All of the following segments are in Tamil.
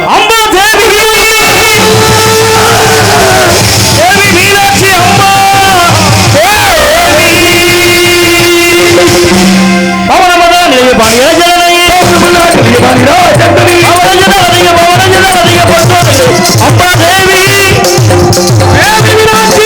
அம்மா தேவி தேவி மீனாட்சி அம்மா பவனமத பாணிய ஜனனை அம்மா தேவி தேவி மீனாட்சி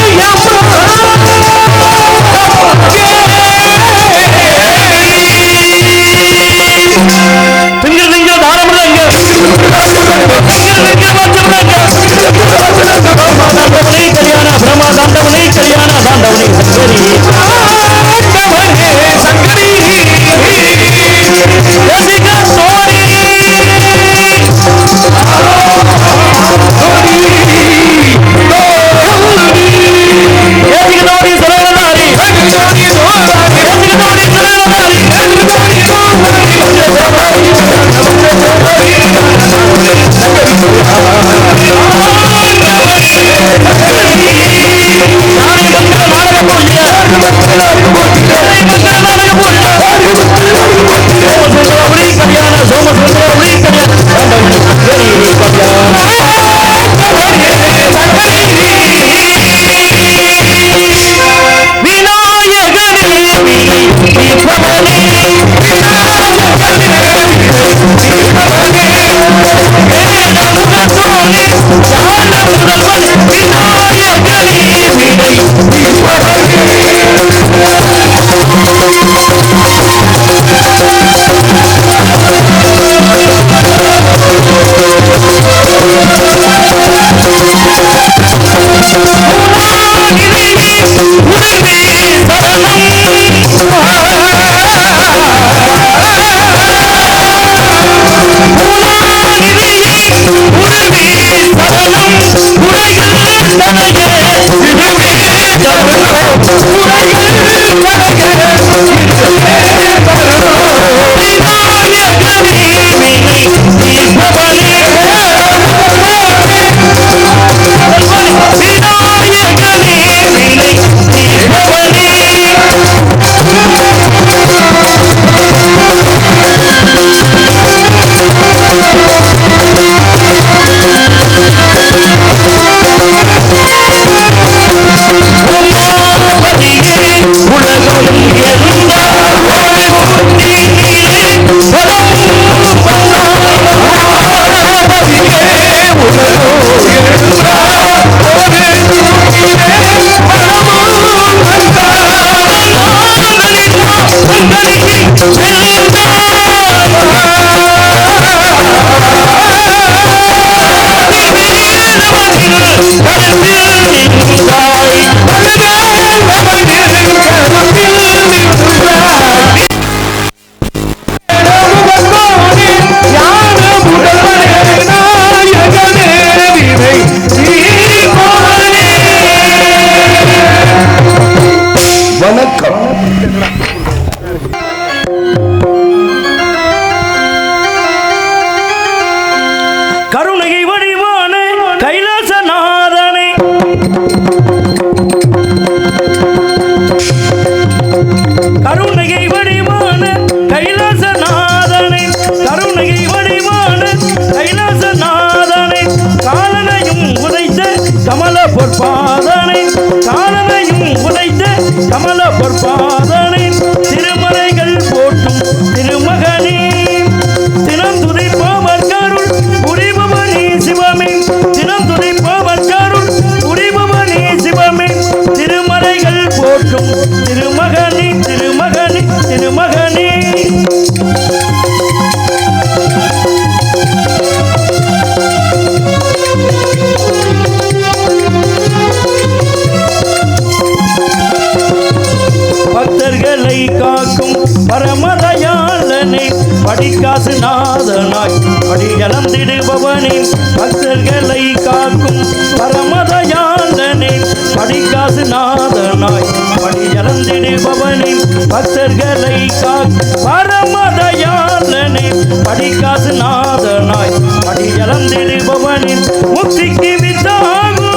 நாதனாய் படியளந்திடுபவனே பக்தர்களை காக்கும் பரமதயாளனே படிக்காசு நாதனாய் படியளந்திடுபவனே பக்தர்களை காக்கும் பரமதயாளனே படிக்காசு நாதனாய் படியளந்திடுபவனே முக்திக்கு வித்தாகும்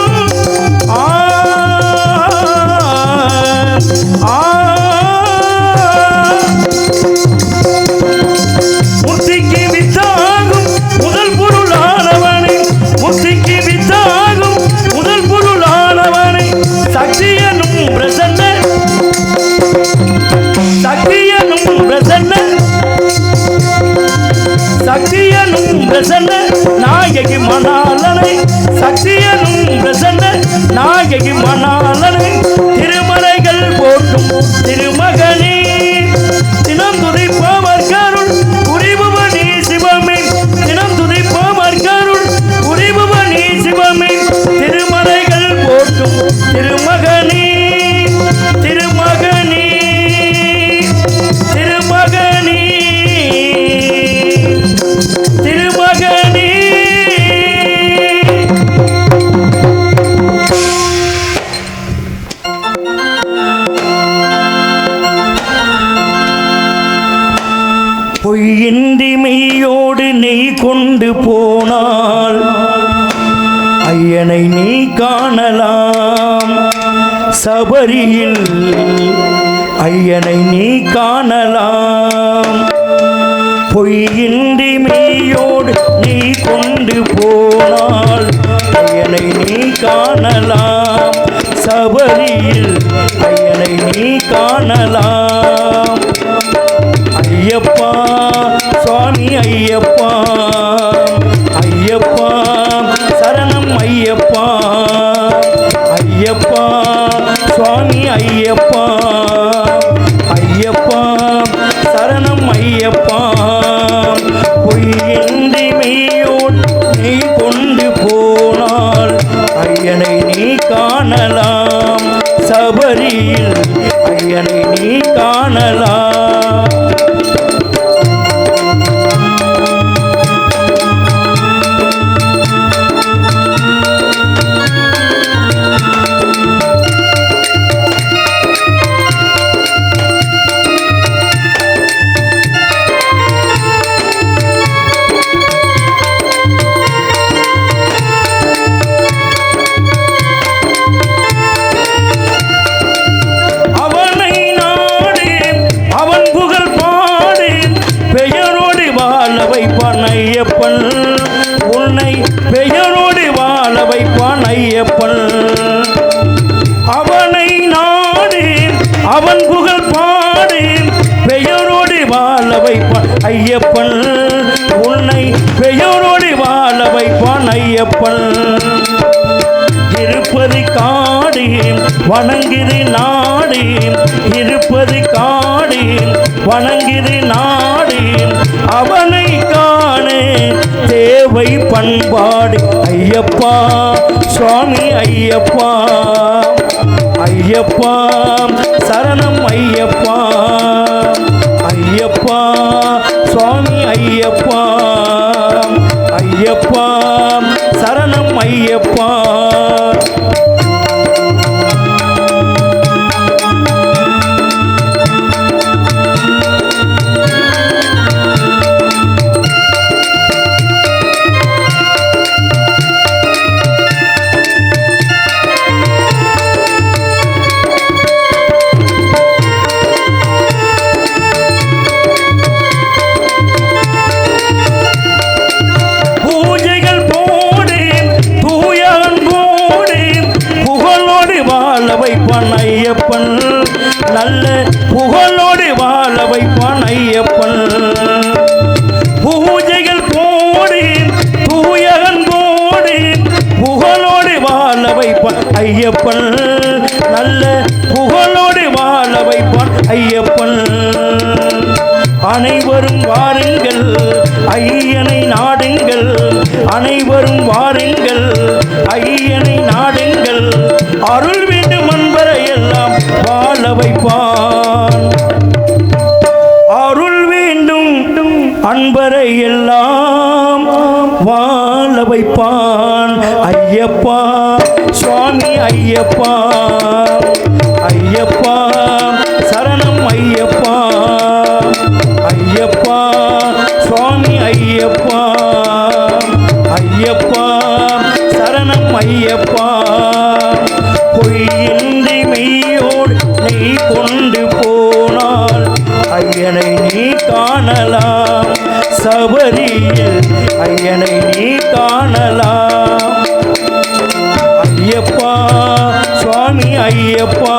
முக்திக்கு வித்தாகும் பிரசன்ன நாயகி மணாலனை சக்தியனும் பிரசன்ன நாயகி மணாலனை திருமலைகள் போற்றும் திருமகனே தினம் துதிப்பவர் கருள் புரிபவனே சிவமே தினம் துதிப்பவர் கருள் புரிபவனே சிவமே திருமலைகள் போற்றும் திருமகனே திருமகனே திருமகனே திருமகனே பொய்யின்றி மெய்யோடு நெய் கொண்டு போனால் ஐயனை நீ காணலாம் சபரியில் ஐயனை நீ காணலாம் பொய்யின்றி மெய்யோடு நீ கொண்டு போனால் ஐயனை நீ காணலாம் சபரியில் ஐயனை நீ காணலாம் ஐயப்பா சுவாமி ஐயப்பா ஐயப்பா சரணம் ஐயப்பா ஐயப்பா சுவாமி ஐயப்பா ஐயப்பா சரணம் ஐயப்பா பொய்யின்றி மெய்யோடு நீ கொண்டு போனால் ஐயனை நீ காணலாம் சபரியில் ஐயனை நீ காணலாம் ஐயப்பன் உன்னை பெயரோடு வாழ வைப்பான் ஐயப்பன் அவனை நாடி அவன் புகழ் பாடி பெயரோடு வாழ வைப்பான் ஐயப்பன் உன்னை பெயரோடு வாழ வைப்பான் ஐயப்பன் இருப்பது காடி வணங்கிது நாடி இருப்பது காடி வணங்கிது நாடி அவனை காணே தேவை பண்பாடு ஐயப்பா சுவாமி ஐயப்பா ஐயப்பா சரணம் ஐயப்பா ஐயப்பா சுவாமி ஐயப்பா ஐயப்பா சரணம் ஐயப்பா ஐயப்பன் நல்ல புகழோடு வாழ வைப்பான் ஐயப்பன் பூஜைகள் போடி தூயகன் போடி புகழோடு வாழ வைப்பான் ஐயப்பன் நல்ல புகழோடு வாழ வைப்பான் ஐயப்பன் அனைவரும் வாருங்கள் ஐயனை நாடுங்கள் அனைவரும் வாருங்கள் ஐயனை நாடுங்கள் அருள் வேண்டும் அன்பரை எல்லாம் வாழ வைப்பான் அருள் வேண்டும் அன்பரை எல்லாம் வாழ வைப்பான் ஐயப்பா சுவாமி ஐயப்பா ஐயப்பா சரணம் ஐயப்பா ஐயப்பா சுவாமி ஐயப்பா ஐயப்பா சரணம் ஐயப்பா பொய்யின்றி மெய்யோடு நீ கொண்டு போனால் ஐயனை நீ காணலாம் சபரியில் ஐயனை நீ காணலாம் ஐயப்பா சுவாமி ஐயப்பா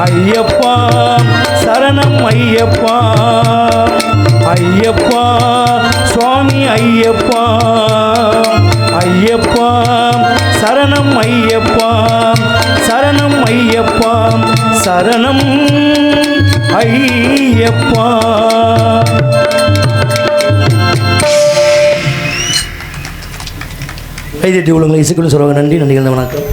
ஐயப்பா சரணம் ஐயப்பா ஐயப்பா சுவாமி ஐயப்பா ஐயப்பா சரணம் ஐயப்பா சரணம் ஐயப்பா சரணம் ஐயப்பா. கைதட்டி உள்ளவங்களை இசைக்குன்னு சொல்லுவாங்க. நன்றி நன்றி வணக்கம்.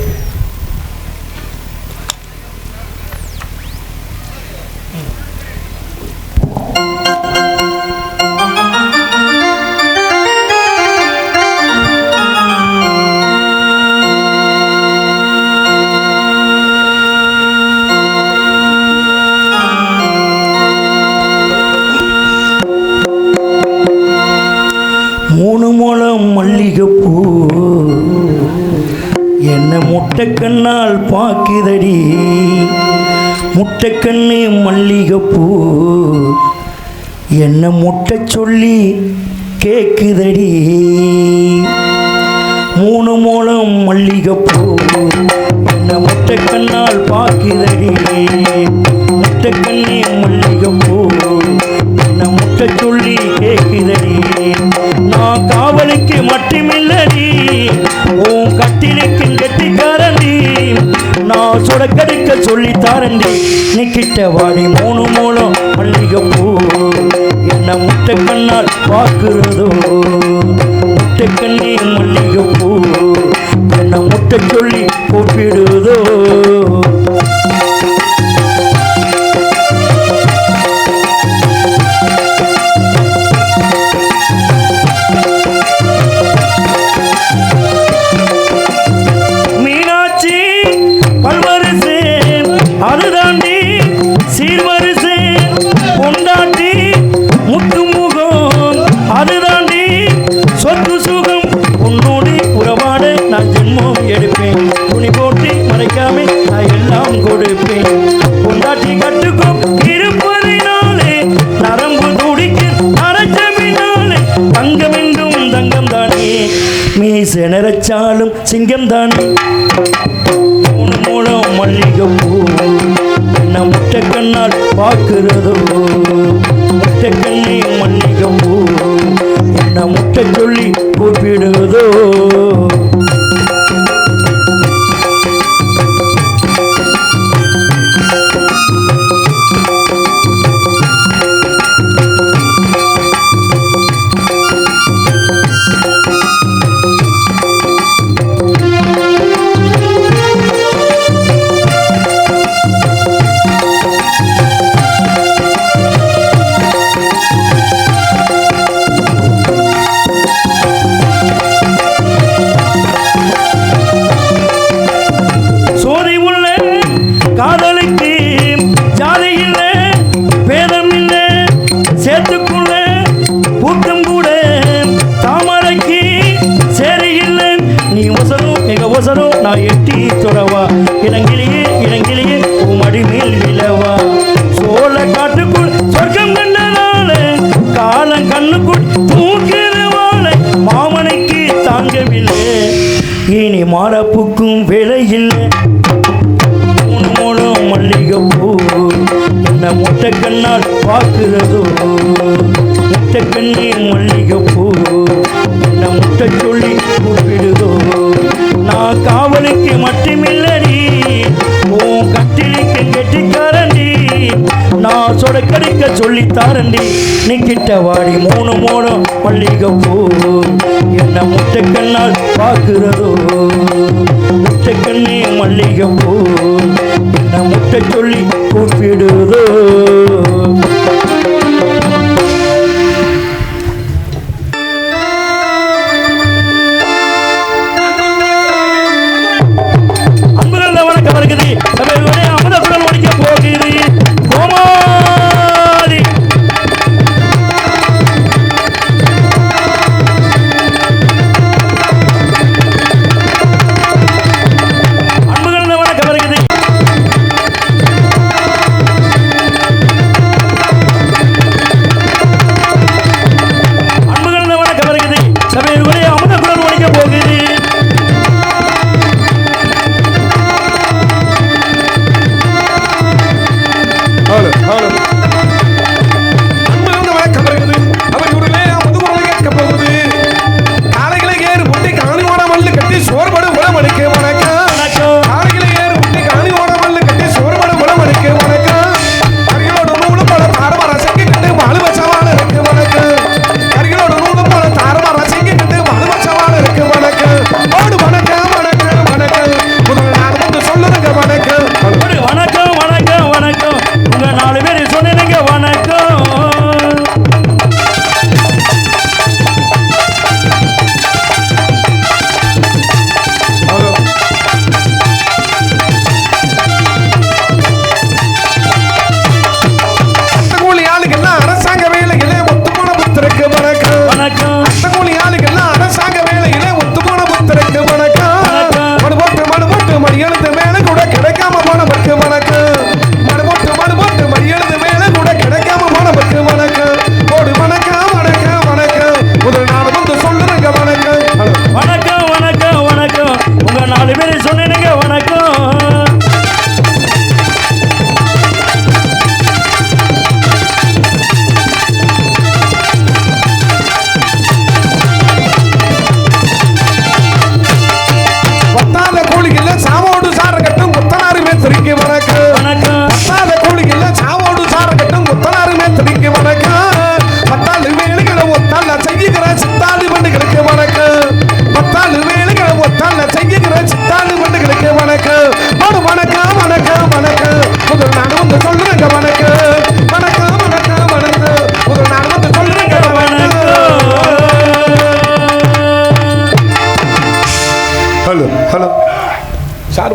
மூணு முழம் மல்லிகைப்பூ என்ன முட்டைக்கண்ணால் பாக்குதடி முட்டைக்கண்ணு மல்லிகைப்பூ என்ன முட்டை சொல்லி கேக்குதடி. மூணு முழம் மல்லிகைப்பூ என்ன முட்டைக்கண்ணால் பாக்குதடி முட்டைக்கண்ணு மல்லிகைப்பூ என்ன முட்டை சொல்லி கேக்குதடி. நான் காவலுக்கு மட்டுமில்லடி உன் கட்டிலுக்கு கெட்டிக்காரண்டி நான் சொடக்கடுக்க சொல்லி தாரண்டி நீ கிட்ட வாடி. மூணு மூலம் மல்லிகைப்பூ என்ன முட்டை கண்ணால் பார்க்கிறதோ முட்டை கண்ணி மல்லிகைப்பூ என்ன முட்டை சொல்லி கூப்பிடுதோ. நினைச்சாலும் சிங்கம் தானே. மூணு மூலம் மல்லிகைப்பூ என்ன முட்டை கண்ணால் பார்க்கிறதோ முட்டை கண்ணி மல்லிகைப்பூ என்ன முட்டை சொல்லி கூப்பிடுதோ. நான் எட்டி தொடவா இளங்கிலேயே இளங்கிலேயே உமடி மேல் விழவா. சோழ காட்டுக்குள் சொர்க்கம் கண்டனால காலம் கண்ணுக்குள் தூக்கிறவாள மாமனுக்கு தாங்கவில்லை இனி மாறப்புக்கும் விலை இல்லை. மூணு மூலம் மல்லிகைப்பூ என்ன முட்டை கண்ணால் பார்க்கிறதோ முட்டை கண்ணி மல்லிகைப்பூ என்ன முட்டை சொல்லி கூப்பிடுதோ. நான் காவலுக்கு மட்டுமில்லடி உன் கட்டிலுக்கு கெட்டிக்காரண்டி நான் சொடக்கடிக்க சொல்லி தாரண்டி நீ கிட்ட வாடி. மூணு மூலம் மல்லிகைப்பூ என்ன முட்டை கண்ணால் பார்க்கிறதோ முட்டை கண்ணி மல்லிகைப்பூ என்ன முட்டை சொல்லி கூப்பிடுதோ. அமுதகுடல் ஒழிக்க போகிறது கோமாளி. அன்புகள் வணக்கம் வருகிறது.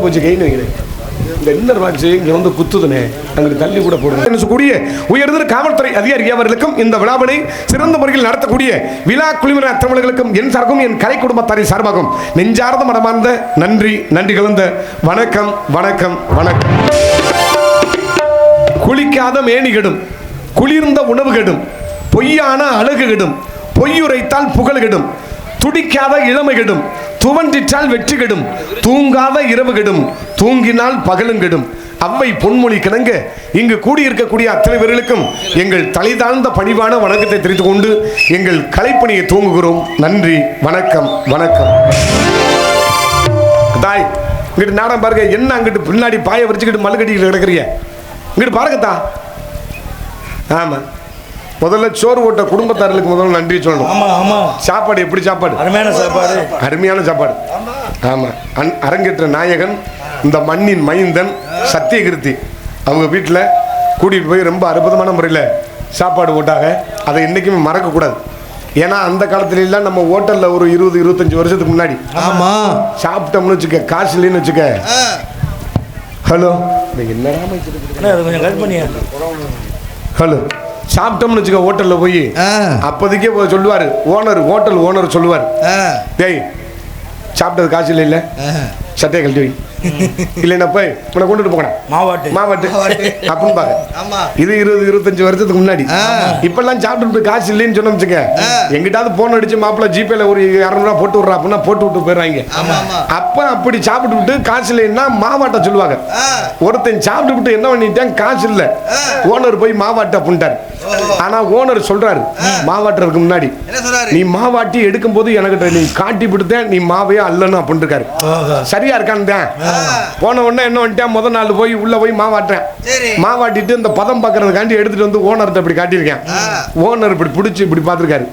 போச்சு கைன்னு வைக்கிறேன். இந்த இன்னர் வாட்சி இங்க வந்து குத்துதுனே, அங்கிட்டு தள்ளி கூட போடுங்க. கூடிய உயர்ந்த காவல்துறை அதிகாரி அவர்களுக்கும் இந்த விழாவினை சிறந்த முறையில் நடத்தக்கூடிய விழா குழுவினர் அத்தவர்களுக்கும் என் சார்பாகவும் என் கலை குடும்பத்தாரின் சார்பாகவும் நெஞ்சார்ந்த மனமார்ந்த நன்றி கலந்த வணக்கம் வணக்கம் வணக்கம். குளிக்காத மேனி கெடும், குளிர்ந்த உணவு கெடும், பொய்யான அழகு கெடும், பொய்யுரைத்தால் புகழ் கெடும், துடிக்காத இளமை கெடும், துவண்டிற்றால் வெற்றி கெடும், தூங்காத இரவு கெடும், தூங்கினால் பகலும் கெடும். அவ்வை பொன்மொழி கிணங்க இங்கு கூடியிருக்கக்கூடிய அத்தனை பேர்களுக்கும் எங்கள் தலை தாழ்ந்த பணிவான வணக்கத்தை தெரிவித்துக் கொண்டு எங்கள் கலைப்பணியை தூங்குகிறோம். நன்றி வணக்கம் வணக்கம். தாய் இங்கிட்டு நாடம் பாருங்க, என்ன அங்கிட்டு பின்னாடி பாய வரிச்சுக்கிட்டு மல்லு கட்டிக்கிட்டு கிடக்குறீங்க, இங்கிட்டு பாருங்கத்தா. ஆமா, முதல்ல சோறு ஓட்ட குடும்பத்தார்களுக்கு முதல்ல நன்றி சொல்லணும். ஆமா ஆமா. சாப்பாடு எப்படி சாப்பாடு? அருமையான சாப்பாடு, அருமையான சாப்பாடு. ஆமா, அரங்கேற்ற நாயகன் இந்த மண்ணின் மைந்தன் சத்தியகிருத்தி அவங்க வீட்டில் கூட்டிகிட்டு போய் ரொம்ப அற்புதமான முறையில் சாப்பாடு போட்டாங்க. அதை என்றைக்குமே மறக்கக்கூடாது. ஏன்னா அந்த காலத்துல எல்லாம் நம்ம ஹோட்டலில் ஒரு 20-25 வருஷத்துக்கு முன்னாடி ஆமா சாப்பிட்டோம்னு வச்சுக்க, காசு இல்லைன்னு வச்சுக்க, ஹலோ ஹலோ சாப்பிட்டோம்னு வச்சுக்க, ஹோட்டலில் போய் அப்போதைக்கே சொல்லுவார் ஓனர், ஹோட்டல் ஓனர் சொல்லுவார், டேய் சாப்பிட்டது காசு இல்லை, சட்டையை கழட்டி வை, இல்லைன்னா போய் உன்னை கொண்டுட்டு போகணும் மாவாட்டு மாவாட்டு அப்படின்னு பாக்க. இது 20-25 வருஷத்துக்கு முன்னாடி. இப்பெல்லாம் சாப்பிட்டு காசு இல்லைன்னு சொன்ன வச்சுக்க, எங்கிட்டாவது போன் அடிச்சு மாப்பிள்ள ஜிபேல ஒரு 200 ரூபா போட்டு விட்றா அப்படின்னா போட்டு விட்டு போயிடுறாங்க. அப்ப அப்படி சாப்பிட்டு விட்டு காசு இல்லைன்னா மாவாட்ட சொல்லுவாங்க. ஒருத்தன் சாப்பிட்டு விட்டு என்ன பண்ணிட்டேன், காசு இல்லை, ஓனர் போய் மாவாட்ட அப்படின்ட்டார். ஆனா ஓனர் சொல்றாரு மாவாட்டுறதுக்கு முன்னாடி, நீ மாவாட்டி எடுக்கும் போது எனக்கு நீ காட்டி விடுத்தேன், நீ மாவையே அல்லணும் அப்படின்னு இருக்காரு. சரியா இருக்கான்னு தான் போன உடனே என்ன பண்ணிட்டேன், முதல் நாள் போய் உள்ள போய் மாவாட்டேன். மாவாட்டிட்டு இந்த பதம் பார்க்கறதுக்காண்டி எடுத்துட்டு வந்து ஓனர்கிட்ட இப்படி காட்டியிருக்கேன். ஓனர் இப்படி பிடிச்சி இப்படி பார்த்துருக்காரு,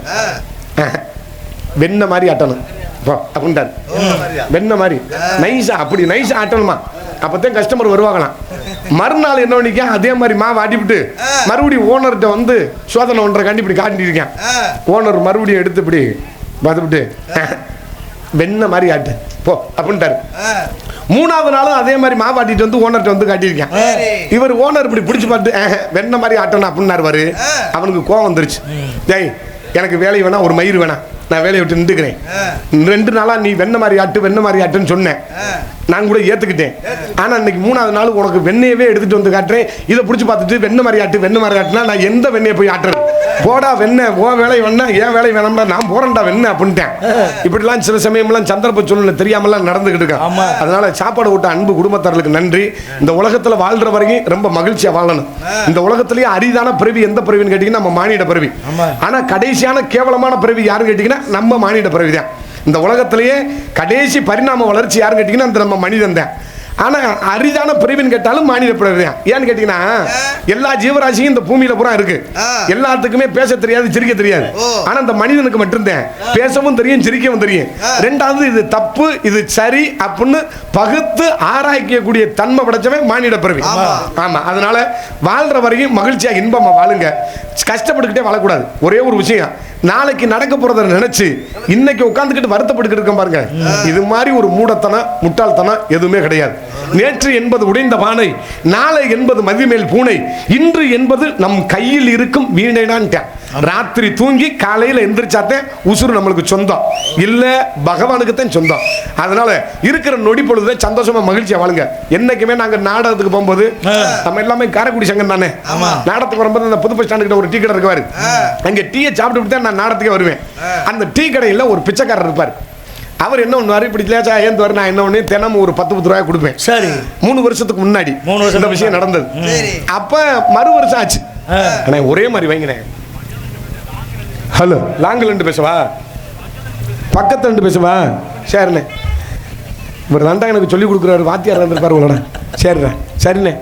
வெண்ணெய் மாதிரி ஆட்டணும் அப்படின்ட்டாரு. வெண்ணெய் மாதிரி நைஸா, அப்படி நைஸா ஆட்டணுமா, அப்பதான் கஸ்டமர் வருவாங்களாம். மறுநாள் என்ன பண்ணிக்க, அதே மாதிரி மாவு ஆட்டிவிட்டு மறுபடியும் ஓனர்கிட்ட வந்து சோதனை ஒன்றரை இப்படி காட்டியிருக்கேன். ஓனர் மறுபடியும் எடுத்து இப்படி பார்த்துவிட்டு வெண்ணெய் மாதிரி ஆட்டு போ அப்படின்ட்டாரு. மூணாவது நாளும் அதே மாதிரி மாவாட்டிட்டு வந்து ஓனர்கிட்ட வந்து காட்டியிருக்கேன். இவர் ஓனர் இப்படி பிடிச்சி பார்த்து வெண்ணெய் மாதிரி ஆட்டணும் அப்படின்னாரு. அவனுக்கு கோவம் வந்துருச்சு. டேய் எனக்கு வேலை வேணாம், ஒரு மயிர் வேணாம், நான் வேலையை விட்டு நின்றுக்கிறேன். 2 நாளா நீ வெண்ணெய் மாதிரி ஆட்டுன்னு சொன்னேன், நான் கூட ஏத்துக்கிட்டேன். ஆனா இன்னைக்கு 3ஆவது நாள் உனக்கு வெண்ணெயவே எடுத்துட்டு வந்து காட்டுறேன். இதை பிடிச்சி பார்த்துட்டு வெண்ணெய் மாதிரி ஆட்டுனா நான் எந்த வெண்ணெயை போய் ஆட்டுறேன்? போடா வெண்ணெய், ஓ வேலை வேணா ஏன் வேலை வேணாம்டா, நான் போறேன்டா வெண்ணெய் அப்படின்ட்டேன். இப்படிலாம் சில சமயம்லாம் சந்தர்ப்ப சூழ்நிலை தெரியாமலாம் நடந்துகிட்டு இருக்கேன். அதனால சாப்பாடு விட்ட அன்பு குடும்பத்தார்களுக்கு நன்றி. இந்த உலகத்துல வாழ்ற வரைக்கும் ரொம்ப மகிழ்ச்சியா வாழணும். இந்த உலகத்திலேயே அரிதான பிறவி எந்த பிறவின்னு கேட்டீங்கன்னா நம்ம மானிட பிறவி. ஆனா கடைசியான கேவலமான பிறவி யாருன்னு கேட்டீங்கன்னா நம்ம மானிட பிறவி தான். இந்த உலகத்திலேயே கடைசி பரிணாம வளர்ச்சி யாருன்னு கேட்டீங்கன்னா அந்த நம்ம மனிதன் தான். ஆனா அரிதான பிரிவின் கேட்டாலும் மாநில பிறவி தான். ஏன்னு கேட்டீங்கன்னா எல்லா ஜீவராசியும் இந்த பூமியில பூரா இருக்கு. எல்லாத்துக்குமே பேச தெரியாது, சிரிக்க தெரியாது. ஆனா இந்த மனிதனுக்கு மட்டும்தான் பேசவும் தெரியும், சிரிக்கவும் தெரியும். ரெண்டாவது இது தப்பு இது சரி அப்படின்னு பகுத்து ஆராய்க்கக்கூடிய தன்மை படைச்சவன் மானிட பிறவி. ஆமா, அதனால வாழ்ற வரைக்கும் மகிழ்ச்சியா இன்பமா வாழுங்க, கஷ்டப்பட்டுக்கிட்டே வாழக்கூடாது. ஒரே ஒரு விஷயம், நாளைக்கு நடக்க போறத நினைச்சு இன்னைக்கு உட்கார்ந்துக்கிட்டு வருத்தப்பட்டு இருக்கோம் பாருங்க, இது மாதிரி ஒரு மூடத்தனம் முட்டாள்தனம் எதுவுமே கிடையாது. நேற்று என்பது உடைந்த பானை, நாளை என்பது மதிமேல் பூனை, இன்று என்பது நம் கையில் இருக்கும் வீணைதான். ராத்திரி தூங்கி காலையில் எந்திரிச்சாத்தே உசுறு நம்மளுக்கு சொந்தம் இல்ல, பகவானுக்கு தான் சொந்தம். அதனால இருக்கிற நொடி பொழுது சந்தோஷமா மகிழ்ச்சியா வாழுங்க. என்னைக்குமே நாங்க நாடகத்துக்கு போகும்போது நம்ம எல்லாமே காரைக்குடி சங்கம் தானே, நாடகத்துக்கு வரும்போது அந்த புது பஸ் ஸ்டாண்டு கிட்ட ஒரு டீ கடை இருக்குவாரு, அங்க டீயை சாப்பிட்டு தான் நான் நாடகத்துக்கே வருவேன். அந்த டீ கடையில் ஒரு பிச்சைக்காரர் இருப்பார். அவர் என்ன ஒன்று இப்படி லேச்சா ஏந்து நான் என்ன ஒன்று தினமும் ஒரு 10 ரூபாய் கொடுப்பேன். சரி, 3 வருஷத்துக்கு முன்னாடி இந்த விஷயம் நடந்தது. அப்ப மறு வருஷம் ஆச்சு. ஆனா ஒரே மாதிரி வைங்கினேன். ஹலோ, லாங்கில் ரெண்டு பேசுவா, பக்கத்து ரெண்டு பேசுவா, சரிண்ணே. இவர் தாண்டா எனக்கு சொல்லிக் கொடுக்குறாரு, வாத்தியார் இருந்திருப்பாரு உங்களோட. சரிண்ணே சரிண்ணே.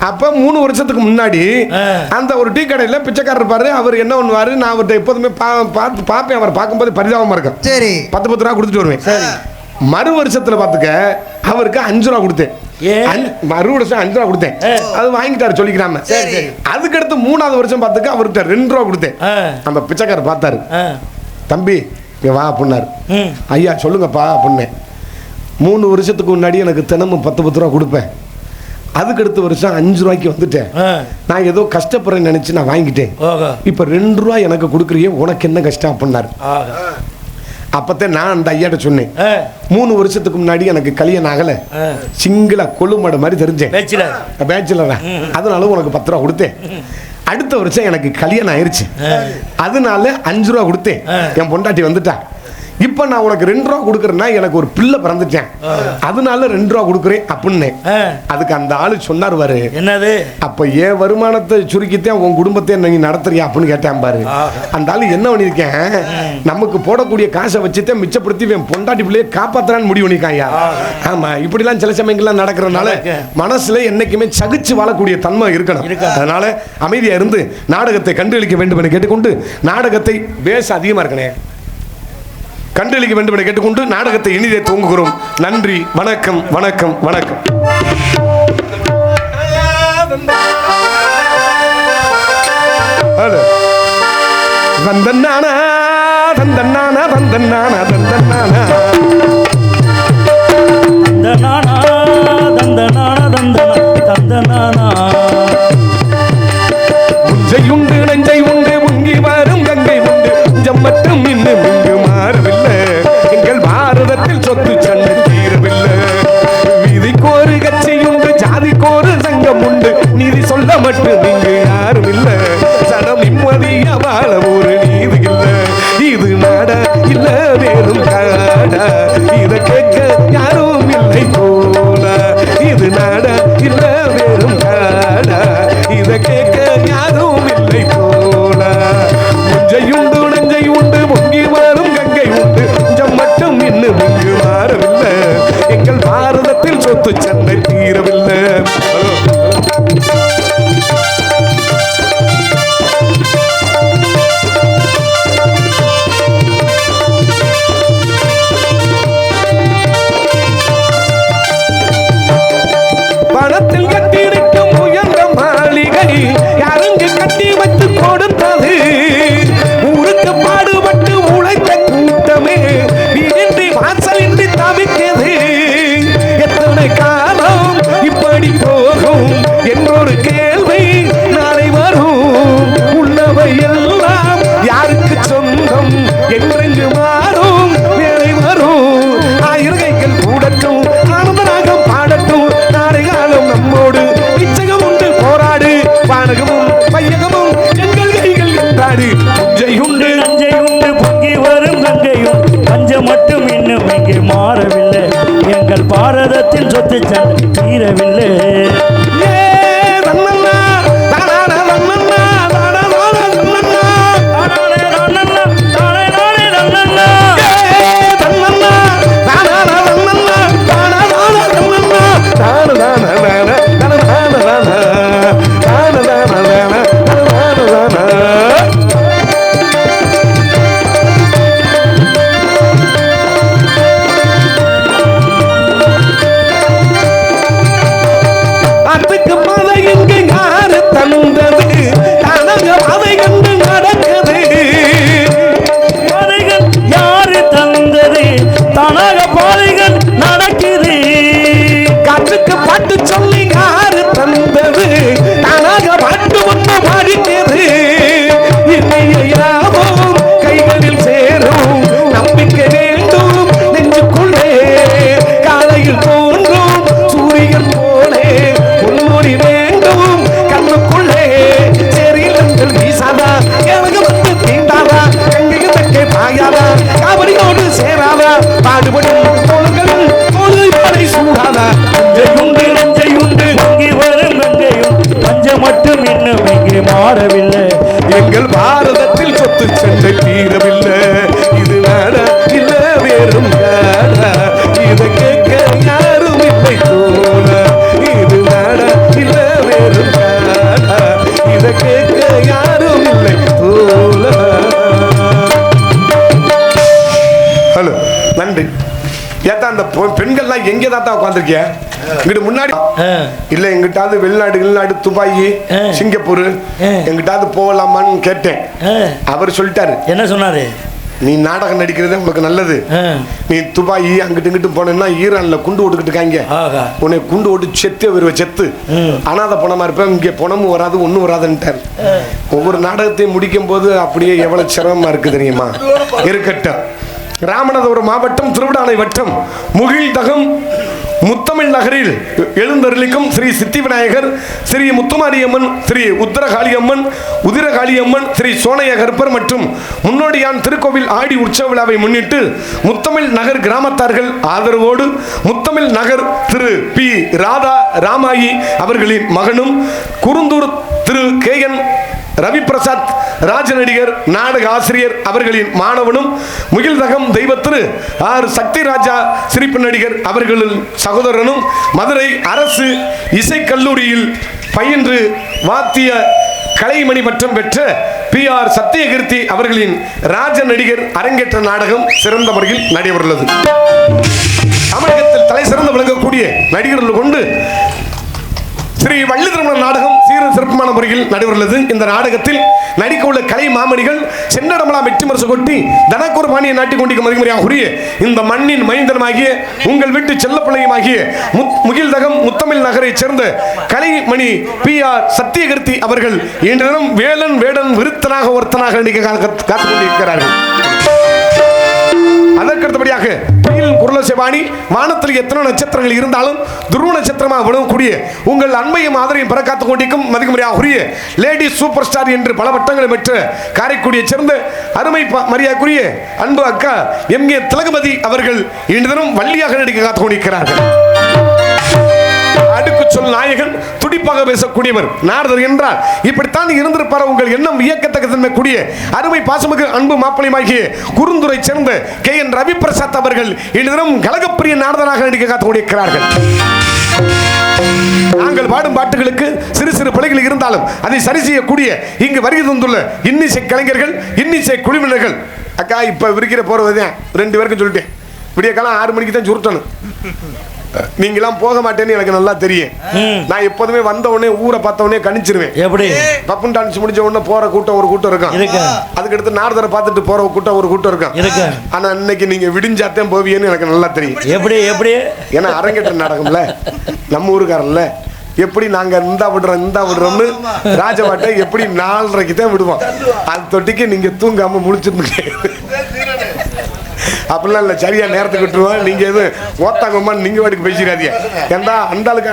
அப்போ 3 வருஷத்துக்கு முன்னாடி அந்த ஒரு டீ கடையில் பிச்சைக்காரர் இருப்பாரு. அவர் என்ன பண்ணுவாரு, நான் அவர்கிட்ட எப்போதுமே பார்ப்பேன், அவர் பார்க்கும்போது பரிதாபமாக இருக்கும். சரி, 10 ரூபா கொடுத்துட்டு வருவேன். சரி, மறு வருஷத்தில் பார்த்துக்க அவருக்கு 5 ரூபா கொடுத்தேன். மறு வருஷம் 5 ரூபா கொடுத்தேன், அது வாங்கிட்டாரு சொல்லிக்கிறாம. அதுக்கு அடுத்து 3ஆவது வருஷம் பார்த்துக்க அவர்கிட்ட 2 ரூபா கொடுத்தேன். அந்த பிச்சைக்காரர் பார்த்தாரு, தம்பி இங்க வா அப்படின்னாரு. ஐயா சொல்லுங்கப்பா அப்படின்னேன். 3 வருஷத்துக்கு முன்னாடி எனக்கு தினமும் 10 ரூபா கொடுப்பேன். அதுக்கு அடுத்த வருஷம் 5 ரூபாய்க்கு வந்துட்டேன். நான் ஏதோ கஷ்டப்படுறேன்னு நினைச்சு நான் வாங்கிட்டேன். இப்ப 2 ரூபா எனக்கு கொடுக்குறியே, உனக்கு என்ன கஷ்டம் அப்படின்னாரு. அப்பத்தான் நான் அந்த ஐயாட்ட சொன்னேன், 3 வருஷத்துக்கு முன்னாடி எனக்கு கல்யாணம் ஆகல, சிங்கிளா கொள்ளுமாடு மாதிரி தெரிஞ்சேன், பேச்சுலரா, அதனால உனக்கு 10 ரூபா கொடுத்தேன். அடுத்த வருஷம் எனக்கு கல்யாணம் ஆயிருச்சு, அதனால 5 ரூபா கொடுத்தேன். என் பொண்டாட்டி வந்துட்டா. இப்ப நான் உனக்கு 2 ரூபா கொடுக்கறேன்னா எனக்கு ஒரு பிள்ளை பிறந்துட்டேன், அதனால 2 ரூபா கொடுக்குறேன் அப்படின்னு. அதுக்கு அந்த ஆளு சொன்னார் பாரு, என்னது அப்ப ஏன் வருமானத்தை சுருக்கித்தான் உன் குடும்பத்தை நீ நடத்துறியா அப்படின்னு கேட்டேன் பாரு. அந்த ஆளு என்ன பண்ணிருக்கேன், நமக்கு போடக்கூடிய காசை வச்சுதான் மிச்சப்படுத்தி என் பொண்டாட்டி பிள்ளைய காப்பாத்துறான்னு முடிவு பண்ணிருக்காங்க. ஆமா, இப்படிலாம் சில சமயங்கள்லாம் நடக்கிறதுனால மனசுல என்னைக்குமே சகிச்சு வாழக்கூடிய தன்மை இருக்கணும். அதனால அமைதியா இருந்து நாடகத்தை கண்டுகளிக்க வேண்டும் என கேட்டுக்கொண்டு, நாடகத்தை பேச அதிகமா இருக்கணும், கண்டளிக்க வேண்டும் என கேட்டுக்கொண்டு நாடகத்தை இனிதே துவங்குகிறோம். நன்றி, வணக்கம், வணக்கம், வணக்கம். தந்தன்னானா தந்தன்னானா தந்தன்னானா தந்தன்னானா தந்தனானா தந்தனானா தந்தனானா உஞ்சையுண்டு நஞ்சை உண்டு முங்கி வரும் கங்கை உண்டு உஞ்சம் மட்டும் இன்னும் இங்கு மாறவில்லை. எங்கள் பாரதத்தில் சொத்து சண்டை தீரவில்லை. வீதிக்கோரு கட்சியுண்டு, ஜாதிக்கோரு சங்கம் உண்டு, நீதி சொல்ல மட்டும் இங்கு யாரும் இல்லை. சடம் நிம்மதிய வாழ ஒரு நீதி இல்லை. இது நாடா இல்ல வேறும் காடா, இதை கேட்க யாரும் இல்லை போல. இது நாடா இல்ல வேறும் காடா, இதை கேட்க யாரும் இல்லை போல. முஞ்சையுண்டு நஞ்சை உண்டு பொங்கி வரும் கங்கை உண்டு, கொஞ்சம் மட்டும் இன்னும் இங்கு மாறவில்லை. எங்கள் பாரதத்தில் சொத்து சண்டை தீரவில்லை. பணத்தில் கட்டியிருக்கும் உயர்ந்த மாளிகை யாருங்க கட்டி வைத்து கொடுத்தது? ஊருக்கு பாடுபட்டு உழைத்த கூட்டமே வீடின்றி வாசலின்றி தவிக்கிறது. எத்தனை காலம் இப்படி போகும் என்றொரு கேள்வி நாளை வரும். உள்ளவை எல்லாம் யாருக்கு சொந்தம் என்றெங்கு மாறும் வேலை வரும். ஆயிரங்கைகள் கூடட்டும், ஆனந்தராகம் பாடட்டும், நாளை காலம் நம்மோடு இச்சகம் உண்டு போராடு. வானகமும் பையகமும் எங்கள் கைகள் என்றாடு. உஞ்சையுண்டு நஞ்சையுண்டு பொங்கி வரும் கங்கையும் பஞ்சம் மட்டும் இன்னும் இங்கே மாறவில்லை. எங்கள் பாரதத்தில் சொத்து சண்டை தீரவில்லை. மாறவில்லை. எங்கள் பாரதத்தில் சொத்து சண்டை தீரவில்லை. இது நாடா இல்ல வேறும் காடா, இதை கேட்க யாரும் இல்லை போல. இது நாடா இல்ல வேறும் காடா, இதை கேட்க யாரும் இல்லை போல. ஹலோ, நன்றி. ஏத்தா அந்த பெண்கள்லாம் எங்கே தாத்தா உட்காந்துருக்கிய? இங்கிட்டு முன்னாடி இல்ல, எங்கிட்டாவது வெளிநாடு துபாய் சிங்கப்பூர் எங்கிட்டாவது போகலாமான்னு கேட்டேன். அவர் சொல்லிட்டாரு. என்ன சொன்னாரு? நீ நாடகம் நடிக்கிறது உனக்கு நல்லது. நீ துபாய் அங்கிட்டு இங்கிட்டு போனேன்னா ஈரான்ல குண்டு ஓட்டுக்கிட்டு இருக்காங்க, உன்னை குண்டு ஓட்டு செத்து வருவ செத்து அனாத பணமா இருப்பேன், இங்கே பணமும் வராது ஒன்றும் வராதுன்ட்டார். ஒவ்வொரு நாடகத்தையும் முடிக்கும் போது அப்படியே எவ்வளவு சிரமமா இருக்கு தெரியுமா? இருக்கட்டும். ராமநாதபுரம் மாவட்டம் திருவிடானை வட்டம் முகிழ்தகம் முத்தமிழ் நகரில் எழுந்தருளிக்கும் ஸ்ரீ சித்தி விநாயகர், ஸ்ரீ முத்துமாரியம்மன், ஸ்ரீ உத்தரகாளியம்மன், உதிரகாளியம்மன், ஸ்ரீ சோனைய கருப்பர் மற்றும் முன்னோடியான் திருக்கோவில் ஆடி உற்சவ விழாவை முன்னிட்டு முத்தமிழ் நகர் கிராமத்தார்கள் ஆதரவோடு முத்தமிழ் நகர் திரு பி ராதா ராமாயி அவர்களின் மகனும் குருந்தூர் திரு KN ரவி பிரசாத் ராஜநடிகர் நாடக ஆசிரியர் அவர்களின் மாணவனும் முகில்தகம் தெய்வத்திரு ஆர் சக்தி ராஜா சிரிப்பு நடிகர் அவர்களின் சகோதரனும் மதுரை அரசு இசைக்கல்லூரியில் பயின்று வாத்திய கலைமணி பட்டம் பெற்ற PR சத்தியகீர்த்தி அவர்களின் ராஜ நடிகர் அரங்கேற்ற நாடகம் சிறந்த முறையில் நடைபெறுகிறது. தமிழகத்தில் தலை சிறந்து விளங்கக்கூடிய நடிகர்கள் கொண்டு ஸ்ரீ வள்ளி திருமண நாடகம் சீரும் சிறப்பான முறையில் நடைபெறுகிறது. இந்த நாடகத்தில் நடிக்க உள்ள கலை மாமணிகள் சென்னடமலாம் வெற்றி மரசு கொட்டி தனக்கூர் பாணியை நாட்டிக் கொண்டிருக்கும் மதிமுறையாக உரிய இந்த மண்ணின் மைந்தனமாகிய உங்கள் வீட்டு செல்லப்பிள்ளையுமாகிய முகில்தகம் முத்தமிழ் நகரைச் சேர்ந்த கலைமணி PR சத்தியகீர்த்தி அவர்கள் இன்று தினம் வேலன் வேடன் விருத்தனாக ஒருத்தனாக நடிக்க காத்துக் கொண்டிருக்கிறார்கள். அதற்கடுத்தபடியாக குரலசேவாணி வானத்தில் எத்தனை நட்சத்திரங்கள் இருந்தாலும் துருவ நட்சத்திரமாக விளங்கக்கூடிய உங்கள் அண்மையும் ஆதரையும் பெற காத்துக் கொண்டிருக்கும் மதிமுறையாக உரிய லேடி சூப்பர் ஸ்டார் என்று பல வட்டங்களை பெற்ற காரைக்குடியை சேர்ந்த அருமை மரியாதைக்குரிய அன்பு அக்கா MA திலகவதி அவர்கள் இன்று தினம் வள்ளியாக நடிக்க காத்துக் கொண்டிருக்கிறார்கள். அடுக்கு சொல் நாயகன், துடிப்பாக பேசக்கூடியவர் நாரதர் என்றால் இப்படித்தான் இருந்திருப்பார். உங்கள் எண்ணம் வியக்கத்தக்க தன்மை கூடிய அருமை பாசமிகு அன்பு மாப்பிளையமாகிய குறுந்துரை சேர்ந்த KN ரவி பிரசாத் அவர்கள் இன்று தினம் கலகப்பிரிய நாரதராக நடிக்க காத்துக் கொண்டிருக்கிறார்கள். நாங்கள் பாடும் பாட்டுகளுக்கு சிறு சிறு பிழைகள் இருந்தாலும் அதை சரி செய்யக்கூடிய இங்கு வருகை தந்துள்ள இன்னிசை கலைஞர்கள், இன்னிசை குழுவினர்கள். அக்கா இப்ப விரிக்கிற போறதுதான் 2 பேருக்கும் சொல்லிட்டேன், விடிய காலம் 6 மணிக்கு தான் சுருட்டணும். நீங்களாம் போக மாட்டேன்னு எனக்கு நல்லா தெரியும். நான் எப்போதுமே வந்த உடனே ஊரை பார்த்த உடனே கணிச்சிருவேன். எப்படி பப்புன் டான்ஸ் முடிஞ்ச உடனே போற கூட்டம் ஒரு கூட்டம் இருக்கும், அதுக்கடுத்து நாரதரை பார்த்துட்டு போற கூட்டம் ஒரு கூட்டம் இருக்கும். ஆனா இன்னைக்கு நீங்க விடிஞ்சாத்தான் போவியன்னு எனக்கு நல்லா தெரியும். எப்படி எப்படி ஏன்னா அரங்கேற்ற நாடகம்ல நம்ம ஊருக்காரன்ல எப்படி நாங்க இந்தா விடுறோம்னு ராஜபாட்டை எப்படி 4:30க்கு தான் விடுவோம். அது தொட்டிக்கு நீங்க தூங்காம முழிச்சிருந்தீங்க அப்படிலாம் இல்லை, சரியா நேரத்துக்கு விட்டுருவோம். நீங்க எதுவும் ஓத்தாங்கம்மா நீங்க வாட்டுக்கு பேசிடாதீங்க. ஏண்டா அந்த ஆளுக்கு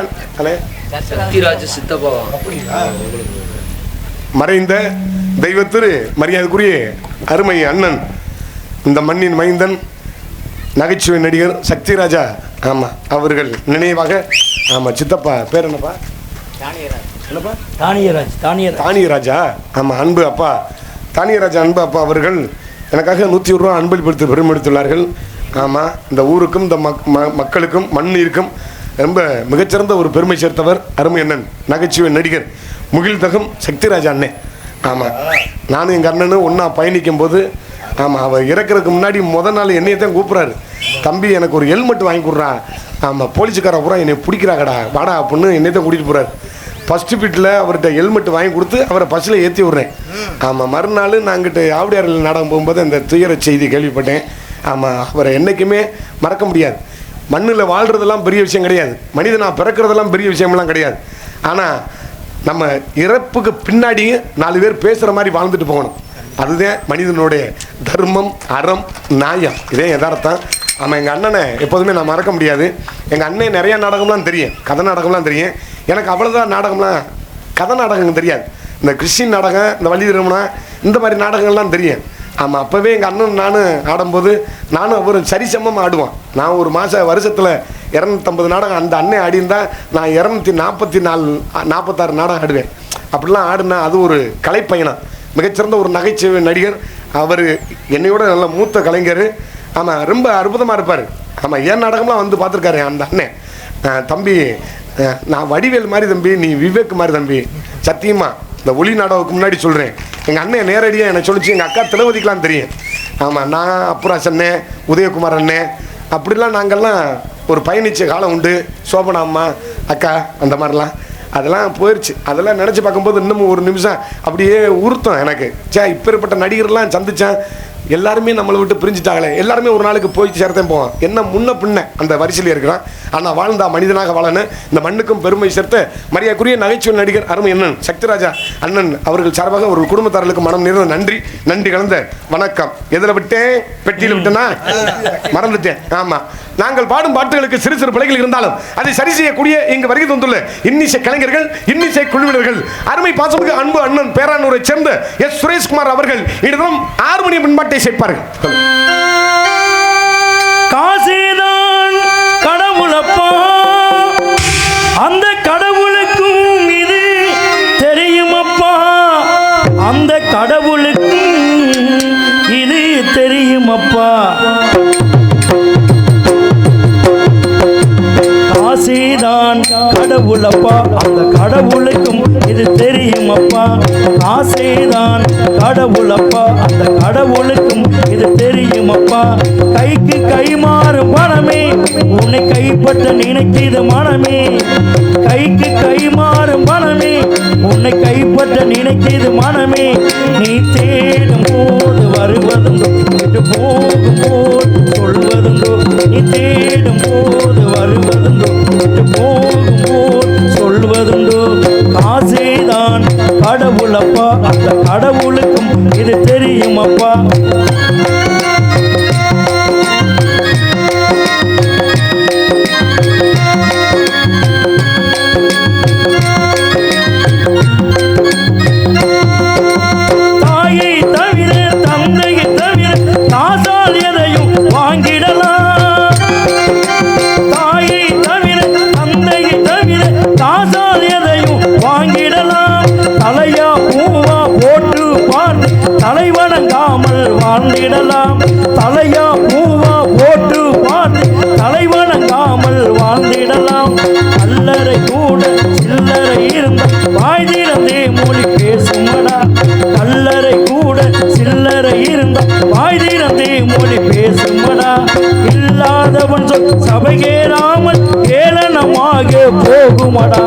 மறைந்த தெய்வத்திரு மரியாதைக்குரிய அருமை அண்ணன், இந்த மண்ணின் மைந்தன், நகைச்சுவை நடிகர் சக்தி ராஜா ஆமா அவர்கள் நினைவாக ஆமா சித்தப்பா பேர் என்னப்பா? தானியராஜா ஆமா அன்பு அப்பா தானியராஜா அன்பு அப்பா அவர்கள் எனக்காக 101 ரூபா அன்பளிப்படுத்தி பெருமெடுத்துள்ளார்கள். ஆமாம், இந்த ஊருக்கும் இந்த மக்களுக்கும் மண்ணிற்கும் ரொம்ப மிகச்சிறந்த ஒரு பெருமை சேர்த்தவர் அருமை அண்ணன் நகைச்சுவை நடிகர் முகில்தகம் சக்திராஜா அண்ணன். ஆமாம், நானும் எங்கள் அண்ணனும் ஒன்றா பயணிக்கும் போது ஆமாம் அவர் இறக்குறதுக்கு முன்னாடி முதல் நாள் என்னையை தான் கூப்பிட்றாரு, தம்பி எனக்கு ஒரு ஹெல்மெட் வாங்கி கொடுறா. ஆமாம், போலீஸுக்கார பூரா என்னை பிடிக்கிறாங்கடா வாடா அப்படின்னு என்னை தான் கூட்டிகிட்டு போகிறார். ஃபஸ்ட்டு பீட்டில் அவர்கிட்ட ஹெல்மெட் வாங்கி கொடுத்து அவரை பஸ்ஸில் ஏற்றி விட்றேன். ஆமாம், மறுநாள் நாங்கிட்ட ஆவுடையாரில் நாடகம் போகும்போது அந்த துயர செய்தி கேள்விப்பட்டேன். ஆமாம், அவரை என்றைக்குமே மறக்க முடியாது. மண்ணில் வாழ்கிறதெல்லாம் பெரிய விஷயம் கிடையாது, மனிதனாக பிறக்கிறதெல்லாம் பெரிய விஷயமெல்லாம் கிடையாது. ஆனால் நம்ம இறப்புக்கு பின்னாடியும் 4 பேர் பேசுகிற மாதிரி வாழ்ந்துட்டு போகணும். அதுதான் மனிதனுடைய தர்மம், அறம், நியாயம். இதே யதார்த்தம். ஆமாம், எங்கள் அண்ணனை எப்போதுமே நான் மறக்க முடியாது. எங்கள் அண்ணன் நிறையா நாடகம்லாம் தெரியும், கதை நாடகம்லாம் தெரியும். எனக்கு அவ்வளோதான் நாடகம்லாம் கதை நாடகம் தெரியாது. இந்த கிறிஸ்டின் நாடகம், இந்த வள்ளி திருமணம், இந்த மாதிரி நாடகங்கள்லாம் தெரியும். ஆமாம், அப்போவே எங்கள் அண்ணன் நானும் ஆடும்போது நானும் அவரும் சரிசமமாக ஆடுவோம். நான் ஒரு வருஷத்தில் 250 நாடகம் அந்த அண்ணன் ஆடியிருந்தால் நான் 246 நாடகம் ஆடுவேன். அப்படிலாம் ஆடுனா அது ஒரு கலைப்பயணம். மிகச்சிறந்த ஒரு நகைச்சுவை நடிகர் அவர், என்னையோட நல்ல மூத்த கலைஞர். ஆமாம், ரொம்ப அற்புதமாக இருப்பார். ஆமாம், ஏன் நாடகம்லாம் வந்து பார்த்துருக்காரு அந்த அண்ணன். தம்பி நான் வடிவேல் மாதிரி தம்பி, நீ விவேக் மாதிரி தம்பி, சத்தியமாக இந்த ஒளி நாடகத்துக்கு முன்னாடி சொல்கிறேன். எங்கள் அண்ணன் நேரடியாக என்னை சொல்லிச்சு, எங்கள் அக்கா திலவதிக்கெலாம் தெரியும். ஆமாம், நான் அப்புராஸ் அண்ணன், உதயகுமார் அண்ணன், அப்படிலாம் நாங்கள்லாம் ஒரு பயணிச்ச காலம் உண்டு. சோபனா அம்மா, அக்கா, அந்த மாதிரிலாம் அதெல்லாம் போயிடுச்சு. அதெல்லாம் நினச்சி பார்க்கும்போது இன்னமும் ஒரு நிமிஷம் அப்படியே உறுத்தம் எனக்கு. இப்பேற்பட்ட நடிகர்லாம் சந்தித்தேன், எல்லாருமே நம்மளை விட்டு பிரிஞ்சுட்டாங்களே, எல்லாருமே ஒரு நாளுக்கு போய் சேர்த்தேன் போவோம். என்ன முன்ன பின்ன அந்த வரிசையில் இருக்கிறான். ஆனால் வாழ்ந்தா மனிதனாக வாழணும். இந்த மண்ணுக்கும் பெருமை சேர்த்த மரியாதைக்குரிய நகைச்சுவை நடிகர் அருமை அண்ணன் சக்திராஜா அண்ணன் அவர்கள் சார்பாக ஒரு குடும்பத்தாரர்களுக்கு மனம் நிறைந்த நன்றி கலந்த வணக்கம். எதில் விட்டேன்? பெட்டியில் விட்டேனா? மறந்துட்டேன். ஆமாம், நாங்கள் பாடும் பாட்டுகளுக்கு சிறு சிறு பிழைகள் இருந்தாலும் அதை சரி செய்யக்கூடிய இங்கு வருகை தந்துள்ள இன்னிசை கலைஞர்கள், இன்னிசை குழுவினர்கள், அருமை பாசமிகு அன்பு அண்ணன் பேரானூரை சேர்ந்த எஸ் சுரேஷ்குமார் அவர்கள் இடம் 6 மணி பின்பாட்டை சேர்ப்பார்கள். காசிதான் கடவுளப்பா, அந்த கடவுளுக்கும் இது தெரியுமப்பா, அந்த கடவுளுக்கும் இது தெரியுமப்பா. காசிதான் கடவுளப்பா, அந்த கடவுளுக்கும் இது தெரியுமப்பா. காசிதான் கடவுளப்பா, அந்த கடவுளுக்கும் இது தெரியுமப்பா. கைக்கு கை மாறும் பணமே, உன்னை கைப்பற்ற நினைக்கிது மனமே. கைக்கு கை மாறும் பணமே, உன்னை கைப்பற்ற நினைக்கிது மனமே. நீ தேடும் போது வருவதுண்டோ, விட்டு போகும் போது சொல்வதுண்டோ. நீ தேடும் போது வருவதுண்டோ, விட்டு போகும் போது சொல்வதுண்டோ. காசேதான் கடவுளப்பா, அந்த கடவுளுக்கும் இது தெரியுமப்பா. தாயை தவிர தந்தையை தவிர காசால் எதையும் வாங்கிடலாம். தாயை தவிர தந்தையை தவிர காசால் எதையும் வாங்கிடலாம். தலையா பூவா போட்டு பார்த்து தலைவணங்காமல் வாழ்ந்திடலாம். தலையா பூவா போட்டு பார்த்து தலைவணங்காமல் வாழ்ந்திடலாம். அல்லறை கூட சில்லறை இருந்த வாய் திறந்தே மொழி பேசுமடா. கல்லறை கூட சில்லறை இருந்த வாய் திறந்தே மொழி பேசுமடா. இல்லாதவன் சொல் சபைகேறாமல் ஏளனமாக போகுமடா.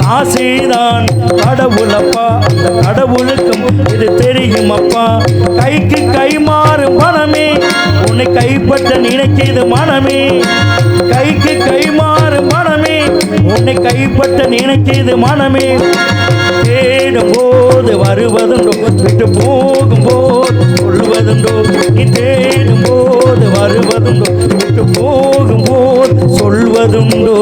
காசிதான் கடவுளப்பா, அந்த கடவுளுக்கும் இது தெரியுமப்பா. கைக்கு கை மாறும் மனமே, உன்னை கைப்பற்ற நினைக்கிது மனமே. கைக்கு கை மாறும் மனமே, உன்னை கைப்பற்ற நினைக்கிது மனமே. தேடும் போது வருவதுண்டோ, விட்டு போகும் போது சொல்வதுண்டோ. நீ தேடும் போது வருவதுண்டோ, விட்டு போகும் போது சொல்வதுண்டோ.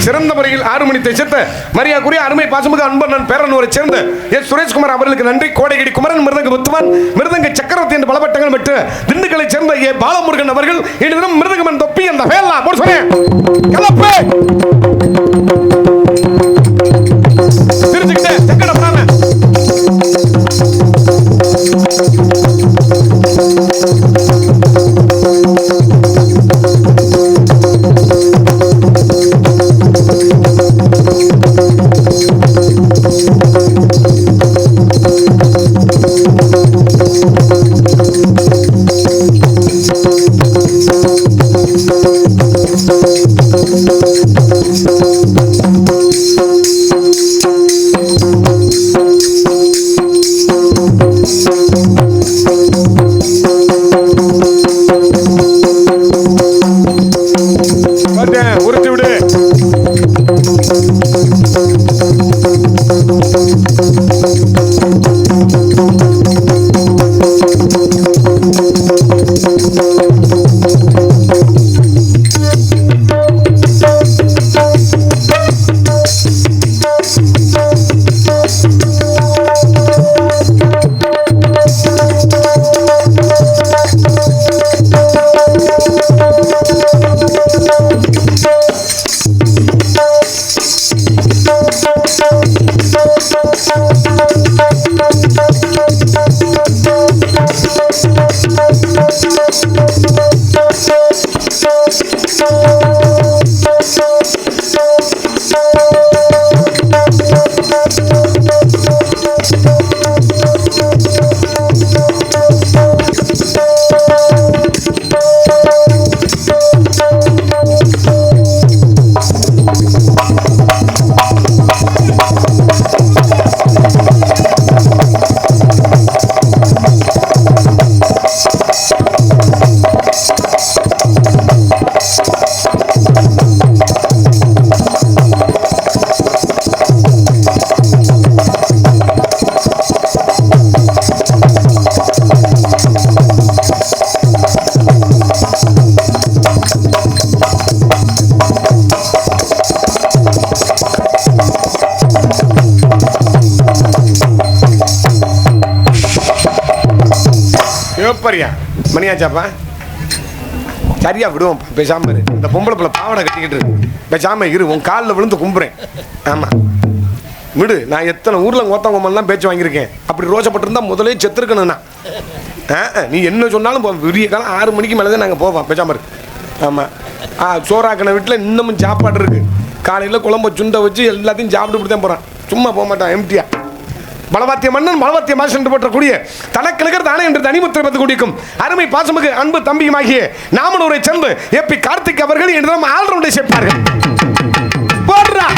சிறந்த முறையில் 6 மணி சேர்த்த மரியாதைக்குரிய அருமை பாசமிகு அன்பண்ணன் பேரனூரை சேர்ந்த எஸ் சுரேஷ்குமார் அவர்களுக்கு நன்றி. கோடைகிடி குமரன் மிருதங்க முத்துவன் மிருதங்க சக்கரவர்த்தி என்று பலப்பட்டங்கள் பெற்று திண்டுக்கலை சேர்ந்த ஏ பாலமுருகன் அவர்கள் இன்று மிருதங்கமன் தொப்பி அந்த வேலா போட்டு சொன்னேன் கலப்பு திருச்சிக்கிட்டே செக்கட பண்ணாம உறுத்தி விடு. எப்பரியா மணியாச்சாப்பா சரியா விடுவோம் பேசாம இரு. இந்த பொம்பளை பிள்ளை பாவடை கட்டிக்கிட்டு பேசாம இரு, உன் காலில் விழுந்து கும்புறேன். ஆமா விடு, நான் எத்தனை ஊர்ல கோத்தவங்கலாம் பேச்சு வாங்கியிருக்கேன். அப்படி ரோசப்பட்டிருந்தா முதலே செத்துருக்கணும்னா. நீ என்ன சொன்னாலும் விடிய காலம் 6 மணிக்கு மேலே தான் நாங்கள் போவோம். பேசாம இருக்கு. ஆமாம் சோறாக்கின வீட்டில் இன்னமும் சாப்பாடு இருக்கு. காலையில் குழம்பு சுண்டை வச்சு எல்லாத்தையும் சாப்பிட்டு தான் போகிறான். சும்மா போக மாட்டான் எம்டியா. பலவாத்திய மன்னன் பலவாத்திய மாசு என்று போற்றக்கூடிய தனக்கெழுகர் தானே என்று தனிமுத்திரை பத்து குடிக்கும் அருமை பாசமிகு அன்பு தம்பியுமாகிய நாமனூரை சேர்ந்து எப்பி கார்த்திக் அவர்கள் என்று ஆல்ரவுண்டை சேர்ப்பார்கள். போடுறா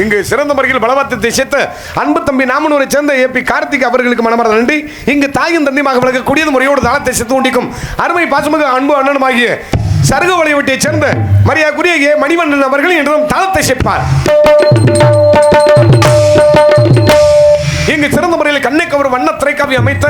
இங்கு சிறந்த முறையில் பலவாத்தியத்தை சேர்த்து அன்பு தம்பி நாமனூரை சேர்ந்த ஏபி கார்த்திக் அவர்களுக்கு மனமார்ந்த நன்றி. இங்கு தாயும் தந்தையுமாக விளக்கக்கூடியது முறையோடு தாளத்தை சேர்த்து கொண்டிருக்கும் அருமை பாசமிகு அன்பு அண்ணனுமாகிய சருக வளைவட்டியை சேர்ந்த மரியாதைக்குரிய மணிவண்ணன் அவர்கள் என்றும் தாளத்தை சேர்ப்பார். இங்கு சிறந்த முறையில் கண்ணை கவர் வண்ண திரைக்காவி அமைத்த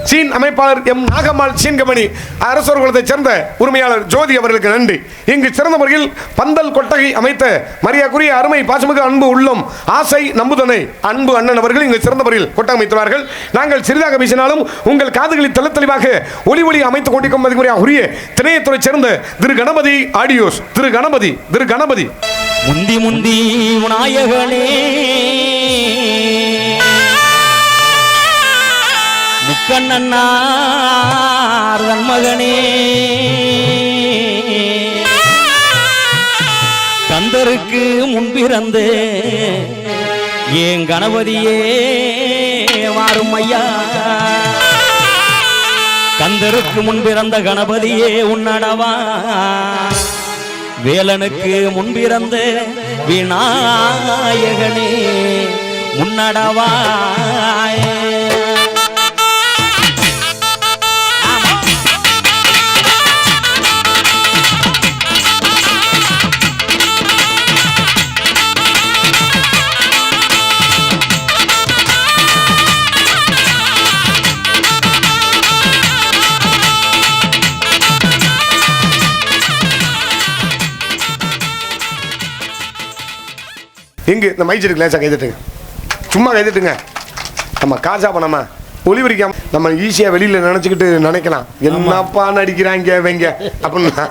சீன் அமைப்பாளர் எம் நாகம்மாள் சீன்கமணி அரசர் குலத்தைச் சேர்ந்த உரிமையாளர் ஜோதி அவர்களுக்கு நன்றி. இங்கு சிறந்த முறையில் பந்தல் கொட்டகை அமைத்த மரியாதைக்குரிய அருமை பாசமிகு அன்பு உள்ளம் ஆசை நம்புதனை அன்பு அண்ணன் அவர்கள் இங்கு சிறந்த முறையில் கொட்டகை அமைத்துள்ளார்கள். நாங்கள் சிறிதாக பேசினாலும் உங்கள் காதுகளில் தெளிவாக ஒளி அமைத்துக் கொண்டிருக்கும் மதிப்புரையாக உரிய திணையத்துறை சேர்ந்த திரு கணபதி ஆடியோஸ். திரு கணபதி முந்தி முந்தி விநாயகனே முக்கண்ணன்னார் மகனே கந்தருக்கு முன்பிறந்து ஏன் கணபதியே மாறும் ஐயா. கந்தருக்கு முன்பிறந்த கணபதியே உன்னடவா, வேலனுக்கு முன்பிறந்த விநாயகனே முன்னடவா. இங்கு இந்த மைச்சருக்கு லேசாக கைதட்டுங்க, சும்மா கைதட்டுங்க. நம்ம காசா பண்ணாமா ஒளிவரிக்காம நம்ம ஈஸியாக வெளியில் நினச்சிக்கலாம் என்னப்பா நடிக்கிறாங்க வைங்க அப்படின்னா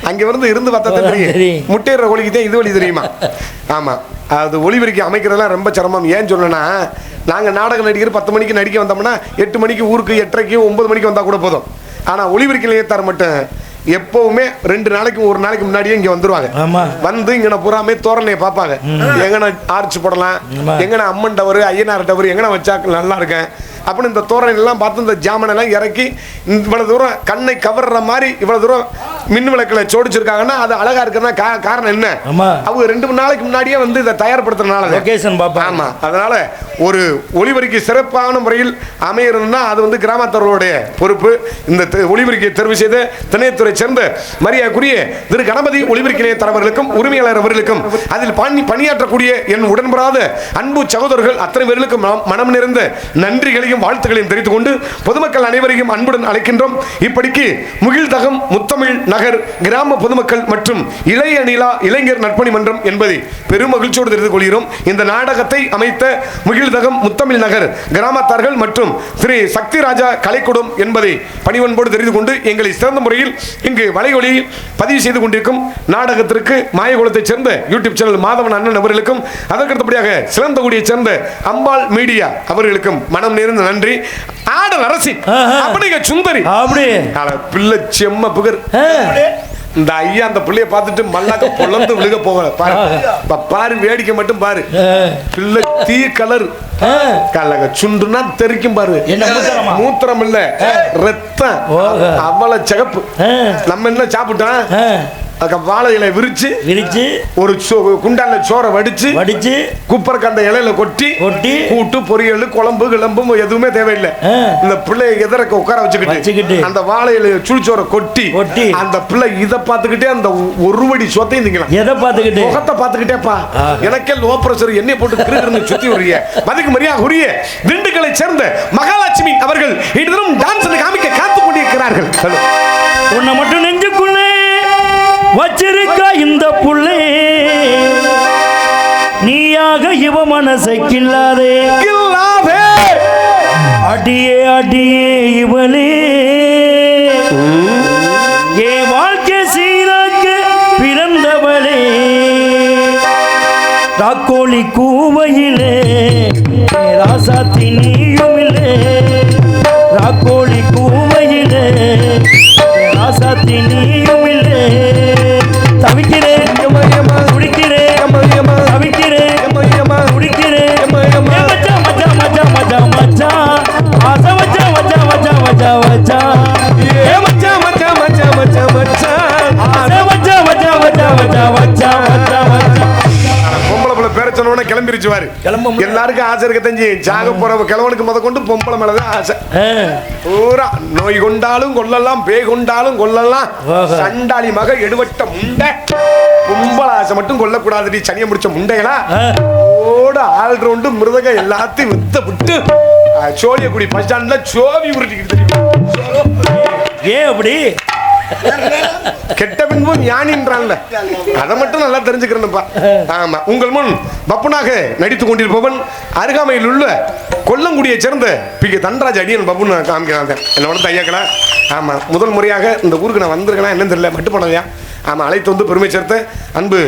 அங்கே இருந்து பார்த்தா தெரியும் முட்டையிற ஒளிக்கு தான் இது வழி தெரியுமா. ஆமாம், அது ஒளிவரிக்கை அமைக்கிறதெல்லாம் ரொம்ப சிரமம். ஏன் சொல்லணும்னா நாங்கள் நாடக நடிகர் 10 மணிக்கு நடிக்க வந்தோம்னா 8 மணிக்கு ஊருக்கு 8:30க்கு 9 மணிக்கு வந்தால் கூட போதும். ஆனால் ஒளிவரிக்கை நிலையத்தார் மட்டும் எப்பவுமே 2 நாளைக்கு ஒரு நாளைக்கு முன்னாடியே இங்க வந்துருவாங்க. ஆமா. வந்து இங்க பூராமே தோரணையை பார்ப்பாங்க. எங்கன ஆர்ச்சி போடலாம், எங்கன அம்மன் டவர் ஐயனார் டவர் எங்கன வச்சா நல்லா இருக்கேன் அப்படின்னு இந்த தோரணை எல்லாம் பார்த்து இந்த ஜாமன் எல்லாம் இறக்கி இவ்வளவு தூரம் கண்ணை கவர்ற மாதிரி இவ்வளவு தூரம் மின் விளக்குல சோடிச்சிருக்காங்கன்னா அது அழகா இருக்குன்னா காரணம் என்ன? அவங்க 2 நாளைக்கு முன்னாடியே வந்து இதை தயார்படுத்துறதுனால லொகேஷன் பாப்பா. ஆமா. அதனால ஒரு ஒளிபெருக்கி சிறப்பான முறையில் அமையணும்னா அது வந்து கிராமத்தவர்களுடைய பொறுப்பு. இந்த ஒளிபெருக்கியை தெரிவு செய்த திணையத்துறை சேர்ந்த மரியாதைக்குரிய திரு கணபதி ஒளிபெருக்கி நிலையத்தலைவர்களுக்கும் உரிமையாளர் அவர்களுக்கும் அதில் பணியாற்றக்கூடிய என் உடன்படாத அன்பு சகோதரர்கள் அத்தனை பேர்களுக்கும் மனம் நிறைந்த நன்றிகளையும் வாழ்த்துக்களையும் தெரிவித்துக் கொண்டு பொதுமக்கள் அனைவரையும் அன்புடன் அழைக்கின்றோம். இப்படிக்கு முகில்தகம் முத்தமிழ் நகர் கிராம பொதுமக்கள் மற்றும் இளைய நிலா இளைஞர் நற்பணி மன்றம் என்பதை பெரும் மகிழ்ச்சியோடு தெரிவித்துக் கொள்கிறோம். இந்த நாடகத்தை அமைத்த முகில்தகம் முத்தமிழ் நகர் கிராமத்தார்கள் மற்றும் ஸ்ரீ சக்தி ராஜா கலைக்குடும் என்பதை பணிவன்போடு தெரிந்து கொண்டு எங்களை சிறந்த முறையில் இங்கு வலையொலியில் பதிவு செய்து கொண்டிருக்கும் நாடகத்திற்கு மாயகுலத்தைச் சேர்ந்த யூடியூப் சேனல் மாதவன் அண்ணன் அவர்களுக்கும் அதற்கடுத்தபடியாக சிறந்தகுடியைச் சேர்ந்த அம்பாள் மீடியா அவர்களுக்கும் மனம் நிறைந்த நன்றி. ஆடல் அரசி அப்படிங்க சுந்தரி அப்படி பிள்ளை செம்ம புகர். இந்த ஐயா அந்த பிள்ளைய பார்த்துட்டு மல்லாக்க பொழந்து விழுக போகல பாரு, வேடிக்கை மட்டும் பாரு. பிள்ளை தீ கலர் கலக சுண்டுனா தெரிக்கும் பாரு. மூத்திரம் இல்ல ரத்தம், அவ்வளவு சிகப்பு. நம்ம என்ன சாப்பிட்டோம்? வாழை இலை விரிச்சு ஒரு குண்டால சோறை வடிச்சு குப்பருக்கு அந்த இலையில கொட்டி கூட்டு பொரியல் குழம்பு கிளம்பும் எதுவுமே தேவையில்லை. இந்த பிள்ளைய எதிரக்க உட்கார வச்சுக்கிட்டு அந்த வாழை இலைய சுழிச்சோரை கொட்டி அந்த பிள்ளை இதை பார்த்துக்கிட்டே அந்த ஒரு வடி சொத்தையும் திங்கலாம். எதை பார்த்துக்கிட்டே? முகத்தை பார்த்துக்கிட்டேப்பா. எனக்கே லோ பிரஷர் என்னைய போட்டு கிருன்னு சுத்தி வருறிய மதிக்கு மரியாதை உரிய திண்டுக்கலை சேர்ந்த மகாலட்சுமி அவர்கள் இன்றும் டான்ஸ் காமிக்க காத்து கொண்டிருக்கிறார்கள். உன்னை மட்டும் நெஞ்சுக்குள்ளே வச்சிருக்க இந்த புள்ளே நீயாக இவ மனசை கில்லாதே அடியே அடியே இவளே ஏ வாழ்க்கை சீராக்க பிறந்தவளே ராக்கோழி கூவையிலே ராசாத்தி நீயுமில்லே ராக்கோழி கூவையிலே ராசாத்தி நீயுமில்லே தவிக்கிறேன் குடிக்கிறேன் தவிக்கிறேன் குடிக்கிறேன் மச்சா மச்சா மச்சா மச்சா மச்சா ஆசை மச்சா மச்சா மச்சா மச்சா மச்சா மச்சா மச்சா மச்சா மச்சா மச்சா ஆசை மச்சா மச்சா மச்சா மச்சா மச்சா மச்சா மச்சா. பொம்பளை பிள்ளை பேர சொன்ன கிளம்பிருச்சுவாரு. எல்லாருக்கும் ஆசை இருக்க தெரிஞ்சு சாக போற கிழவனுக்கு முத கொண்டு பொம்பளை மேலதான் ஆசை. பூரா நோய் கொண்டாலும் கொள்ளலாம், பேய் கொண்டாலும் கொள்ளலாம். சண்டாளி மக எடுவட்ட முண்டை பொம்பளை ஆசை மட்டும் கொல்லக்கூடாது. சனியை முடிச்ச முண்டைகளா ஓட ஆல்ரவுண்டு மிருதக எல்லாத்தையும் வித்த விட்டு சோழியக்குடி பஸ் ஸ்டாண்ட்ல சோவி உருட்டிக்கிட்டு ஏன் அப்படி கெட்ட பின்பும் ஞானின்றான்ல அதை மட்டும் நல்லா தெரிஞ்சுக்கிறேன்ப்பா. ஆமா. உங்கள் முன் பப்புனாக நடித்துக் கொண்டிருப்பவன் அருகாமையில் உள்ள கொல்லங்குடியை சேர்ந்த பி.கே. தண்டராஜ் அடியன் பப்புன்னு காமிக்கிறாங்க. என்னோட ஐயாக்களா. ஆமா, முதல் முறையாக இந்த ஊருக்கு நான் வந்திருக்கேனா என்னன்னு தெரியல, மட்டுப்படையா. ஆமா, அழைத்து வந்து பெருமை சேர்த்த அன்பு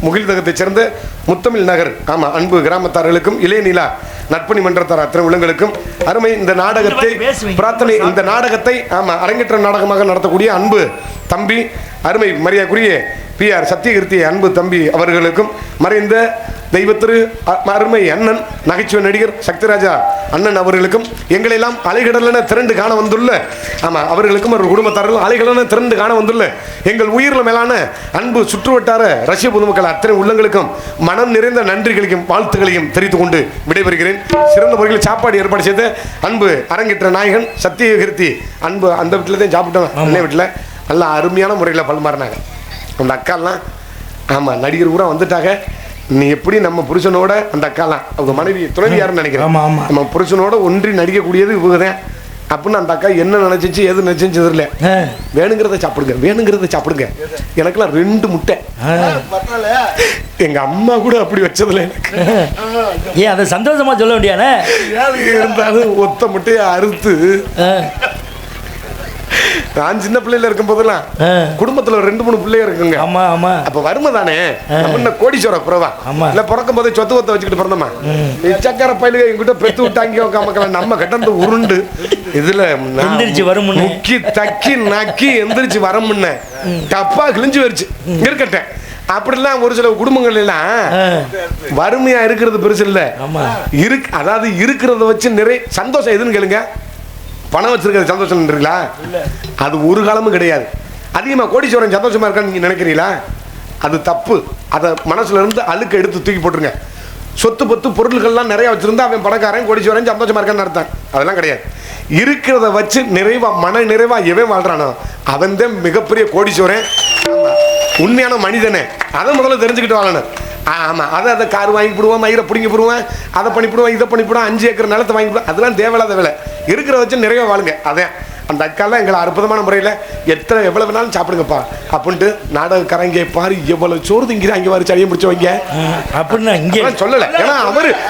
முகில்தகத்தை சேர்ந்த முத்தமிழ் நகர் ஆமா அன்பு கிராமத்தார்களுக்கும் இளைய நிலா நற்பணி மன்றத்தார் அத்தனை உள்ளங்களுக்கும் அருமை இந்த நாடகத்தை பிரார்த்தனை இந்த நாடகத்தை ஆமா அரங்கேற்ற நாடகமாக நடத்தக்கூடிய அன்பு தம்பி அருமை மரியாதைக்குரிய பி.ஆர். சத்தியகீர்த்தி அன்பு தம்பி அவர்களுக்கும் மறைந்த தெய்வத்திரு அருமை அண்ணன் நகைச்சுவை நடிகர் சக்திராஜா அண்ணன் அவர்களுக்கும் எங்களெல்லாம் அலைகடலென திரண்டு காண வந்துள்ள ஆமா அவர்களுக்கும் ஒரு குடும்பத்தார்கள் அலைகடலென திரண்டு காண வந்துள்ள எங்கள் உயிரில் மேலான அன்பு சுற்றுவட்டார ரஷ்ய பொதுமக்கள் அத்தனை உள்ளங்களுக்கும் மனம் நிறைந்த நன்றிகளையும் வாழ்த்துக்களையும் தெரிவித்துக் கொண்டு விடைபெறுகிறேன். சிறந்த முறையில் சாப்பாடு ஏற்பாடு செய்த அன்பு அரங்கேற்ற நாயகன் சத்தியகீர்த்தி அன்பு அந்த வீட்டில் தான் சாப்பிட்டோம். அண்ணன் வீட்டில் நல்லா அருமையான முறையில் பல்மாறினாங்க அந்த அக்காலாம். ஆமாம், நடிகர் பூரா வந்துட்டாங்க. நீ எப்படி நம்ம புருஷனோட அந்த அக்காலாம் அவங்க மனைவி துணைவியாருன்னு நினைக்கிறேன். நம்ம புருஷனோட ஒன்றி நடிக்கக்கூடியது இவங்க தான் அப்படின்னு அந்த அக்கா என்ன நினைச்சிச்சு எது நினைச்சிச்சு தெரியல. வேணுங்கிறத சாப்பிடுங்க வேணுங்கிறத சாப்பிடுங்க. எனக்குலாம் 2 முட்டை. எங்க அம்மா கூட அப்படி வச்சதுல எனக்கு ஏன் அதை சந்தோஷமா சொல்ல முடியானே இருந்தாலும் ஒத்த முட்டையை அறுத்து நான் சின்ன பிள்ளையில இருக்கும் போதெல்லாம் குடும்பத்துல ஒரு 2-3 பிள்ளைங்க இருக்குங்க. ஆமா ஆமா. அப்ப வறுமை தானே, நம்ம கோடீஸ்வர புறவா இல்ல, பிறக்கும் போதே சொத்து ஒத்த வச்சுக்கிட்டு பிறந்தோமா, சக்கர பயிலுக எங்கிட்ட பெத்து விட்டாங்க மக்கள், நம்ம கிட்ட உருண்டு இதுல எந்திரிச்சு வரும் முக்கி தக்கி நக்கி எந்திரிச்சு வர முன்ன டப்பா கிழிஞ்சு வரிச்சு இருக்கட்டேன். அப்படிலாம் ஒரு சில குடும்பங்கள் எல்லாம் வறுமையா இருக்கிறது பெருசு இல்ல, அதாவது இருக்கிறத வச்சு நிறைய சந்தோஷம் எதுன்னு கேளுங்க. பணம் வச்சிருக்கிறது சந்தோஷம் இருக்கீங்களா? அது ஒரு காலமும் கிடையாது. அதிகமா கோடீஸ்வரன் சந்தோஷமா இருக்கான்னு நீங்க நினைக்கிறீங்களா? அது தப்பு. அதை மனசுல இருந்து அழுக்க எடுத்து தூக்கி போட்டுருங்க. சொத்து பத்து பொருட்கள்லாம் நிறைய வச்சிருந்தா அவன் பணக்காரன் கோடீஸ்வரன் சந்தோஷமா இருக்கான்னு அர்த்தம். அதெல்லாம் கிடையாது. இருக்கிறத வச்சு நிறைவா மன நிறைவா எவன் வாழ்றானோ அவன் தான் மிகப்பெரிய கோடீஸ்வரன், உண்மையான மனிதனே. அதை முதல்ல தெரிஞ்சுக்கிட்டு வாழணும். ஆமா, அதை கார் வாங்கி போடுவான், மயிரை பிடிங்கி போடுவான், அதை பண்ணிவிடுவான், இதை பண்ணிவிடுவான், 5 ஏக்கர் நிலத்தை வாங்கி போடுவான். அதெல்லாம் தேவையில்லாத வேலை. இருக்கிற வச்சு நிறைய வாழுங்க. அதான் அந்த அக்காலாம் எங்களை அற்புதமான முறையில் எவ்வளவு வேணாலும் சாப்பிடுங்கப்பா அப்படின்ட்டு நாடகக்காரங்க பாரு எவ்வளவு சோறு திங்கிறாங்க பாரு, சளியை முடிச்சவங்க அப்படின்னா இங்கே சொல்லலை. ஏன்னா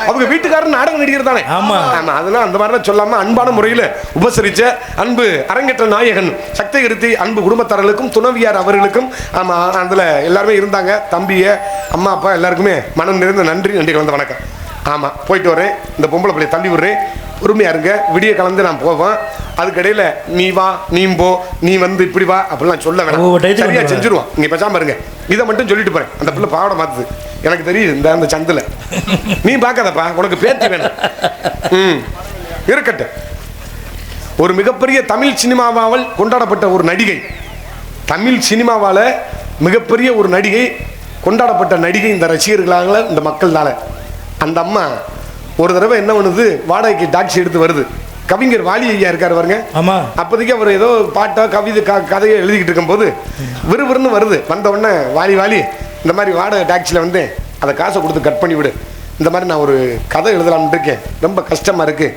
அவங்க வீட்டுக்காரர் நாடகம் நடிகர் தானே. ஆமா ஆமா, அதெல்லாம் அந்த மாதிரிலாம் சொல்லாம அன்பான முறையில் உபசரிச்ச அன்பு அரங்கேற்ற நாயகன் சக்திகிருத்தி அன்பு குடும்பத்தாரர்களுக்கும் துணவியார் அவர்களுக்கும் ஆமா அதுல எல்லாருமே இருந்தாங்க. தம்பிய அம்மா அப்பா எல்லாருக்குமே மனம் நிறைந்த நன்றி கலந்த வணக்கம். ஆமா, போயிட்டு வரேன். இந்த பொம்பளை பிள்ளைய தள்ளி விடுறேன். பொறுமையா இருங்க, விடிய கலந்து நான் போவேன். அதுக்கடையில நீ வா, நீ போ, நீ வந்து இப்படி வா அப்படிலாம் சொல்ல வேணாம். சரியா செஞ்சிருவான். நீங்க பேசாம இருங்க. இதை மட்டும் சொல்லிட்டு போறேன். அந்த பிள்ளை பாவட மாத்துது எனக்கு தெரியுது. இந்த சந்தில நீ பார்க்காதப்பா, உனக்கு பேச்சு வேணும். இருக்கட்டும். ஒரு மிகப்பெரிய தமிழ் சினிமாவால் கொண்டாடப்பட்ட ஒரு நடிகை, தமிழ் சினிமாவால மிகப்பெரிய ஒரு நடிகை, கொண்டாடப்பட்ட நடிகை இந்த ரசிகர்களால, இந்த மக்கள்னால. அந்த அம்மா ஒரு தடவை என்ன பண்ணுது, வாடகைக்கு டாக்ஸி எடுத்து வருது. கவிஞர் வாலி ஐயா இருக்காரு பாருங்க. அப்போதைக்கு அவர் ஏதோ பாட்டோ கவிதை கதையை எழுதிக்கிட்டு இருக்கும்போது விறுவிறுன்னு வருது. வந்த உடனே வாலி இந்த மாதிரி வாடகை டாக்ஸியில் வந்து அதை காசை கொடுத்து கட் பண்ணி விடு, இந்த மாதிரி நான் ஒரு கதை எழுதலாம்னு இருக்கேன், ரொம்ப கஷ்டமா இருக்கு,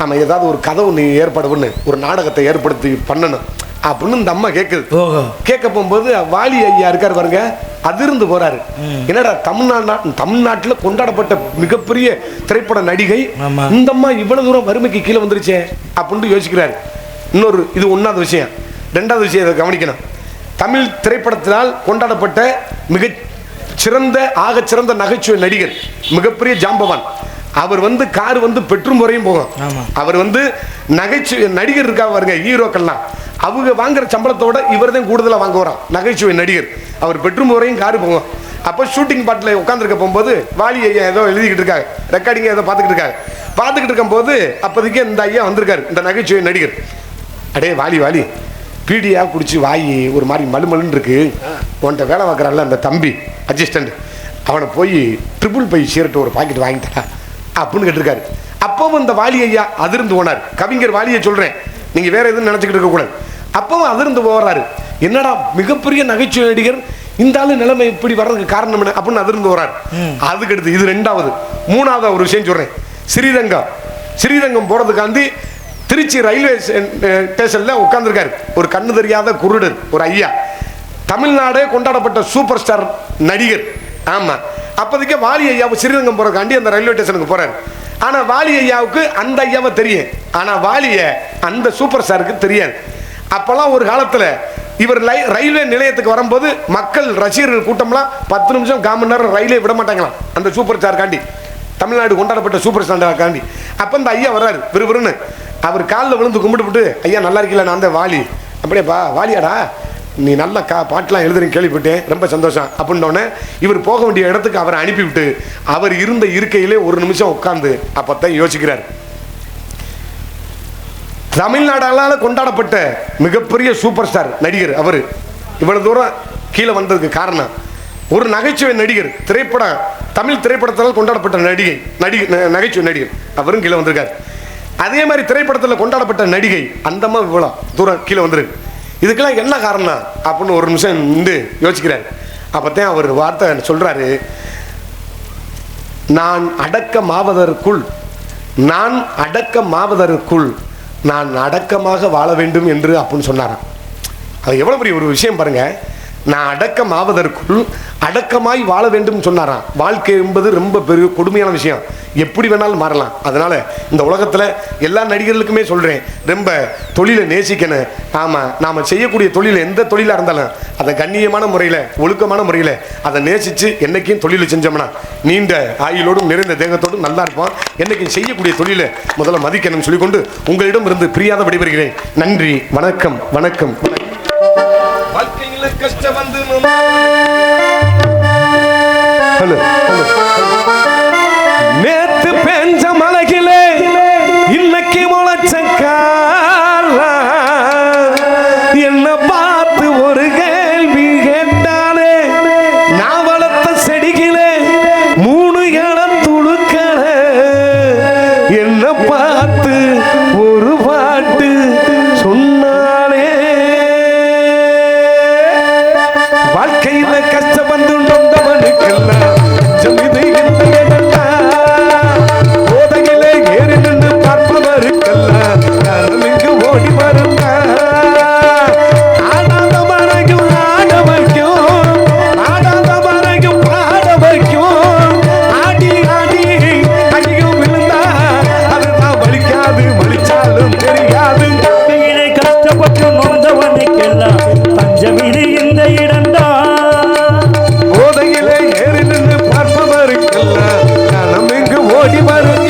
ஆமாம் ஏதாவது ஒரு கதை ஒன்று ஏற்பாடுன்னு ஒரு நாடகத்தை ஏற்படுத்தி பண்ணணும் அப்படின்னு இந்த அம்மா கேட்குது. கேட்க போகும்போது வாலி ஐயா இருக்காரு பாருங்க, அதிர்ந்து போறாரு. என்னடா தமிழ்நாட்டில் கொண்டாடப்பட்ட மிகப்பெரிய திரைப்பட நடிகை இந்த அம்மா இவ்வளவு தூரம் வறுமைக்கு கீழே வந்துருச்சே அப்படின்னு யோசிக்கிறாரு. இன்னொரு இது 1வது விஷயம். 2வது விஷயம் இதை கவனிக்கணும். தமிழ் திரைப்படத்தினால் கொண்டாடப்பட்ட ஆகச்சிறந்த நகைச்சுவை நடிகர், மிகப்பெரிய ஜாம்பவான். அவர் வந்து கார் வந்து பெட்ரூம் வரையும் போகும். அவர் வந்து நகைச்சுவை நடிகர் இருக்கா பாருங்க, ஹீரோக்கள்லாம் அவங்க வாங்குற சம்பளத்தோட இவர் தான் கூடுதலாக வாங்க வரான். நகைச்சுவை நடிகர், அவர் பெட்ரூம் வரையும் காரு போகும். அப்போ ஷூட்டிங் பாட்டில் உட்காந்துருக்க போகும்போது வாலி ஐயா ஏதோ எழுதிக்கிட்டு இருக்காங்க, ரெக்கார்டிங் ஏதோ பார்த்துக்கிட்டு இருக்கும்போது அப்போதைக்கு இந்த ஐயா வந்திருக்காரு, இந்த நகைச்சுவை நடிகர். அடே வாலி பீடியா குடிச்சு வாய் ஒரு மாதிரி மலுமலுன்னு இருக்கு, உன்கிட்ட வேலை பார்க்குறான்ல அந்த தம்பி அசிஸ்டண்ட், அவனை போய் ட்ரிபிள் பை ஷர்ட் ஒரு பாக்கெட் வாங்கிட்டா அப்படின்னு கேட்டிருக்காரு. அப்பவும் இந்த வாலி ஐயா அதிர்ந்து போனார். கவிஞர் வாலியை சொல்றேன், நீங்க வேற எதுவும் நினைச்சுக்கிட்டு இருக்க கூடாது. அப்பவும் அதிர்ந்து போறாரு. என்னடா மிகப்பெரிய நகைச்சுவை நடிகர், இந்த ஆளு நிலைமை இப்படி வர்றதுக்கு காரணம் என்ன அப்படின்னு அதிர்ந்து போறாரு. அதுக்கு அடுத்து இது 2வது. 3வது ஒரு விஷயம் சொல்றேன். ஸ்ரீரங்கம் போறதுக்காண்டி திருச்சி ரயில்வே ஸ்டேஷன்ல உட்கார்ந்துருக்காரு ஒரு கண்ணு தெரியாத குருடர், ஒரு ஐயா. தமிழ்நாடே கொண்டாடப்பட்ட சூப்பர் ஸ்டார் நடிகர். ஆமா, அப்போதைக்கு வாலி ஐயாவை ஸ்ரீரங்கம் போறதுக்காண்டி அந்த ரயில்வே ஸ்டேஷனுக்கு போறாரு. ஆனா வாலி ஐயாவுக்கு அந்த ஐயாவை தெரியும், ஆனா வாலிய அந்த சூப்பர் ஸ்டாருக்கு தெரியாது. அப்பெல்லாம் ஒரு காலத்துல இவர் ரயில்வே நிலையத்துக்கு வரும்போது மக்கள் ரசிகர்கள் கூட்டம்லாம் 10 நிமிஷம் 1/4 மணி நேரம் ரயிலே விட மாட்டாங்களாம் அந்த சூப்பர் ஸ்டார் காண்டி, தமிழ்நாடு கொண்டாடப்பட்ட சூப்பர் ஸ்டார் காண்டி. அப்ப இந்த ஐயா வர்றாரு விறுவிறுன்னு. அவர் காலில் விழுந்து கும்பிட்டு, ஐயா நல்லா இருக்கீங்களா, நான் தான் வாலி. அப்படியேப்பா வாலியாடா, நீ நல்ல பாட்டெலாம் எழுதுறீங்க கேள்விப்பட்டேன், ரொம்ப சந்தோஷம் அப்படின்னோடனே இவர் போக வேண்டிய இடத்துக்கு அவரை அனுப்பிவிட்டு அவர் இருந்த இருக்கையிலே ஒரு நிமிஷம் உட்கார்ந்து அப்பத்தான் யோசிக்கிறார். தமிழ்நாடால கொண்டாடப்பட்ட மிகப்பெரிய சூப்பர் ஸ்டார் நடிகர் அவர், இவ்வளவு தூரம் கீழே வந்ததுக்கு காரணம் ஒரு நகைச்சுவை நடிகர், தமிழ் திரைப்படத்தால் கொண்டாடப்பட்ட நகைச்சுவை நடிகர் அவரும் கீழே வந்திருக்காரு. அதே மாதிரி திரைப்படத்தில் கொண்டாடப்பட்ட நடிகை அந்தம்மா இவ்வளோ தூரம் கீழே வந்துருக்கு. இதுக்கெல்லாம் என்ன காரணம் அப்படின்னு ஒரு நிமிஷம் நின்று யோசிக்கிறார். அப்போத்தான் அவர் வார்த்தை சொல்றாரு, நான் அடக்கமாவதற்குள் நான் அடக்கமாக வாழ வேண்டும் என்று அப்படின்னு சொன்னாராம். அது எவ்வளோ பெரிய ஒரு விஷயம் பாருங்க. நான் அடக்கம் ஆவதற்குள் அடக்கமாய் வாழ வேண்டும் சொன்னாராம். வாழ்க்கை என்பது ரொம்ப பெரிய கொடுமையான விஷயம், எப்படி வேணாலும் மாறலாம். அதனால இந்த உலகத்தில் எல்லா நடிகர்களுக்குமே சொல்கிறேன், ரொம்ப தொழிலை நேசிக்கணும். ஆமாம், நாம் செய்யக்கூடிய தொழில் எந்த தொழிலாக இருந்தாலும் அதை கண்ணியமான முறையில் ஒழுக்கமான முறையில் அதை நேசித்து என்றைக்கும் தொழிலை செஞ்சோம்னா நீண்ட ஆயுளோடும் நிறைந்த தேகத்தோடும் நல்லா இருப்போம். என்றைக்கும் செய்யக்கூடிய தொழிலை முதல்ல மதிக்கணும்னு சொல்லிக்கொண்டு உங்களிடம் இருந்து பிரியாத விடைபெறுகிறேன். நன்றி, வணக்கம், வணக்கம். வாழ்க்கையில கஷ்டம் வந்து நேத்து பெஞ்ச மலையிலே இன்னைக்கு முளைச்ச காலா என்ன பார்த்து ஒரு கேள்வி கேட்டாலே நான் வளர்த்த செடிகளே 3 இடம் துளுக்கல என்ன பார்த்து ஒரு பாட்டு சொன்னாலே. வாழ்க்கையில கஷ்டம் வந்து நொந்தவனுக்கெல்லாம் ஜமிதை இந்த இடத்தா போதையிலே ஏறி நின்று பார்ப்பவருக்கெல்லாம் இங்கு ஓடி வருங்க. ஆடாத மறைக்கும் ஆட வைக்கும், ஆடாத மறைக்கும் பாட வைக்கும். ஆடி ஆடி அடியும் விழுந்தா அதுதான் வலிக்காது, வலிச்சாலும் தெரியாது. கஷ்டப்பட்டு நொந்தவனுக்கெல்லாம் பஞ்சமிது இந்த இடந்தா போதையிலே ஏறி நின்று பார்ப்பவருக்கெல்லாம் காலம் இங்கு ஓடி வருங்க.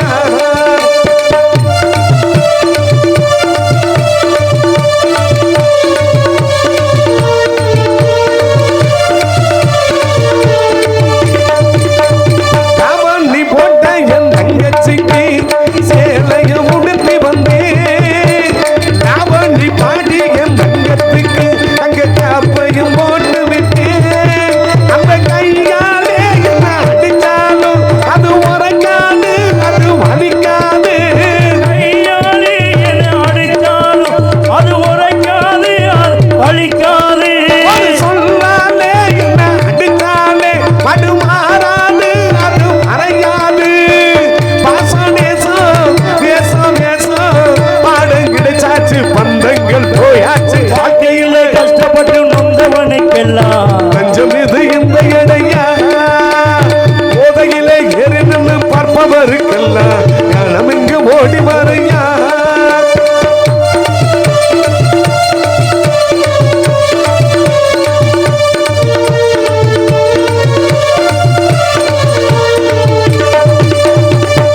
நீ போட்ட என் தங்கச்சிக்கு சேலைய உடுத்தி வந்தேன். நீ பாடி என் தங்கத்துக்கு அங்க காப்பையும் போட்டு விட்டேன். அந்த கையாலே என்ன அடிச்சாலும் அது உரைக்காது, அது வலிக்காது. கையாலே என்ன அடித்தாலும் அது உரைக்காது, அது வலிக்காது. சொல்லாலே என்ன அடித்தாலே அது மாறாது, அது மறையாது. பாசம் நேசம் பேசம் பேசம் பாடம் கிடைச்சாச்சு, பந்தங்கள் போயாச்சு. வாழ்க்கையில கஷ்டப்பட்டு நொந்தவனுக்கெல்லாம் பஞ்சம் இது இந்த இடையா போதையிலே ஏறி நின்று பார்ப்பவருக்கெல்லாம் காலம் இங்கு ஓடி வரையா.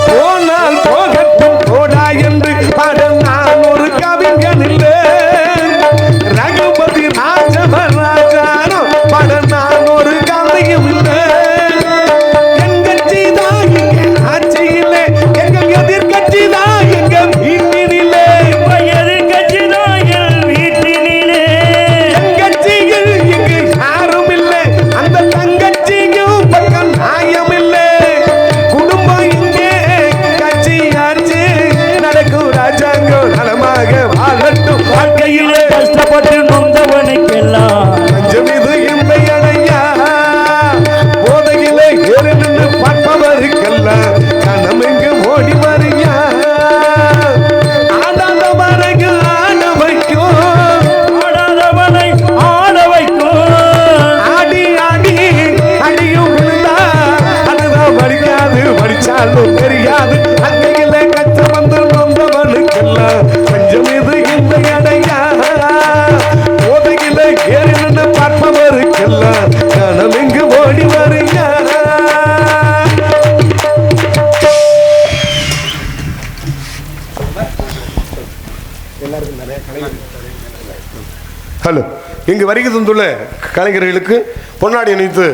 போனால் போகட்டும் போடா என்று பாட நான் ஒரு கவிஞன் இல்லை. ரகுபதி ராஜவராஜானோ பாட நான் ஒரு கதையும் இல்லை. எங்கட்சி தான் இங்க ஆட்சியிலே, எங்கள் எதிர்கட்சி தான் எங்க வீட்டினிலே. எதிர்கட்சிதான் என் வீட்டினிலே. எங்கட்சியில் இங்கு யாரும் இல்லை, அந்த தங்கச்சியும் பக்கம் நியாயம் இல்லை. குடும்பம் இங்கே கட்சி ஆட்சி நடக்கும், ராஜாங்கம் நலமாக வாழட்டும். வாழ்க்கையில கஷ்டப்பட்டு நொந்தவனுக்கெல்லாம் பஞ்சம் இது இந்த இடையா போதையிலே ஏறி நின்று பார்ப்பவருக்கெல்லாம் கணம் இங்கு ஓடி வரையா. ஆடாத மறைக்கு ஆட வைக்கும், ஆடாதவனை ஆட வைக்கும். ஆடி ஆடி அடியும் விழுந்தா அதுதான் வலிக்காது, வலிச்சாலும் தெரியாது. அங்கையிலே கஷ்டம் வந்து நொந்தவனுக்கெல்லாம் பஞ்சம் இது இந்த இடையா போதையிலே ஏறி நின்று பார்ப்பவருக்கெல்லாம் கணம் இங்கு ஓடி வரையா. ஹலோ, இங்கு வருகை தந்துள்ள கலைஞர்களுக்கு பொன்னாடி அணிவித்து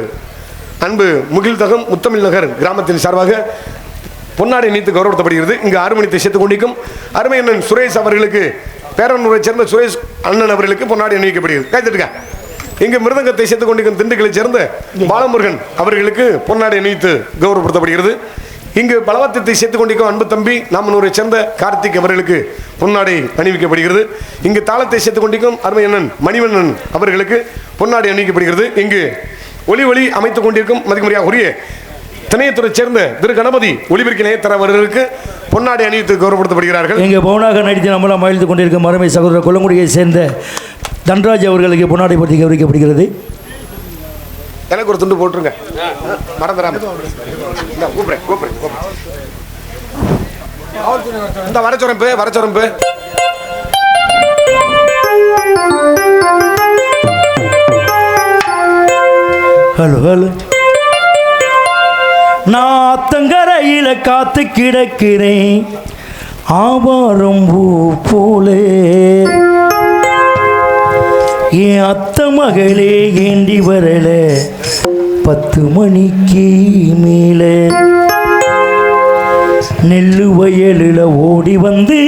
அன்பு முகில்தகம் முத்தமிழ் நகர் கிராமத்தின் சார்பாக பொன்னாடி அணிவித்து கௌரவப்படுகிறது. இங்கு 6 மணி சேர்த்துக் கொண்டிருக்கும் அருமை அண்ணன் சுரேஷ் அவர்களுக்கு, பேரனூரை சேர்ந்த சுரேஷ் அண்ணன் அவர்களுக்கு பொன்னாடி அணிவிக்கப்படுகிறது. கைத்தட்டுங்க. இங்கு மிருதங்கத்தை சேர்த்துக் கொண்டிருக்கும் திண்டுக்கலை சேர்ந்த பாலமுருகன் அவர்களுக்கு பொன்னாடி அணிவித்து கௌரவப்படுத்தப்படுகிறது. இங்கு பலவத்தத்தை சேர்த்துக் கொண்டிருக்கும் அன்பு தம்பி நாமனூரை சேர்ந்த கார்த்திக் அவர்களுக்கு பொன்னாடை அணிவிக்கப்படுகிறது. இங்கு தாளத்தை சேர்த்துக் கொண்டிருக்கும் அருமை அண்ணன் மணிவண்ணன் அவர்களுக்கு பொன்னாடை அணிவிக்கப்படுகிறது. இங்கு ஒளி அமைத்துக் கொண்டிருக்கும் மதிப்புரியா உரிய திணையத்துறை சேர்ந்த திரு கணபதி ஒளிபெருக்கி நேயத்தர் அவர்களுக்கு பொன்னாடை அணிவித்து கௌரவப்படுத்தப்படுகிறார்கள். இங்கே பவுனாக நடித்து நம்மளாம் மகிழ்ந்து கொண்டிருக்கும் அருமை சகோதரர் கொல்லங்குடியை சேர்ந்த தன்ராஜ் அவர்களுக்கு பொன்னாடை பற்றி கௌரவிக்கப்படுகிறது. எனக்கு ஒரு துண்டு போட்டுருங்க, மறந்துடாம. கூப்பிடுறேன். இந்த வரச்சொரம்பு. ஹலோ, நான் அத்தங்கரையில காத்து கிடக்கிறேன் ஆவாரம் பூ போலே. என் அத்த மகளே ஏண்டி வரல 10 மணிக்கு மேலே. நெல்லு வயலில் ஓடி வந்து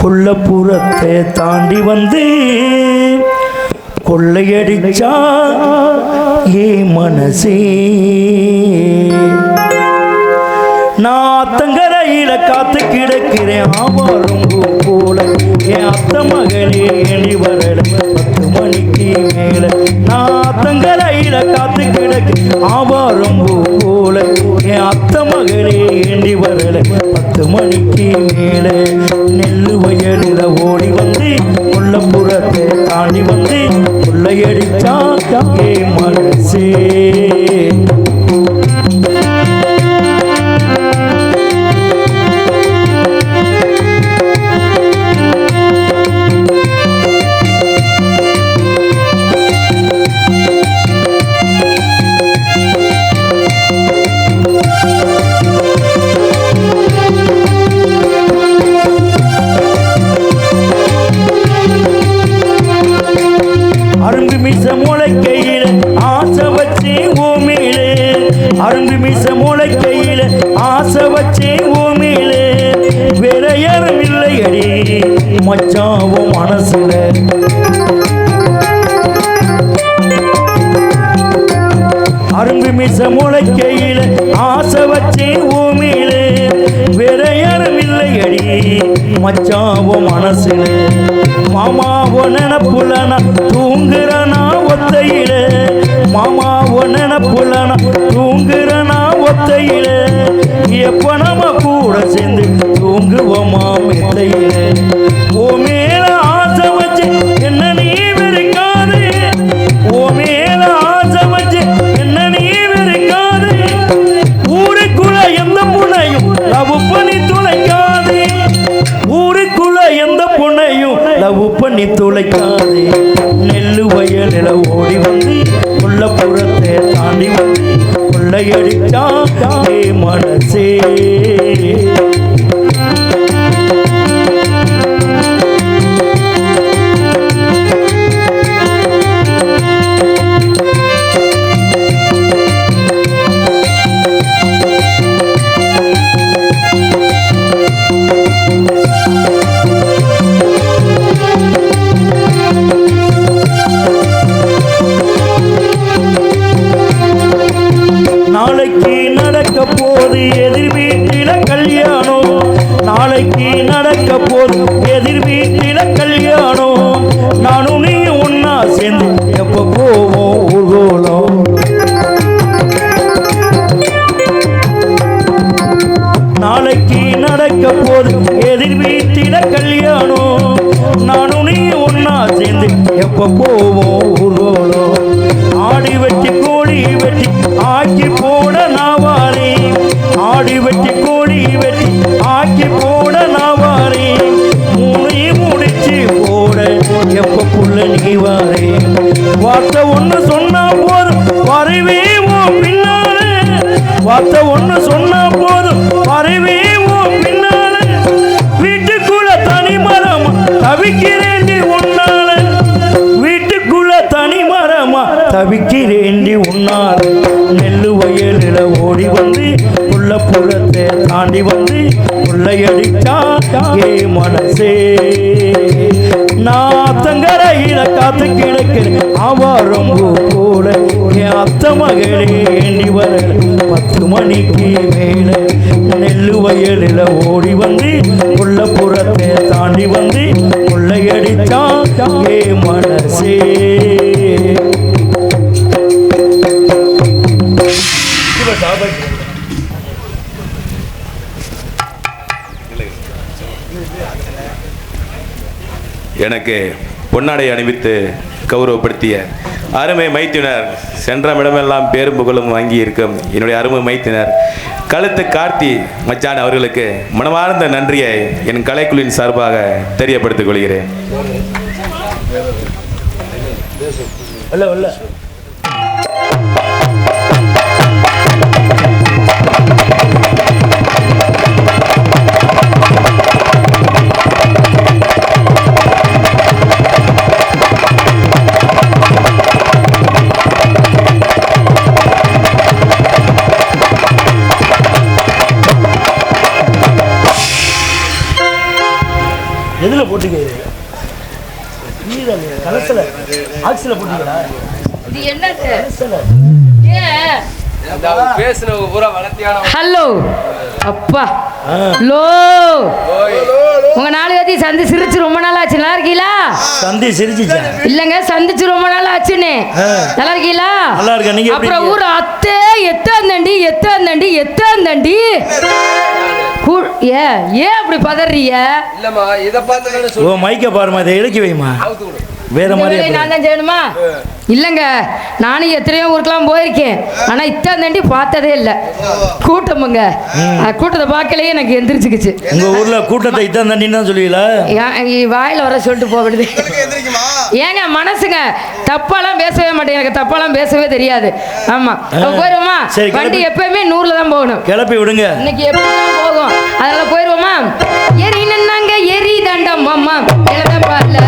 கொல்லப்புறத்தை தாண்டி வந்து கொள்ளையடிச்சா ஏ மனசே. நான் அத்தங்கரையில காத்து கிடக்கிறேன் ஆவாரம் பூ போல. என் அத்த மகளே ஏண்டி வரல 10 மணிக்கு மேல. நான் அத்தங்கரையில காத்து கிடக்கிறேன் ஆவாரம் பூ போல. என் அத்த மகளே ஏண்டி வரல 10 மணிக்கு மேல. நெல்லு வயலில் ஓடி வந்து கொல்லப்புறத்தை தாண்டி வந்து கொள்ளையடிச்சா ஏ மனசே. அரும்பு மீச முளைக்கையில் ஆசை வச்சு ஓமிலே. அரும்பு மீச முளைக்கையில் ஆசை வச்சு ஓமிலே. வேற யாரும் இல்லையடி மச்சாவும் மனசுல. அரும்பு மீச முளைக்கையில் ஆசை வச்சு ஓமிலே. வேற யாரும் இல்லையடி மச்சாவும் மனசுல. மாமாவோ நினப்புலனா தூங்குறனா ஒத்தையில. மாமாவோ நினப்புலனா தூங்குறனா ஒத்தையில. எப்ப நம்ம கூட சேர்ந்து தூங்குவோமா மெத்தையில. ஓ மேல ஆசை வச்சு என்ன நீ வெறுக்காது. ஓ மேல ஆசை வச்சு என்ன நீ வெறுக்காது. ஊருக்குள்ள எந்த புனையும் லவ் பண்ணி துளைக்காது. ஊருக்குள்ள எந்த பொண்ணையும் லவ் பண்ணி துளைக்காது. நெல்லு வயலில் ஓடி வந்து கொல்லப்புறத்தை தாண்டி வந்து கொள்ளையடிச்சா ஏ மனசே. நாளைக்கு நடக்க போது எதிர் வீட்டில கல்யாணம். நாளைக்கு நடக்க போது எதிர் வீட்டில கல்யாணம். நானும் நீ ஒன்னா சேர்ந்து எப்ப போவோம் ஊர்கோலம். நாளைக்கு நடக்க போது எதிர் வீட்டில கல்யாணம். நானும் நீ ஒன்னா சேர்ந்து எப்ப போவோம் ஊர்கோலம். ஆடி வெட்டி கோழி வெட்டி ஆக்கி போட நாவாரே. ஆடி வெட்டி கோழி வெட்டி ஆக்கி போட நாவாரே. மூணையும் முடிச்சு போட எப்ப புள்ள நீ வாரே. வார்த்தை ஒண்ணு சொன்னா போதும் வரவே உன் பின்னாலே. வார்த்தை ஒண்ணு சொன்னா போதும் வரவே உன் பின்னாலே. வீட்டுக்குள்ள தனி மரமா தவிக்கிறேண்டி உன்னால. வீட்டுக்குள்ள தனி மரமா தவிக்கிறேண்டி உன்னால. நெல்லு வயலில் ஓடி வந்து கொல்லப்புறத்தை தாண்டி வந்து கொள்ளையடிச்சா ஏ மனசே. நான் அத்தங்கரையில காத்து கிடக்கிறேன் ஆவாரம் பூ போல. என் அத்த மகளே ஏண்டி வரல 10 மணிக்கு மேல. நெல்லு வயலில் ஓடி வந்து கொல்லப்புறத்தை தாண்டி வந்து கொள்ளையடிச்சா ஏ மனசே. எனக்கு பொன்னாடை அணிவித்து கௌரவப்படுத்திய அருமை மைத்தினர், சென்ற இடமெல்லாம் பேரும் புகழும் வாங்கி இருக்கும் என்னுடைய அருமை மைத்தினர் கழுத்து கார்த்தி மச்சான் அவர்களுக்கு மனமார்ந்த நன்றியை என் கலைக்குழுவின் சார்பாக தெரியப்படுத்திக் கொள்கிறேன். எதுல போட்டீங்க? கலசல ஆக்சில போட்டீங்களா? இது என்னது? ஹலோ அப்பா லோ உங்க நாலு பேத்தி சந்தி சிரிச்சு ரொம்ப நாள் ஆச்சு. நல்லா இருக்கீங்களா? சந்தி சிரிச்சிச்சா? இல்லங்க சந்திச்சு ரொம்ப நாள் ஆச்சுன்னு. நல்லா இருக்கீங்களா? நல்லா இருக்கேன். நீங்க அப்புறம் ஊர் அத்தை எத்தாந்தண்டி ஏன் அப்படி பதறீங்க? இல்லம்மா இத பார்த்து ஓ மைக்க பாருமா, இதை இறக்கி வைமா. வேற மாதிரி நான் தான் செய்யணுமா? இல்லைங்க, நானும் எத்தனையோ ஊருக்கெல்லாம் போயிருக்கேன். ஆனால் இத்தாந்தாண்டி பார்த்ததே இல்லை. கூட்டமுங்க, கூட்டத்தை பார்க்கலையே எனக்கு எந்திரிச்சுக்குச்சு. உங்க ஊர்ல கூட்டத்தை இத்தாந்தாண்டின்னு தான் சொல்லுவீங்களா? வாயில வர சொல்லிட்டு போவிடுது. ஏங்க மனசுங்க தப்பாலாம் பேசவே மாட்டேன். எனக்கு தப்பாலாம் பேசவே தெரியாது. ஆமா போயிருவோமா? வண்டி எப்பயுமே 100ல தான் போகணும். கிளப்பி விடுங்க. இன்னைக்கு எப்படிதான் போகும், அதனால போயிருவோமா? எரி நின்னாங்க எரி தண்டம் அம்மா எழுத பாடல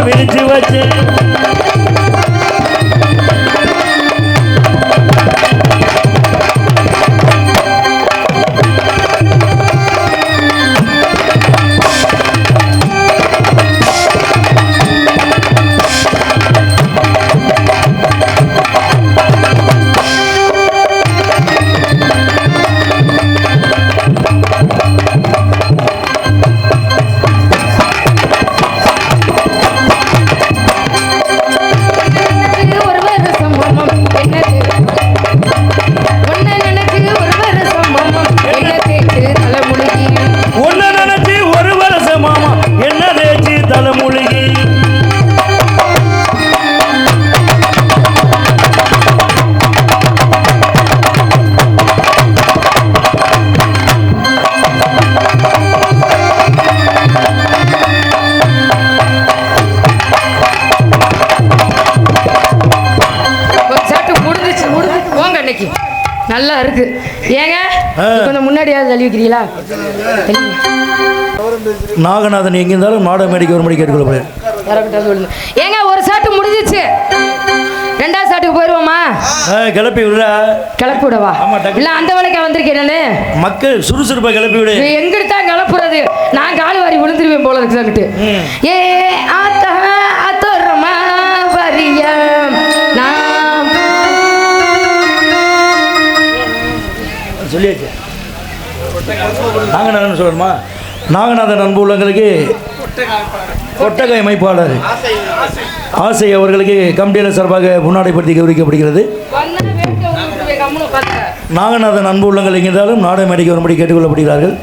விரிச்சு வச்சு நல்லா இருக்கு. ஏங்க கொஞ்சம் முன்னாடியாவது தள்ளி வைக்கிறீங்களா? நாகநாதன் எங்க இருந்தாலும் நாடக மேடைக்கு ஒரு மணி கேட்டுக்கொள்ள. ஏங்க ஒரு சாட்டு முடிஞ்சிச்சு, ரெண்டாவது சாட்டுக்கு போயிருவோமா? கிளப்பி விடுறா. கிளப்பி விடவா? இல்ல அந்த வேலைக்கா வந்திருக்கேன் நானு. மக்கள் சுறுசுறுப்பா கிளப்பி விடு. எங்கிட்டு தான் கிளப்புறது? நான் கால் வாரி விழுந்துருவேன் போல இருக்கு. ஏ ஆத்தா ஆத்தோரமா வரியா சொல்லியாச்சு. நாகநாதன் சொல்லணுமா? நாகநாதன் அன்பு உள்ளங்களுக்கு கொட்டகை அமைப்பாளர் ஆசை அவர்களுக்கு கம்பெனியில் சார்பாக முன்னாடிப்படுத்தி கௌரவிக்கப்படுகிறது. நாகநாதன் அன்பு உள்ளங்கள் எங்கிருந்தாலும் நாடக மேடைக்கு வரும்படி கேட்டுக்கொள்ளப்படுகிறார்கள்.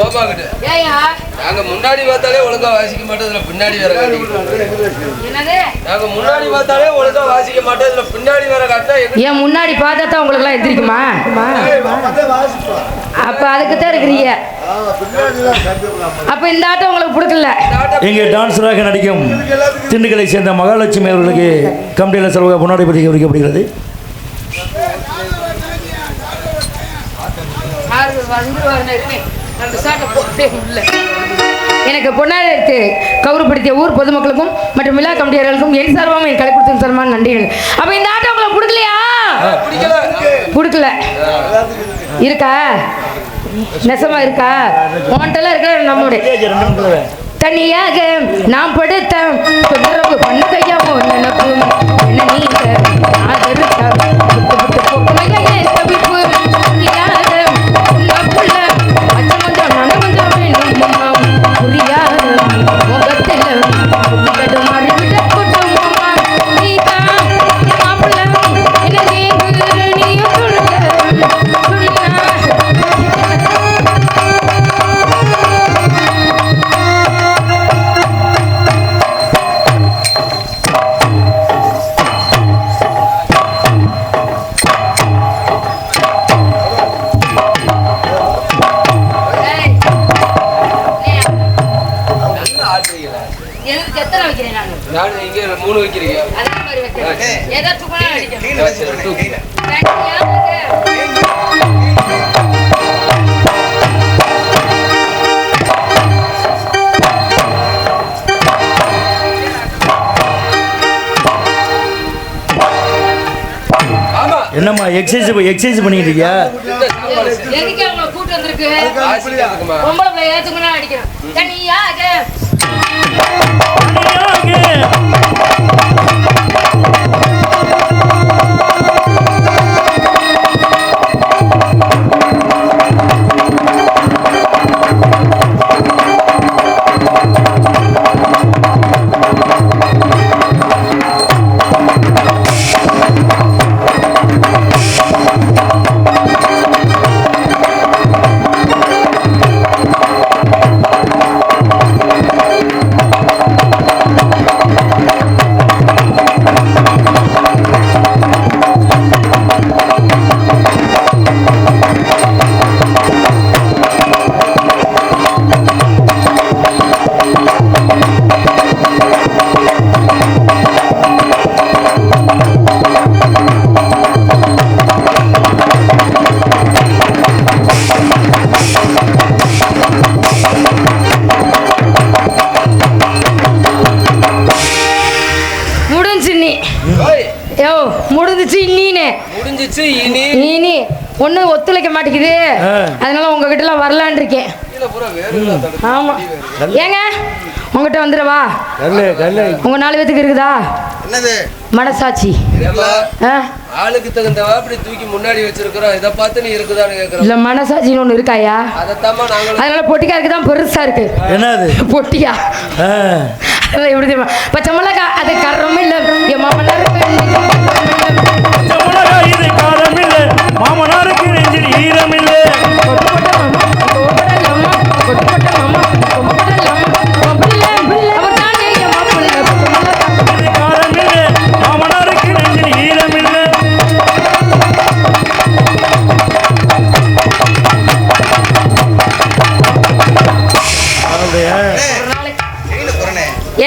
பாப்பா கிட்ட ஏயா நாங்க முன்னாடி பார்த்தாலே ஒழுங்கா வாசிக்க மாட்டோம் இதுல பின்னாடி வேற காட்டிக்கிட்டு என்னது நாங்க முன்னாடி பார்த்தாலே ஒழுங்கா வாசிக்க மாட்டோம் இதுல பின்னாடி வேற காட்டா ஏன் முன்னாடி பார்த்தா தான் உங்களுக்கு எல்லாம் எந்திரிக்குமா அப்ப அதுக்கு தான் இருக்கிறீங்க அப்ப இந்த ஆட்டம் உங்களுக்கு பிடிக்கல இங்கே டான்ஸராக நடிக்கும் திண்டுக்கலை சேர்ந்த மகாலட்சுமி அவர்களுக்கு கம்பெனியில் செலவாக முன்னாடி அறிவிக்கப்படுகிறது. எனக்கு பொன்னாடி எடுத்து கௌரவப்படுத்திய ஊர் பொதுமக்களுக்கும் மற்றும் விழா கமிட்டியாளர்களுக்கும் என் சார்பாகவும் என் கலைப்படுத்தும் சார்பான நன்றிகள். அப்ப இந்த ஆட்டம் உங்களுக்கு பிடிக்கலையா? பிடிக்கல இருக்கா? நெசமா இருக்கா? உன்ட்டெல்லாம் இருக்க நம்மளுடைய தனியாக நாம் படுத்த தொந்தரவு பண்ணதையாவோ நினைப்பு என்ன நீங்க நான் இங்க 3 வைக்கிறீங்க என்னம்மா எக்ஸசைஸ் பண்ணிட்டு இருக்கியா? கூட்டு வந்திருக்கு பொம்பளை பிள்ளை ஏத்துக்குன்னா அடிக்கிறோம் தனியாக முடிஞ்சிச்சு இனி ஒன்றும் ஒத்துழைக்க மாட்டேங்குது. அதனால உங்ககிட்ட எல்லாம் வரலான் இருக்கேன். ஆமா ஏங்க உங்ககிட்ட வந்துடவா? உங்க 4 பேத்துக்கு இருக்குதா மனசாட்சி? ஆளுக்கு தகுந்த அப்படி தூக்கி முன்னாடி வச்சிருக்கிறோம். இதை பார்த்து நீ இருக்குதான்னு கேட்கறோம். இல்ல மனசாட்சின்னு ஒண்ணு இருக்காயா? அதனால பொட்டிக்காருக்கு தான் பெருசா இருக்கு. என்னது பொட்டியா? அதான் எப்படி தெரியுமா? பச்சை மிளகா அது கரம் இல்ல என் மாமனாருக்கு இது காரம் இல்ல மாமனாருக்கு நெஞ்சில் ஈரம் இல்ல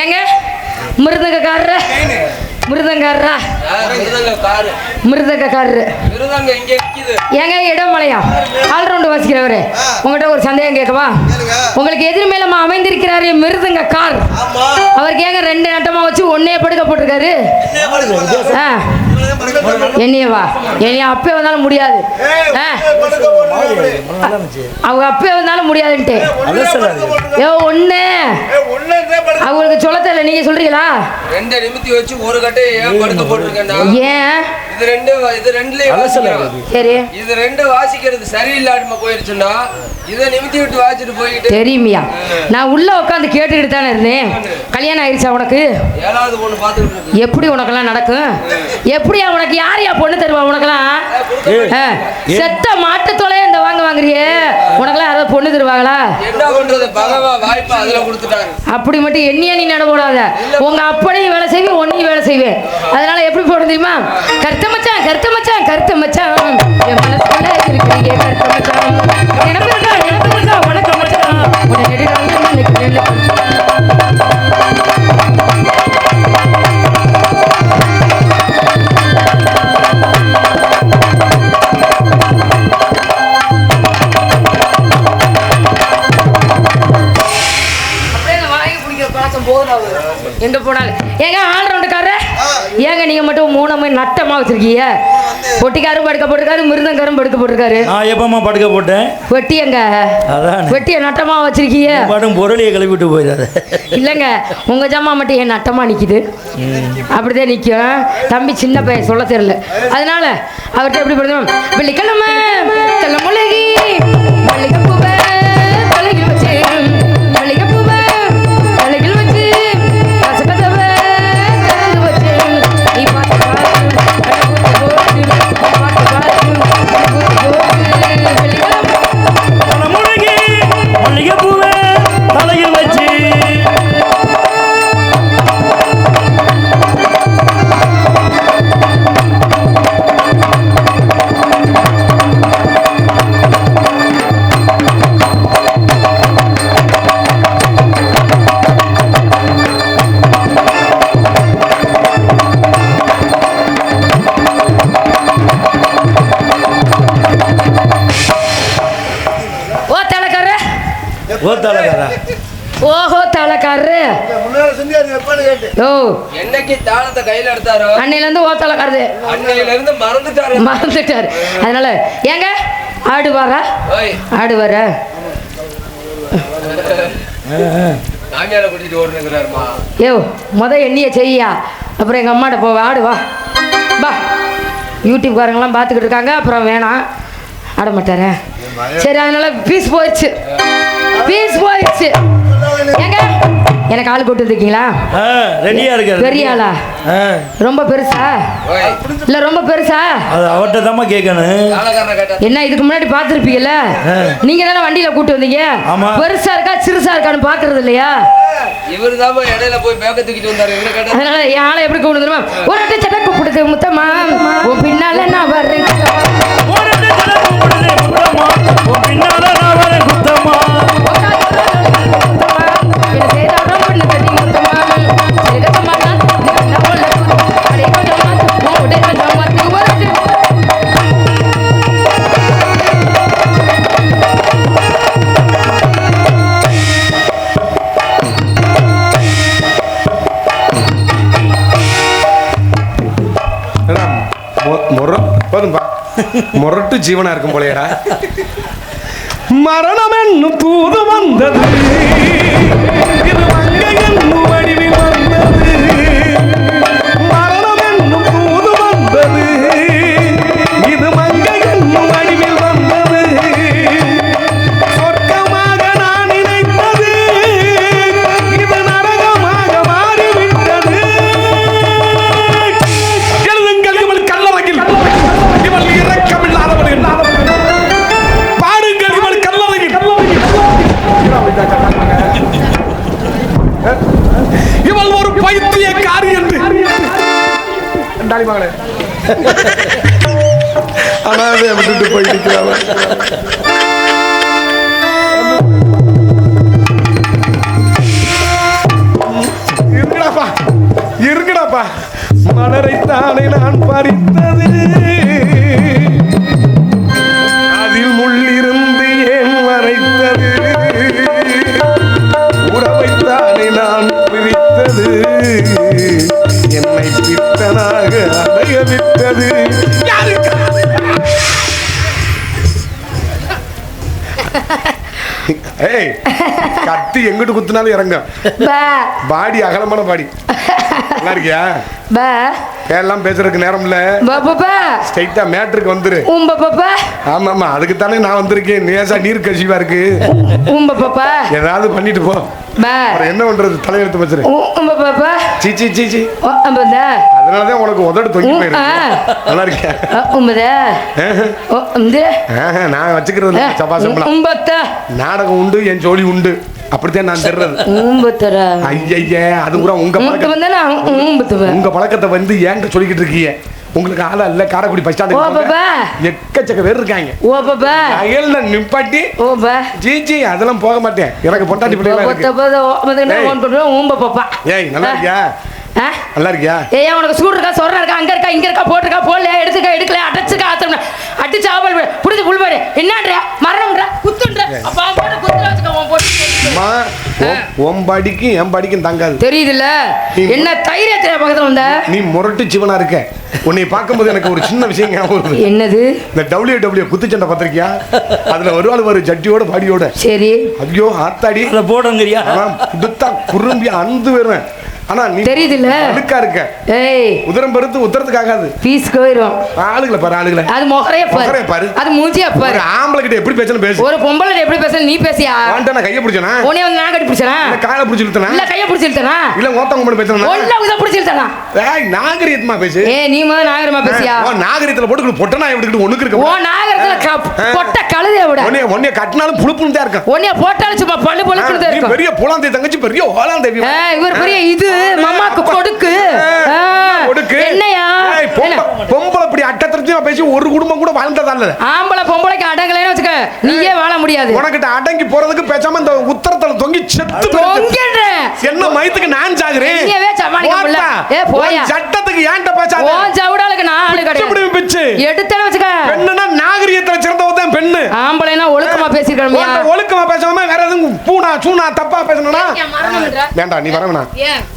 ஏங்க மிருதங்கக்காரரு ஏங்க இடமலையா ஆல்ரவுண்ட் வாசிக்கிறவரு உங்கள்கிட்ட ஒரு சந்தேகம் கேட்கவா? உங்களுக்கு எதிர் மேலமா அமைந்திருக்கிறாரு மிருதங்க கார். அவருக்கு ஏங்க 2 நட்டமா வச்சு ஒன்னே படுக்க போட்டிருக்காரு? என்னையவா? என்னைய அப்பே வந்தாலும் முடியாது. அவங்க அப்பே வந்தாலும் முடியாதுன்ட்டு ஒண்ணு அவங்களுக்கு சொல்ல தெரியல. நீங்க சொல்றீங்களா? 2 நிமித்தி வச்சு ஒரு கட்டை ஏன் படுக்க போட்டிருக்கேன்? ஏன் இது ரெண்டுலயும் சரி இது 2 வாசிக்கிறது சரியில்லாம போயிருச்சுன்னா இதை நிமித்தி விட்டு வாசிட்டு போயிட்டு தெரியுமியா? நான் உள்ள உட்காந்து கேட்டுக்கிட்டு தானே இருந்தேன். கல்யாணம் ஆயிடுச்சா உனக்கு? 7வது பொண்ணு பார்த்துக்கிட்டு எப்படி உனக்கெல்லாம் நடக்கும்? எப்படியா உனக்கு யாரையா பொண்ணு தருவா? உனக்கெல்லாம் செத்த மாட்டு தொலைய இந்த வாங்குறியே உனக்கெல்லாம் யாராவது பொண்ணு தருவாங்களா? என்ன பண்றது, பகவா வாய்ப்பா அதுல கொடுத்துட்டாரு. அப்படி மட்டும் எண்ணியா நீ நட போடாத. உங்க அப்பனையும் வேலை செய்வேன், ஒன்னையும் வேலை செய்வேன். அதனால எப்படி போட தெரியுமா? கருத்த மச்சான் கருத்த மச்சான் கருத்த மச்சான் என் மனசுக்குள்ள இருக்கிறீங்க கருத்த மச்சான். எனக்கு இருக்கா வணக்கம் மச்சான். உன்னை நெடுநாள் நினைக்கிறேன். எங்க போனாலும் ஏங்க ஆல் ரவுண்டுக்காரரு ஏங்க நீங்க மட்டும் மூணு நட்டமா வச்சிருக்கீங்க? பொட்டிக்காரும் படுக்க போட்டிருக்காரு, மிருதங்காரும் படுக்க போட்டிருக்காரு. நான் எப்பமா படுக்க போட்டேன்? வெட்டி எங்க வெட்டிய நட்டமா வச்சிருக்கீங்க? பாடும் பொருளையை கிளப்பிட்டு போயிடாது. இல்லைங்க உங்க ஜாமா மட்டும் ஏன் நட்டமா நிக்குது? அப்படிதான் நிக்கும். தம்பி சின்ன பையன் சொல்ல தெரியல, அதனால அவர்கிட்ட எப்படி படுத்தோம்? வெள்ளிக்கிழமை செல்ல முழுகி மல்லிகைப்பூவை தலையில் வச்சு மல்லிகைப்பூவை தலையில் வச்சு கசகசவை திறந்து வச்சு நீ பார்த்து மல்லிகைப்பூவை தலையில் வச்சு ஓஹோ தலக்காரரு ஓ என்னைக்கு தாளத்தை கையில எடுத்தாரோ அன்னையில இருந்து ஓ தலக்காரரு அன்னையில இருந்து மறந்துட்டாரு. அதனால ஏங்க ஆடுவாரா? ஓய் ஆடுவாரா? மாமியார கூட்டிட்டு ஓடுங்கிறாருமா. யோ எண்ணிய செய்யா, அப்புறம் எங்க அம்மாட்ட போவ ஆடுவா பா. யூடியூப்காரங்களாம் பார்த்துக்கிட்டு இருக்காங்க, அப்புறம் வேணாம் ஆட மாட்டாரே. சரி அதனால பீஸ் போயிடுச்சு. ஏங்க எனக்கு ஆள் கூட்டு இருக்கீங்களா? ரெடியா இருக்கு. பெரிய ஆளா? ரொம்ப பெருசா இல்ல ரொம்ப பெருசா? அது அவர்கிட்ட தான் கேட்கணும். என்ன இதுக்கு முன்னாடி பார்த்துருப்பீங்கல்ல, நீங்க தானே வண்டியில கூட்டு வந்தீங்க. பெருசா இருக்கா சிறுசா இருக்கான்னு பாக்குறது இல்லையா? இவரு தான் இடையில போய் பேக்க தூக்கிட்டு வந்தாரு. அதனால என் ஆளை எப்படி கூப்பிட்டு தெரியுமா? ஒரு அட்டை சட்டை கூப்பிடுது முத்தம்மா உன் பின்னால நான் வர்றேன். மொரட்டு ஜீவனா இருக்கும் போலையடா. மரணம் என்னும் தூது வந்தது, இது மங்கை என்னும் வடிவில் வந்தது. மரணம் என்னும் தூது வந்தது, இது மங்கை என்னும் வடிவில் வந்தது. சொர்க்கமாக நான் நினைத்தது, இது நரகமாக மாறிவிட்டது. எழுதுங்கள் இவள் கல்லறையில், இவள் இரக்கமில்லாதவள். பாடுங்கள் இவள் கல்லறையில். இவள் ஒரு பைத்தியக்காரி என்று அனாதை விட்டுட்டு போயிருக்கிறாள். இருக்குடாப்பா மலரைத்தானே நான் பறித்தது, அதில் முள்ளிருந்து ஏன் வரைத்தது. உறவைத்தானே நான் பிரித்தது, என்னை பித்தனாக அடைய விட்டது. கத்தி எங்கிட்டு குத்துனாலும் இறங்க. பாடி அகலமான பாடி. நல்லா இருக்கியா? பா எல்லாம் பேசுறதுக்கு நேரம் இல்ல. பாப்பா ஸ்ட்ரைட்டா மேட்ருக்கு வந்துரு. உம்ப பாப்பா. ஆமாமா, அதுக்கு தானே நான் வந்திருக்கேன். நேசா நீர் கசிவா இருக்கு. உம்ப பாப்பா ஏதாவது பண்ணிட்டு போ. பா என்ன பண்றது, தலையெழுத்து வச்சிரு. உம்ப பாப்பா. சீச்சி சீச்சி, அம்பதா. அதனாலதான் உனக்கு உதடு தொங்கி போயிருக்கு. நல்லா இருக்கியா? உம்பதா. ஓ உம்பதா. நான் வச்சுக்கிறது சபா சம்பளம். உம்பத்தா. நாடகம் உண்டு, என் ஜோலி உண்டு. அப்படித்தான் நான் தெரிறது. உம்பத்தரா. ஐயய்யே, அது கூட உங்க பழக்கத்தை வந்து ஏன்ட்ட சொல்லிக்கிட்டு இருக்கீங்க. உங்களுக்கு ஆளா இல்ல, காரைக்குடி பஸ் ஸ்டாண்ட் எக்கச்சக்க பேர் இருக்காங்க. நிப்பாட்டி ஜிஜி அதெல்லாம் போக மாட்டேன். எனக்கு பொண்டாட்டி பிள்ளைங்க. ஏய் நல்லா இருக்கியா? நல்லா இருக்கியா? ஏய் உனக்கு சூடு இருக்கா, சொரண இருக்கா, அங்க இருக்கா, இங்க இருக்கா, போட்டுருக்கா, போடல, எடுத்துக்க, எடுக்கல, அடைச்சுக்க, ஆத்திரம் அடிச்சு ஆவல் புடிச்சு புல்பாரு. என்னன்ற மரணம்ன்ற குத்துன்ற அப்பா போட்டு குத்துற வச்சுக்க. உன் போட்டு ஒம்படிக்கு என் படிக்கும் தாங்காது. தெரியுதுல்ல என்ன தைரியத்துல பக்கத்துல வந்த. நீ முரட்டு சிவனா இருக்க. உன்னை பார்க்கும்போது எனக்கு ஒரு சின்ன விஷயம் ஞாபகம் வருது. என்னது? இந்த WWE குத்துச்சண்டை பார்த்திருக்கியா? அதுல ஒரு ஆள் வரும் ஜட்டியோட பாடியோட. சரி. ஐயோ ஆத்தாடி போடுங்கறியா? குடுத்தா குறும்பி அந்து வருவேன். ஆனா நீ தெரியுதுல்ல அழுக்கா இருக்க. ஏய் உதரம் பருத்து உத்தரத்துக்கு ஆகாது. பீஸ் கோயிரும். ஆளுகளை பாரு, ஆளுகளை. அது முகரைய பாரு, அது மூஞ்சியா பாரு. ஒரு ஆம்பளை கிட்ட எப்படி பேசணும் பேசு. ஒரு பொம்பளை எப்படி பேசணும் நீ பேசியா? வாண்டா நான் கைய பிடிச்சனா? உன்னை வந்து நான் கட்டி பிடிச்சனா? இல்ல காலை பிடிச்சு இழுத்தனா? இல்ல கைய பிடிச்சு இழுத்தனா? இல்ல ஓத்தங்க மட்டும் பேசணும். ஒண்ணு உத பிடிச்சு இழுத்தனா? ஏய் நாகரிகமா பேசு. ஏய் நீ மொத நாகரிகமா பேசியா? ஓ நாகரிகத்துல போட்டு பொட்டனா எடுத்துட்டு ஒண்ணுக்கு இருக்க. ஓ நாகரிகத்துல பொட்ட கழுதைய விட. உன்னை கட்டினாலும் புளுப்புன்னு தான் இருக்க. உன்னை போட்டாலும் சும்மா பல்லு பல்லுன்னு தான் இருக்க. நீ பெரிய புலாந்தை தங்கச்சி, பெரிய ஓலாந்தேவி. ஏய் இவர் பெரிய இது மாமாக்கு கொடுக்கு கொடுக்கு. என்னையா பொம்பளை இப்படி அட்டத்திரமா பேசி ஒரு குடும்பம் கூட வாழ்ந்ததா இல்ல. ஆம்பளை பொம்பளைக்கு அடங்கலைன்னு வச்சுக்க, நீயே வாழ முடியாது. உனக்கிட்ட அடங்கி போறதுக்கு பேசாம இந்த உத்தரத்துல தொங்கி செத்து தொங்கிடுற. என்ன மயத்துக்கு நான் சாகுறேன். நீயே சமாளிக்க முடியல. ஏ போயா சட்டத்துக்கு ஏன்ட்ட பேசாத. ஓ ஜவுடாலுக்கு நான் ஆளு கிடையாது. இப்படி பிச்சு எடுத்தேன்னு வச்சுக்க. பெண்ணுனா நாகரிகத்துல சிறந்தவ தான் பெண்ணு. ஆம்பளைனா ஒழுக்கமா பேசிக்கணும்யா. ஒழுக்கமா பேசாம வேற எதுவும் பூனா சூனா தப்பா பேசணும்னா வேண்டாம். நீ வரவேணா,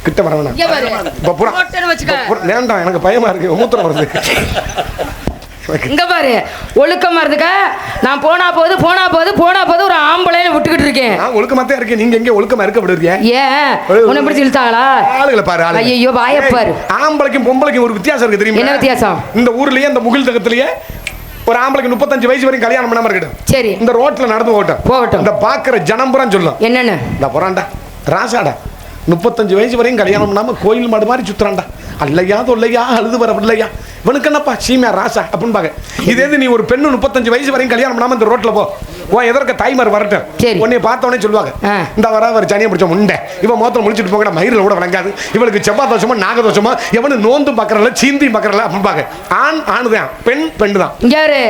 கிட்ட வரவேணா. வேண்டாம், எனக்கு பயமா இருக்கு, மூத்திரம் வருது. இங்க பாரு ஒழுக்கமா இருந்துக்க. நான் போனா போது ஒரு ஆம்பளையில விட்டுக்கிட்டு இருக்கேன். ஒழுக்கமாத்தான் இருக்கேன். நீங்க எங்க ஒழுக்கமா இருக்க விடுறீங்க? ஏன் உன்னை பிடிச்சி இழுத்தாங்களா? ஆளுகளை பாரு. ஐயோ வாய பாரு. ஆம்பளைக்கும் பொம்பளைக்கும் ஒரு வித்தியாசம் இருக்கு தெரியுமா? என்ன வித்தியாசம்? இந்த ஊர்லயே இந்த முகில் தகத்திலேயே ஒரு ஆம்பளைக்கு 35 வயசு வரைக்கும் கல்யாணம் பண்ணாம இருக்கட்டும். சரி. இந்த ரோட்ல நடந்து போகட்டும். இந்த பாக்குற ஜனம்புறம் சொல்லும் என்னன்னு, இந்த போறான்டா ராசாடா 35 வயசு வரையும் கல்யாணம் பண்ணாம கோயில் மாடு மாதிரி சுத்துறான்டா. அல்லையா தொல்லையா அழுது வர பிள்ளையா இவனுக்கு என்னப்பா சீமையா ராசா அப்படின்னு பாக்க. இதே நீ ஒரு பெண்ணு 35 வயசு வரையும் கல்யாணம் பண்ணாம இந்த ரோட்ல போ, எதற்க தாய்மார் வரட்டும். உன்னை பார்த்தவனே சொல்லுவாங்க, இந்த வர சனியை பிடிச்ச முண்டை இவன் மோத்திரம் முடிச்சுட்டு போங்க, மயிரில் கூட வழங்காது, இவளுக்கு செவ்வாய் தோஷமா நாக தோஷமா, எவனு நோந்து பாக்குறல சீந்தி பாக்குறல அப்படின்னு பாக்க. ஆண் ஆணுதான், பெண் பெண்ணு தான். யாரு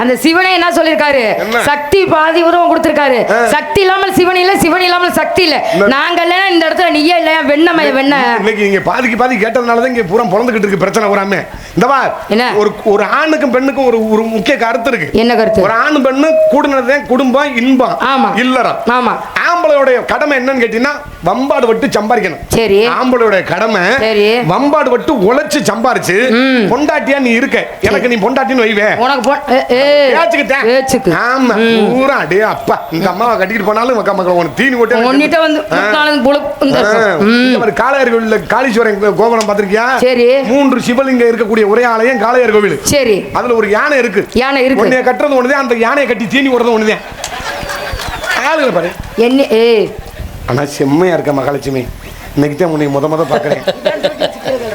அந்த சிவனை என்ன சொல்லிருக்காரு? சக்தி பாதி உருவம் கொடுத்திருக்காரு. சக்தி இல்லாமல் சிவன் இல்ல, சிவன் இல்லாமல் சக்தி இல்ல. நாங்க இல்லைன்னா இந்த இடத்துல நீயே இல்லையா வெண்ணமய வெண்ண. இன்னைக்கு நீங்க பாதிக்கு பாதி கேட்டதுனாலதான் இங்க பூரா பிறந்துகிட்டு இருக்கு பிரச்சனை பூராமே. இந்த ஒரு ஆணுக்கும் பெண்ணுக்கும் ஒரு முக்கிய கருத்து இருக்கு. என்ன கருத்து? ஒரு ஆணு பெண்ணு கூடுனதே குடும்பம் இன்பம். ஆமா இல்லறம். ஆமா. ஆம்பளையோட கடமை என்னன்னு கேட்டீங்கன்னா வம்பாடு வட்டு சம்பாதிக்கணும். சரி. ஆம்பளையோட கடமை சரி வம்பாடு வட்டு உழைச்சு சம்பாரிச்சு பொண்டாட்டியா நீ இருக்க. எனக்கு நீ பொண்டாட்டின்னு வைவே. உனக்கு ஆமா பூரா அடே அப்பா இந்த அம்மாவை கட்டிட்டு போனாலும் மக்கள் உனக்கு தீனி போட்டு ஒன்னிட்ட வந்து காளையார் கோவில்ல காளீஸ்வரன் கோபுரம் பாத்திருக்கியா? சரி. 3 சிவலிங்கம் இருக்கக்கூடிய ஒரே ஆலயம் காளையார் கோவில். சரி. அதுல ஒரு யானை இருக்கு. யானை இருக்கு. உன்னைய கட்டுறது ஒண்ணுதான், அந்த யானையை கட்டி தீனி ஓடுறது ஒண்ணுதான். ஆளுகளை பாரு என்ன. ஆனா செம்மையா இருக்க மகாலட்சுமி. இன்னைக்கு தான் உன்னை முத பாக்குறேன்.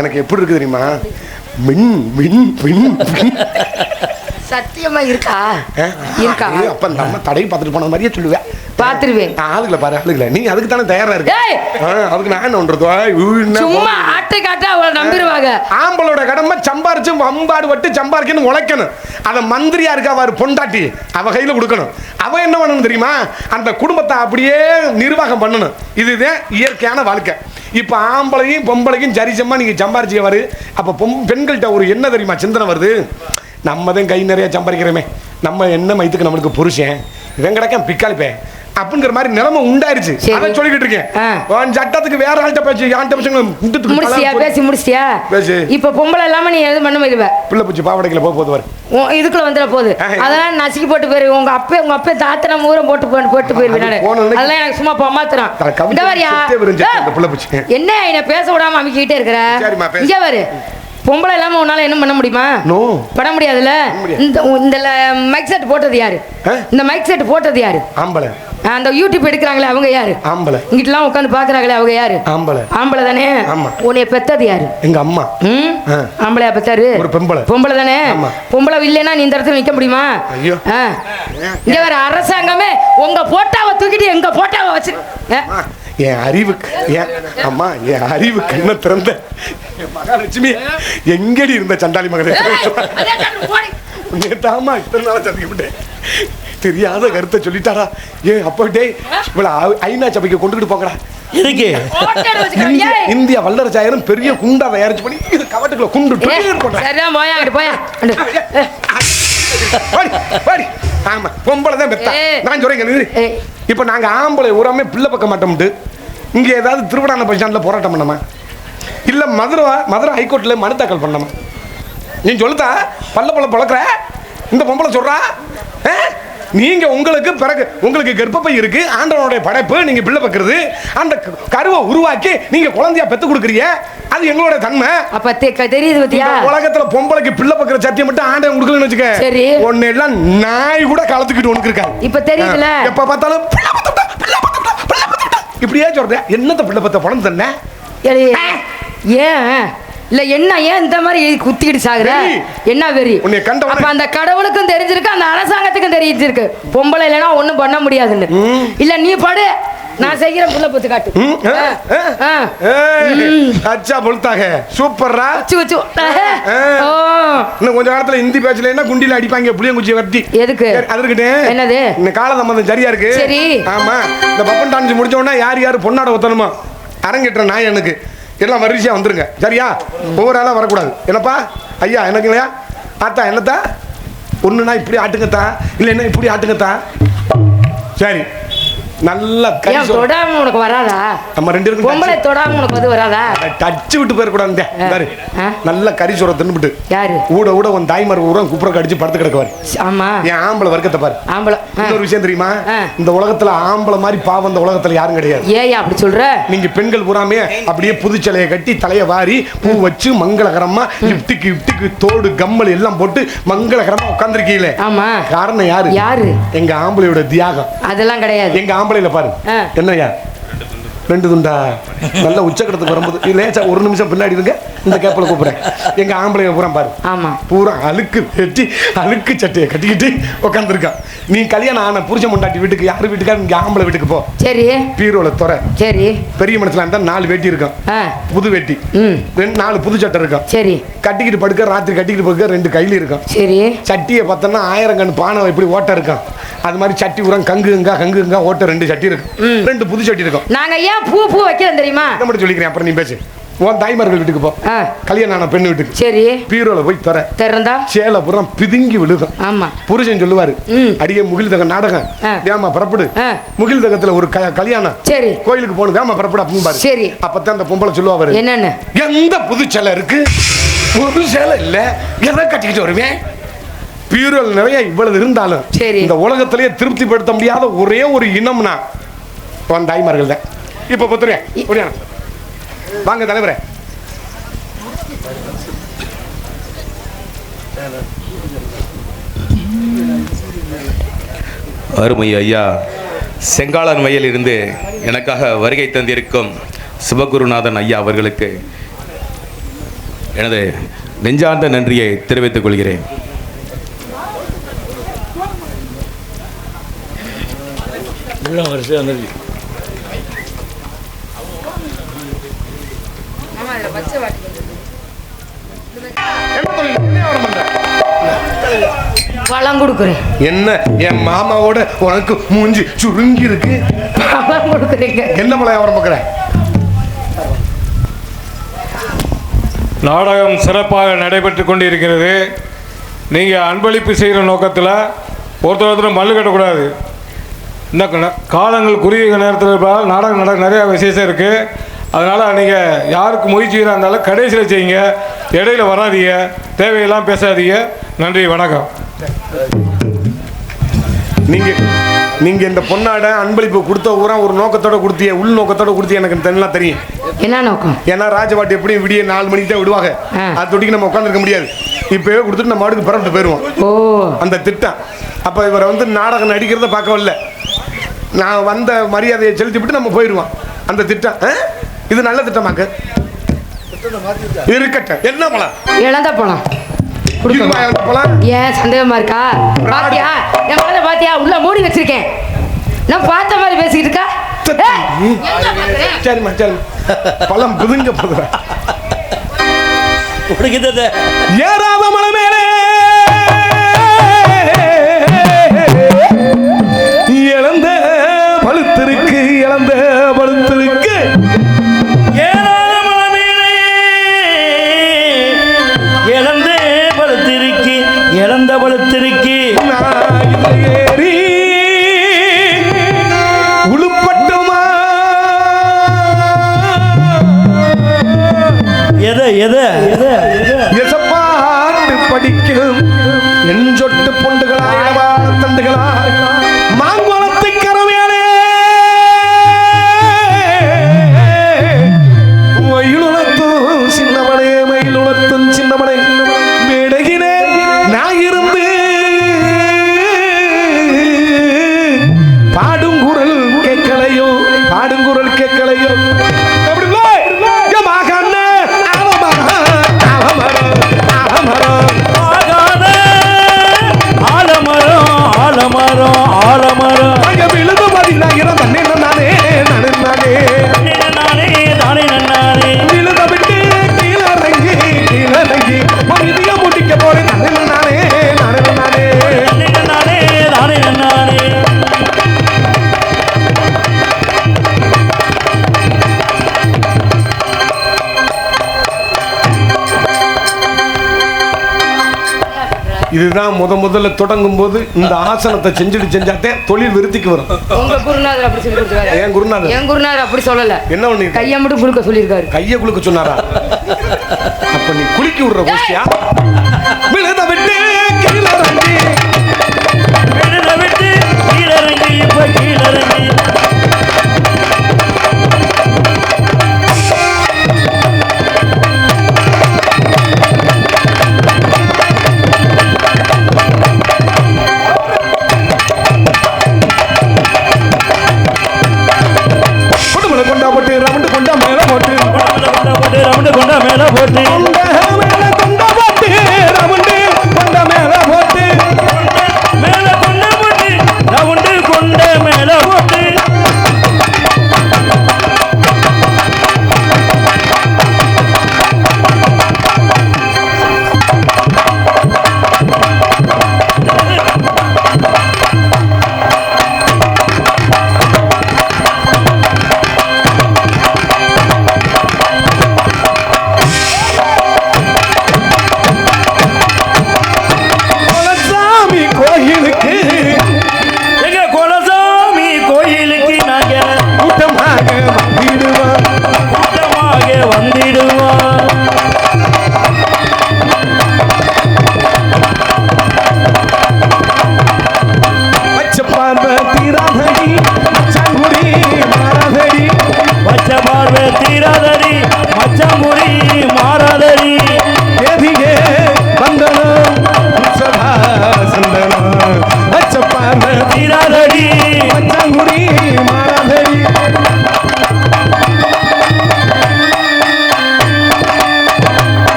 எனக்கு எப்படி இருக்கு தெரியுமா? மின் மின் மின் சத்தியமா இருக்கா? இருக்கா? அப்ப நம்ம தடை பார்த்துட்டு போன மாதிரியே சொல்லுவேன். பாத்துருவேன். ஆளுகளை பாரு ஆளுகளை. நீ அதுக்கு தானே தயாரா இருக்கு. அதுக்கு நான் என்ன பண்றது? சும்மா ஆட்டை காட்ட அவளை நம்பிடுவாங்க. ஆம்பளோட கடமை சம்பாரிச்சு வம்பாடு வட்டு சம்பாரிக்கணும், உழைக்கணும். அத மந்திரியா இருக்கா அவரு பொண்டாட்டி, அவ கையில கொடுக்கணும். அவ என்ன பண்ணணும் தெரியுமா? அந்த குடும்பத்தை அப்படியே நிர்வாகம் பண்ணணும். இதுதான் இயற்கையான வாழ்க்கை. இப்ப ஆம்பளையும் பொம்பளையும் சரிசமா நீங்க சம்பாரிச்சு வரு. அப்ப பெண்கள்கிட்ட ஒரு என்ன தெரியுமா சிந்தனை வருது? நம்ம தான் கை நிறைய சம்பாதிக்கிறோமே, நம்ம என்ன மயத்துக்கு நம்மளுக்கு புருஷன் இவன் கிடக்க பிக்காளிப்பேன். அப்படிங்கிற மாதிரி நிலைமை உண்டாயிருச்சு. சரி. அதை சொல்லிக்கிட்டு இருக்கேன். உன் சட்டத்துக்கு வேற ஆள்கிட்ட பேச்சு ஆண்ட முடிச்சியா பேசி முடிச்சியா பேசு. இப்ப பொம்பளை இல்லாம நீ எதுவும் பண்ண முடியுவ பிள்ளை பூச்சி பாவடைக்குள்ள போகுது வர இதுக்குள்ள வந்துட போகுது. அதெல்லாம் நசுக்கி போட்டு போயிரு. உங்க அப்பே தாத்தனை ஊரம் போட்டு போயிருவேன் நானு. அதெல்லாம் எனக்கு சும்மா பமாத்துறான். இந்த மாதிரியா என்ன என்ன பேச விடாம அமைக்கிட்டே இருக்கிற இங்க பாரு. பொம்பளை இல்லாம உன்னால என்ன பண்ண முடியுமா? பண்ண முடியாதுல்ல. இந்த மைக் செட் போட்டது யாரு? இந்த மைக் செட் போட்டது யாரு? ஆம்பளை. அந்த யூடியூப் எடுக்கிறாங்களே அவங்க யாரு? ஆம்பளை. இங்கிட்டலாம் உட்காந்து பாக்குறாங்களே அவங்க யாரு? ஆம்பளை. ஆம்பளை தானே. உன்னைய பெத்தது யாரு? எங்க அம்மா. ஆம்பளையா பெத்தாரு? ஒரு பொம்பளை. பொம்பளை தானே. பொம்பளை இல்லைன்னா நீ இந்த இடத்துல நிக்க முடியுமா? ஐயோ. இங்க வேற அரசாங்கமே உங்க போட்டாவை தூக்கிட்டு எங்க போட்டாவை வச்சு என் அறிவுக்கு அம்மா என் அறிவு கண்ணை திறந்த மகாலட்சுமி எங்கடி இருந்த சண்டாளி மகளே தாமா இத்தனை நாளா சந்திக்கப்பட்டேன் தெரியாத கருத்தை சொல்லிட்டாரா. அப்பட்டே இவ்வளவு ஐநா சபைக்கு கொண்டுகிட்டு போங்கடா. எதுக்கு? இந்தியா வல்லரசாயிரம் பெரிய குண்டா தயாரிச்சு பண்ணி இது கவட்டுக்குள்ள குண்டு ஆமா பொம்பளை தான் பெத்தா. நான் சொல்றேன் இப்ப நாங்க ஆம்பளை உரமே பிள்ளை பக்க மாட்டோம்ட்டு இங்க ஏதாவது திருவிடான பஸ் ஸ்டாண்ட்ல போராட்டம் பண்ணமா இல்ல மதுரை ஹைகோர்ட்ல மனு தாக்கல் பண்ணமா? நீ சொல்லுதா பல்ல பழக்கிற இந்த பொம்பளை சொல்றா நீங்க உங்களுக்கு கர்ப்பப்பை இருக்கு, ஆண்டவனுடைய படைப்பு, நீங்க பிள்ளை பக்கிறது, அந்த கருவை உருவாக்கி நீங்க குழந்தையா பெத்து கொடுக்குறீங்க, அது எங்களோட தன்மை. அப்ப தெரியுது பத்தியா? உலகத்துல பொம்பளைக்கு பிள்ளை பக்கிற சத்தியம் மட்டும் ஆண்டவன் கொடுக்கலன்னு வச்சுக்க. சரி. ஒன்னு எல்லாம் நாய் கூட கலத்துக்கிட்டு உனக்கு இருக்கா. இப்ப தெரியுதுல. எப்ப பார்த்தாலும் இப்படியே சொல்றேன். என்னத்த பிள்ளை பத்த பணம் தண்ணே ஏன் இல்ல என்ன ஏன் இந்த மாதிரி குத்திக்கிட்டு சாகுற? என்ன வெறி? அப்ப அந்த கடவுளுக்கும் தெரிஞ்சிருக்கு, அந்த அரசாங்கத்துக்கும் தெரிஞ்சிருக்கு பொம்பளை இல்லைன்னா ஒண்ணும் பண்ண முடியாதுன்னு. இல்ல நீ படு, நான் செய்கிறேன் புள்ள பத்து காட்டு. அச்சா பொழுத்தாக சூப்பர்ரா. இன்னும் கொஞ்ச காலத்துல ஹிந்தி பேசலைன்னா குண்டில அடிப்பாங்க புளியங்குச்சி வட்டி. எதுக்கு? அது இருக்கட்டே. என்னது? இந்த கால சம்பந்தம் சரியா இருக்கு. சரி. ஆமா இந்த பப்பன் டான்ஸ் முடிச்ச உடனே யார் பொண்ணாட ஒத்தணுமா அரங்கேற்ற நாய் எனக்கு எல்லாம் வரிசையா வந்துருங்க. சரியா? ஒவ்வொரு ஆளா வரக்கூடாது. என்னப்பா ஐயா எனக்கு இல்லையா ஆத்தா என்னத்தா ஒண்ணுனா இப்படி ஆட்டுங்கத்தா இல்லைன்னா இப்படி ஆட்டுங்கத்தா. சரி நல்ல தொடாம உனக்கு வராதா? நம்ம ரெண்டு பேரும் பொம்பளை தொடாம உனக்கு வந்து வராதா? டச்சு விட்டு போயிடக்கூடாது. நல்ல கறி சோற தின்னுபிட்டு யாரு ஊட உன் தாய்மார் ஊரம் குப்புற கடிச்சு படுத்து கிடக்குவாரு. ஆமா என் ஆம்பளை வர்க்கத்தை பாரு. ஆம்பளை இன்னொரு விஷயம் தெரியுமா? இந்த உலகத்துல ஆம்பளை மாதிரி பாவம் இந்த உலகத்துல யாரும் கிடையாது. ஏன் அப்படி சொல்ற? நீங்க பெண்கள் பூராமே அப்படியே புதுச்சலையை கட்டி தலைய வாரி பூ வச்சு மங்களகரமா இப்டிக்கு தோடு கம்மல் எல்லாம் போட்டு மங்களகரமா உட்கார்ந்துருக்கீங்களே. ஆமா காரணம் யாரு? எங்க ஆம்பளையோட தியாகம். அதெல்லாம் கிடையாது. எங்க ஆம்பளையில பாரு என்னையா ரெண்டு துண்டா நல்ல உச்சக்கடத்துக்கு வரும்போது லேசா ஒரு நிமிஷம் பின்னாடி இருங்க, இந்த கேப்பில் கூப்பிடுறேன். எங்க ஆம்பளைய பூரா பாரு. ஆமா பூரா அழுக்கு வெட்டி அழுக்கு சட்டையை கட்டிக்கிட்டு உட்காந்துருக்கான். நீ கல்யாணம் ஆன புருஷன் முண்டாட்டி வீட்டுக்கு யாரு வீட்டுக்காரு இங்க ஆம்பளை வீட்டுக்கு போ. சரி. பீரோல துறை. சரி. பெரிய மனசுல இருந்தா 4 வேட்டி இருக்கும், புது வேட்டி 4 புது சட்டை இருக்கும். சரி. கட்டிக்கிட்டு படுக்க ராத்திரி கட்டிக்கிட்டு படுக்க 2 கையில இருக்கும். சரி. சட்டியை பார்த்தோம்னா 1000 கண் பானை எப்படி ஓட்ட இருக்கும், அது மாதிரி சட்டி உரம் கங்குங்க ஓட்ட 2 சட்டி இருக்கும், 2 புது சட்டி இருக்கும். நாங்க ஏன் பூ வைக்கிறேன் தெரியுமா? மட்டும் சொல்லிக்கிறேன், அப்புறம் நீ பேசு. உன் தாய்மார்கள் வீட்டுக்கு போ, கல்யாணம் ஆன பெண்ணு வீட்டுக்கு. சரி. பீரோல போய் திறந்தா சேலை புறம் பிதுங்கி விழுகும். ஆமா புருஷன் சொல்லுவாரு, அடியே முகில் தக நாடகம் ஏமா புறப்படு, முகில் தகத்துல ஒரு கல்யாணம். சரி. கோயிலுக்கு போகணும் ஏமா புறப்படு அப்படின்னு பாரு. சரி. அப்பதான் அந்த பொம்பளை சொல்லுவாரு, என்னன்னு எந்த புது சேலை இருக்கு, புது சேலை இல்ல, எதை கட்டிக்கிட்டு வருவேன். பீரோல் நிறைய இவ்வளவு இருந்தாலும் இந்த உலகத்திலேயே திருப்திப்படுத்த முடியாத ஒரே ஒரு இனம்னா உன் தாய்மார்கள் தான். இப்ப பொத்துறேன் வாங்க தலைவரே. அருமை ஐயா செங்காலன் வயலில் இருந்து எனக்காக வருகை தந்திருக்கும் சிவகுருநாதன் ஐயா அவர்களுக்கு எனது நெஞ்சார்ந்த நன்றியை தெரிவித்துக் கொள்கிறேன். பழம் கொடுக்குறேன். என்ன என் மாமாவோட உனக்கு மூஞ்சி சுருங்கி இருக்கு. பழம் கொடுக்குறீங்க. என்ன பழம் வியாபாரம் பார்க்குறேன்? நாடகம் சிறப்பாக நடைபெற்று கொண்டிருக்கிறது. நீங்கள் அன்பளிப்பு செய்கிற நோக்கத்தில் ஒருத்தர் மல்லு கட்டக்கூடாது. இன்னும் காலங்கள் குறுகிய நேரத்தில் இருப்பதால் நாடகம் நிறையா விசேஷம் இருக்குது. அதனால் நீங்கள் யாருக்கு முயற்சி இருந்தாலும் கடைசியில் செய்யுங்க, இடையில வராதீங்க, தேவையெல்லாம் பேசாதீங்க. நன்றி, வணக்கம். நீங்க இந்த பொண்ணாட அன்பளிப்பு கொடுத்த ஊரா ஒரு நோக்கத்தோட கொடுத்திய, உள் நோக்கத்தோட கொடுத்திய எனக்கு நல்லா தெரியும். என்ன நோக்கம்? ஏன்னா ராஜபாட்டி எப்படியும் விடிய 4 மணிக்கு தான் விடுவாங்க. அது தொட்டிக்கு நம்ம உட்காந்துருக்க முடியாது. இப்பவே கொடுத்துட்டு நம்ம மாடுக்கு பரப்பிட்டு போயிடுவோம். அந்த திட்டம். அப்ப இவரை வந்து நாடகம் நடிக்கிறத பார்க்கவில்லை, நான் வந்த மரியாதையை செலுத்தி விட்டு நம்ம போயிடுவோம். அந்த திட்டம் இது நல்ல திட்டமாக்க இருக்கட்டும். என்ன பழம்? இழந்த பழம். ஏன் சந்தேகமா இருக்கா? பாத்தியா என் பழத்தை பாத்தியா? உள்ள மூடி வச்சிருக்கேன். நான் பார்த்த மாதிரி பேசிக்கிட்டு இருக்கா? சரிம்மா சரி, பழம் புதுங்க போதுற ஏறாத மலை மேலே இழந்த பழுத்திருக்கு, இழந்த பழுத்திருக்கு. ஏறாத மலை மேலே இழந்த பழுத்திருக்கு, இழந்த பழுத்திருக்கு. ஏறி உளுப்பட்டுமா எசப்பாட்டு படிக்கும் என் சொட்டு பொண்டுகளா தண்டுகளா மாங்குளத்தை கரவேலே மயிலுளத்தும் சின்னமனே, மயிலுளத்தும் சின்னமனை மேடகினே நான் இருந்து பாடுங்குரல் கேட்கலையோ, பாடுங்குரல் கேட்கலையோ. இதுதான் முதல்ல தொடங்கும் போது இந்த ஆசனத்தை செஞ்சாத்தே தொழில் விருத்திக்கு வரும். உங்க குருநாதர் அப்படி சொல்லி கொடுத்தாரு. என் குருநாதர் அப்படி சொல்லல. என்ன பண்ணி கையை மட்டும் குலுக்க சொல்லியிருக்காரு. கையை குலுக்க சொன்னாரா? அப்ப நீ குலுக்கி விடுற கோஷ்டியா? விழுத விட்டு கீழறங்கி, விழுத விட்டு கீழறங்கி, இப்ப கீழறங்கி.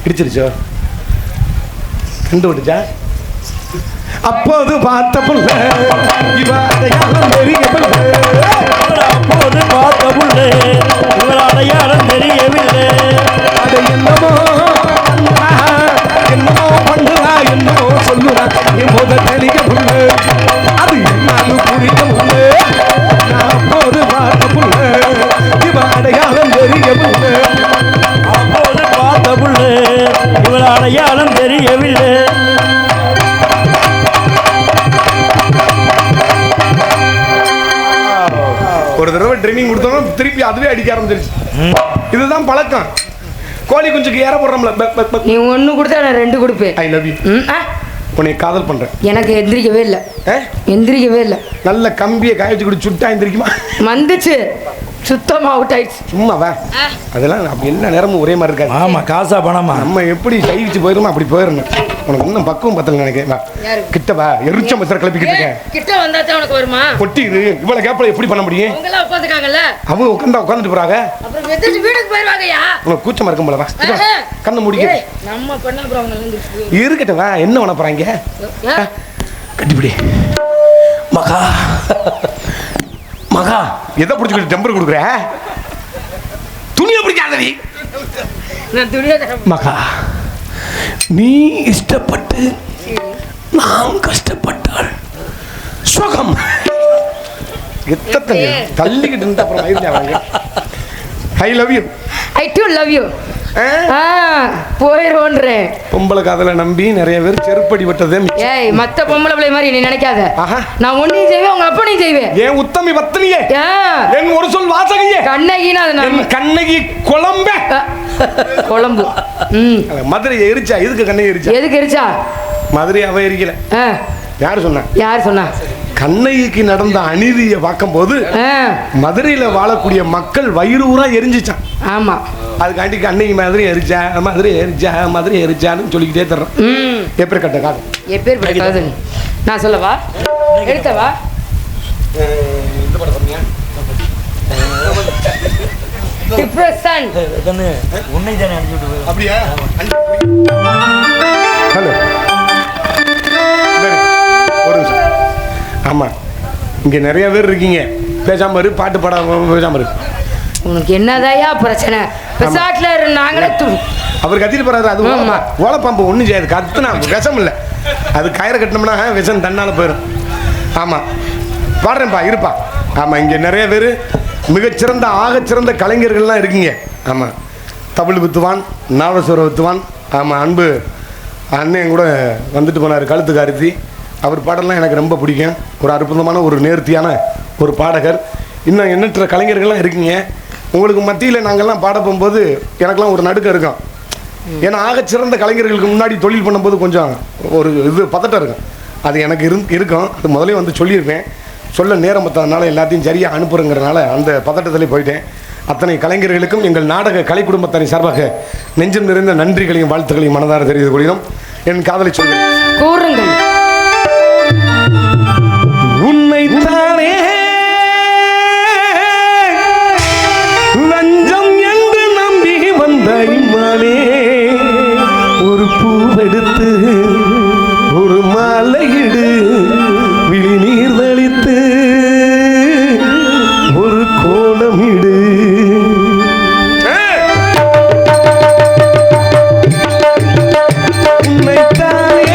பிடிச்சிருச்சோ? கண்டுபிடிச்சா? அப்போது பார்த்த புள்ள இவ அடையாளம் தெரியவில்லை, அப்போது பார்த்த புள்ள இவ அடையாளம் தெரியவில்லை. அதை என்னமோ என்னமோ பண்ணுறா, என்னமோ சொல்லுறா, என்போத தெளிய புள்ள அது என்னாலும் புரிய புள்ள. அப்போது பார்த்த புள்ள இவ அடையாளம் தெரியவில்லை, அப்போது புள்ளு இவள் அடையாளம் தெரியவில்லை. ஒரு தடவை ட்ரைனிங் கொடுத்தோம் திருப்பி அதுவே அடிக்க ஆரம்பிச்சிருச்சு. இதுதான் பழக்கம். கோழி குஞ்சுக்கு ஏற போடுறோம்ல. நீ ஒன்று கொடுத்தா நான் 2 கொடுப்பேன். ஐ லவ் யூ. உன்னை காதல் பண்றேன். எனக்கு எந்திரிக்கவே இல்லை. எந்திரிக்கவே இல்லை. நல்ல கம்பியை காய வச்சு கூட சுட்டா எந்திரிக்குமா? வந்துச்சு சுத்தமா அவுட் ஆயிடுச்சு. சும்மா வா. அதெல்லாம் அப்படி எல்லா நேரமும் ஒரே மாதிரி இருக்காது. ஆமா, காசா பணமா நம்ம எப்படி கைவிச்சு போயிருமோ அப்படி போயிடணும். உனக்கு இன்னும் பக்குவம் பத்தல நினைக்கிறேன். கிட்ட வா. எரிச்ச மசர கிளப்பிக்கிட்டு இருக்கேன். கிட்ட வந்தாதான் உனக்கு வருமா? கொட்டிடு. இவ்வளவு கேப்ல எப்படி பண்ண முடியும்? அவங்களா உட்காந்துக்காங்கல்ல. அவங்க உட்காந்துட்டு போறாங்க. அப்புறம் வெதிச்சு வீட்டுக்கு போயிருவாங்கயா. உனக்கு கூச்சமா இருக்கும் போல. வா. கண்ணை மூடிக்க. நம்ம பண்ண அப்புறம் அவங்க வந்து இருக்கட்டும். வா. என்ன பண்ண போறாங்க? கட்டிப்பிடி. மகா மகா எதை பிடிச்சிக்கிட்டு டெம்பர் கொடுக்குற? துணியை பிடிக்காதடி. மகா நீ இஷ்டப்பட்டு நாம் கஷ்டப்பட்டால் சுகம். எத்தனை தள்ளிக்கிட்டு இருந்தா அப்புறம் I love you. I do love you. போயிடுவோன்றேன். பொம்பளை காதலை நம்பி நிறைய பேர் செருப்படி விட்டதே. ஏய், மத்த பொம்பளை பிள்ளை மாதிரி நீ நினைக்காத. நான் ஒன்னையும் செய்வேன், உங்க அப்பனையும் செய்வேன். ஏன் உத்தமி பத்தினியே, என் ஒரு சொல் வாசகையே, கண்ணகினா அது நம்ம கண்ணகி குழம்பு. குழம்பு. மதுரை எரிச்சா? எதுக்கு கண்ணகி எரிச்சா? எதுக்கு எரிச்சா? மதுரை அவ எரிக்கல. யாரு சொன்னா? யார் சொன்னா? கண்ணகிக்கு நடந்த அநீதியை பார்க்கும்போது மதுரையில வாழக்கூடிய மக்கள் வயிறு ஊரா எரிஞ்சிச்சான். ஆமா, அதுக்காண்டி கண்ணகி மதுரை எரிச்சா, மதுரை எரிச்சா, மதுரை எரிச்சான்னு சொல்லிக்கிட்டே தர்றேன். எப்பேற்பட்ட காதல், எப்பேற்பட்ட காதல் நான் சொல்லவா? எடுத்தவா? இந்த படம் சொன்னீங்க. டிப்ரெஷன் உன்னை தானே அனுப்பி விட்டு. அப்படியா? ஹலோ, ஒரு நிமிஷம். ஆமா, இங்க நிறைய பேர் இருக்கீங்க. பேசாம இரு, பாட்டு பாட பேசாம இரு. உனக்கு என்னதாயா பிரச்சனை? பெசாட்ல நாங்களே அவர் கத்திட்டு போறாரு. அது ஓலப்பாம்பு ஒன்றும் செய்யாது. கத்துனா விஷம் இல்லை. அது கயிறை கட்டினோம்னா விஷம் தன்னால போயிடும். ஆமா, பாடுறேன்ப்பா, இருப்பா. ஆமா, இங்க நிறைய பேர் மிகச்சிறந்த ஆகச்சிறந்த கலைஞர்கள்லாம் இருக்கீங்க. ஆமா, தமிழ் வித்துவான், நாடசுர வித்துவான். ஆமா, அன்பு அண்ணன் கூட வந்துட்டு போனார், கழுத்து கார்த்தி. அவர் பாடலாம் எனக்கு ரொம்ப பிடிக்கும். ஒரு அற்புதமான ஒரு நேர்த்தியான ஒரு பாடகர். இன்னும் எண்ணற்ற கலைஞர்கள்லாம் இருக்கீங்க. உங்களுக்கு மத்தியில் நாங்கள்லாம் பாட போகும்போது எனக்கெல்லாம் ஒரு நடுக்கம் இருக்கும். ஏன்னா ஆகச்சிறந்த கலைஞர்களுக்கு முன்னாடி தொழில் பண்ணும்போது கொஞ்சம் ஒரு இது பதட்டம் இருக்கும். அது எனக்கு இருக்கும். அது முதலே வந்து சொல்லியிருப்பேன். சொல்ல நேரம் பத்தாதனால எல்லாத்தையும் சரியாக அனுப்புறங்கிறனால அந்த பதட்டத்திலே போயிட்டேன். அத்தனை கலைஞர்களுக்கும் எங்கள் நாடக கலை குடும்பத்தினை சார்பாக நெஞ்சம் நிறைந்த நன்றிகளையும் வாழ்த்துக்களையும் மனதார தெரிவித்து கொள்கிறோம். என் காதலை சொல்கிறேன். கூறுங்கள். உன்னைத்தானே லஞ்சம் என்று நம்பி வந்த இம்மானே, ஒரு பூவெடுத்து ஒரு மாலையிடு, விழி நீர் தளித்து ஒரு கோலமிடு. உன்னைத்தானே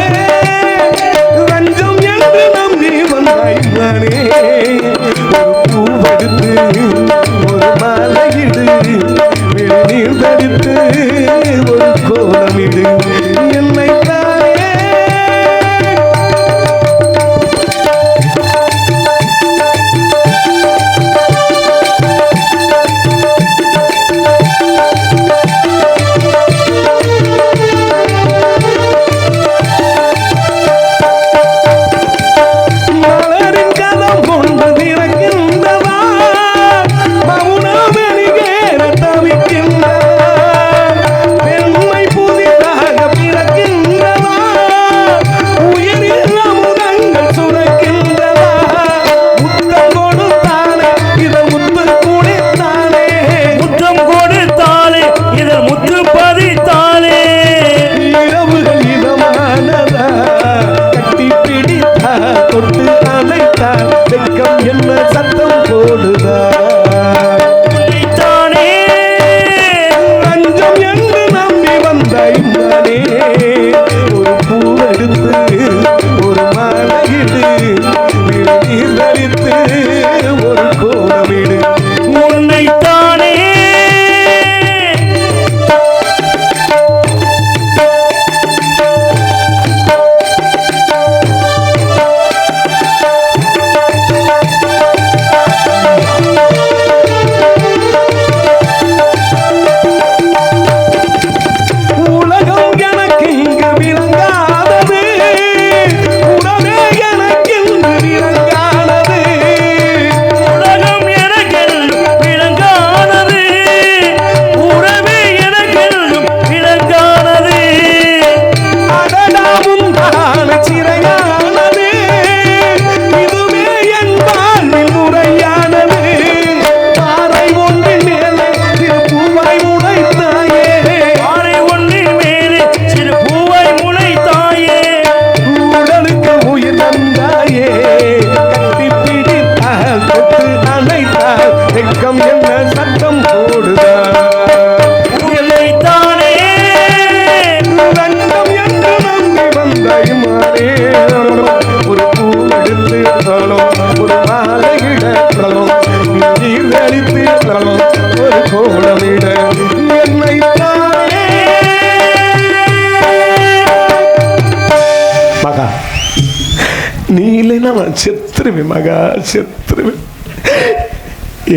நான் செத்துருவேன் மகா, செத்துருவேன்.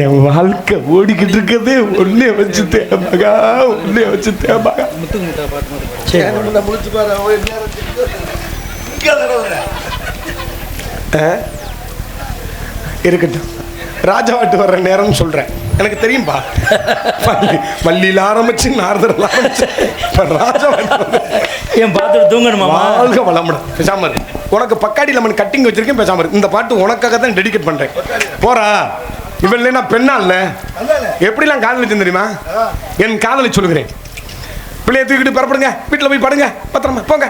என் வாழ்க்கை ஓடிக்கிட்டு இருக்கதே ஒன்னே வச்சுட்டேன் மகா, ஒன்னே வச்சுட்டேன் மகா. இருக்கட்டும், ராஜாவாட்டு வர்ற நேரம் சொல்றேன். எனக்கு தெரியும்பா, வள்ளியில் ஆரம்பிச்சு நாரதரில் ஆரம்பிச்சு ராஜாவாட்டு என் பார்த்துட்டு தூங்கணுமா? வாழ்க வளமுடன். பேசாம இரு. உனக்கு பக்காடி லெமன் கட்டிங் வச்சிருக்கேன், பேசாம இரு. இந்த பாட்டு உனக்காக தான் டெடிகேட் பண்றேன். போறா இவன் இல்லைன்னா பெண்ணா இல்ல, எப்படிலாம் காதலிச்சு தெரியுமா? என் காதலை சொல்லுகிறேன். பிள்ளைய தூக்கிட்டு புறப்படுங்க, வீட்டில் போய் படுங்க, பத்திரமா போங்க.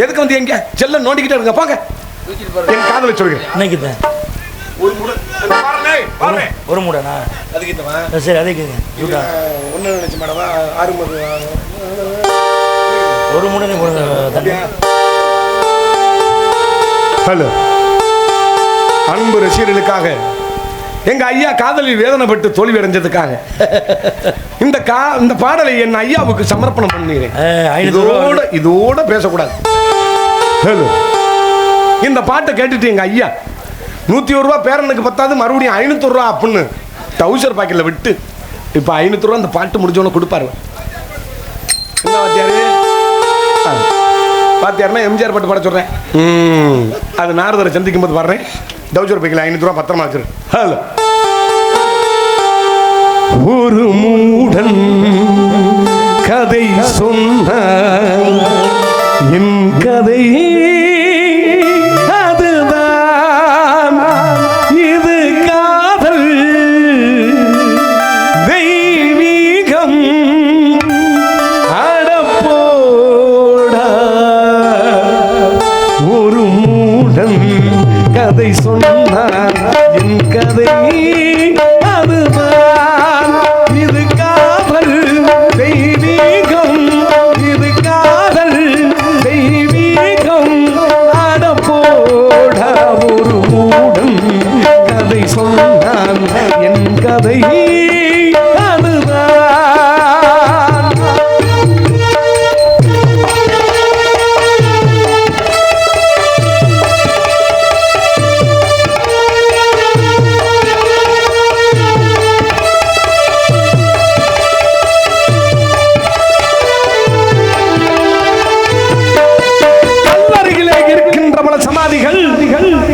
எதுக்கு வந்து எங்க செல்ல நோண்டிக்கிட்டே இருங்க, போங்க. என் காதலை சொல்லுகிறேன். இன்னைக்கு தான் ஒரு மூடனா? சரி, அதுக்கு ஒரு மூடனே போடுங்க. ஹலோ, அன்பு ரசிகர்களுக்காக, எங்க ஐயா காதலில் வேதனைப்பட்டு தோல்வி அடைஞ்சதுக்காக இந்த பாடலை என் ஐயாவுக்கு சமர்ப்பணம் பண்ணுகிறேன். இதோட பேசக்கூடாது. ஹலோ, இந்த பாட்டை கேட்டுட்டு எங்க ஐயா 101 ரூபா பேரனுக்கு பத்தாது, மறுபடியும் 500 ரூபா அப்படின்னு டவுசர் பாக்கெட்ல விட்டு இப்போ 500 ரூபா இந்த பாட்டு முடிஞ்சவன கொடுப்பாரு. என்ன வாத்தியாரு? வாத்தியாருன்னா எம்ஜிஆர் பாட்டு பாட சொல்றேன். அது நாரதரை சந்திக்கும் போது பாடுறேன். டவுசர் பாக்கெட்ல 500 ரூபா பத்திரமா வச்சிரு. ஹலோ. ஒரு மூடன் கதை சொன்ன என் கதை அதுதான், இது காதல் தெய்வீகம் அடப்போடா. ஒரு மூடன் கதை சொன்னான் என் கதை அதுதான், இது காதல் தெய்வீகம், இது காதல் தெய்வீகம் அடப்போடா. ஒரு மூடன் கதை சொன்னான் என் கதை அதுதான்.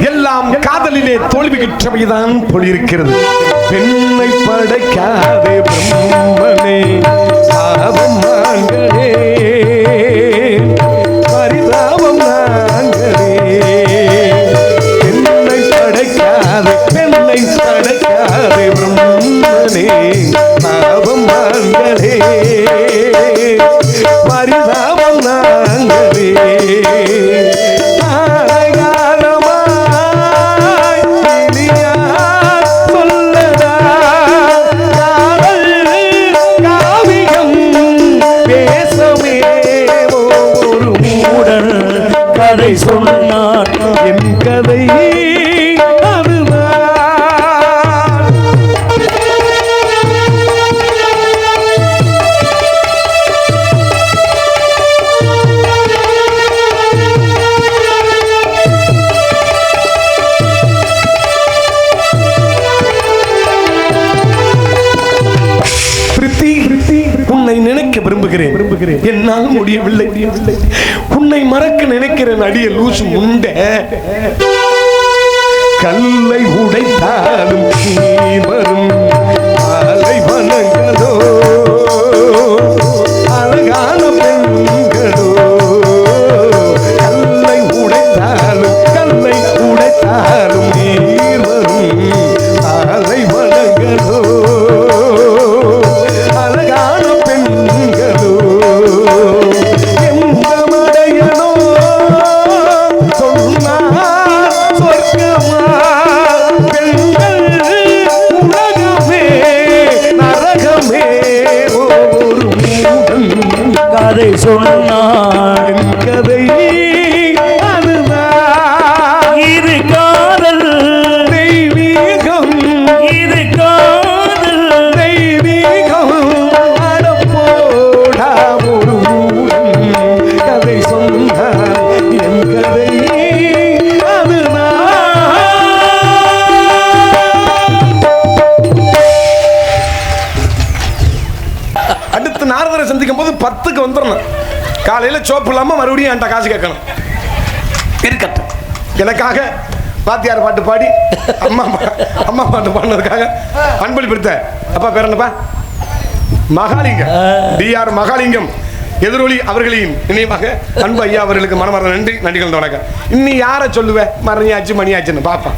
எல்லாம் காதலிலே தோல்வியுற்றவைதான் போலிருக்கிறது. பெண்ணை படைக்காதே பிரம்மனே, சாபம் நாங்களே, பரிதாபம் நாங்களே. பெண்ணை படைக்காதே, பெண்ணை படைக்காதே பிரம்மனே, சாபம் நாங்களே, பரிதாபம் நாங்களே. கதை சொன்னான் என் கதை அதுதான். உன்னை நினைக்க விரும்புகிறேன், என்னால் முடியவில்லை. உன்னை மறக்க நினைக்கிறேன் அடிய லூசு முண்ட. கல்லை உடைத்தாலும் நீ வரும் அலை வனங்களோ, அழகான பெண்களோ. கல்லை உடைத்தாலும் நீ வரும் அலை வனங்களோ, அழகான பெண்களோ. எந்த மடையனோ சொன்னார் சொர்க்கமா பெண்கள் உலகமே நரகமே. ஒரு மூடன் கதை சொன்னான் கதை அதுதான், இது காதல் தெய்வீகம், இது காதல் தெய்வீகம் அடப்போடா. ஒரு மூடன் கதை சொன்னான் என் கதை அதுதான். அடுத்து நாரதரை சந்திக்கும் போது 10க்கு வந்துடணும். காலையில் சோப்பு இல்லாமல் மறுபடியும் என்கிட்ட காசு கேட்கணும். இருக்கட்டும். எனக்காக வாத்தியார் பாட்டு பாடி அம்மா பாட்டு பாடினதுக்காக அன்பளிப்படுத்த அப்பா பேர் என்னப்பா? மகாலிங்கம். டிஆர் மகாலிங்கம் எதிரொலி அவர்களின் நினைவாக அன்பு ஐயா அவர்களுக்கு மனமார்ந்த நன்றிகள் வணக்கம். இன்னி யாரை சொல்லுவேன்? மரணியாச்சு மணியாச்சுன்னு பாப்பா.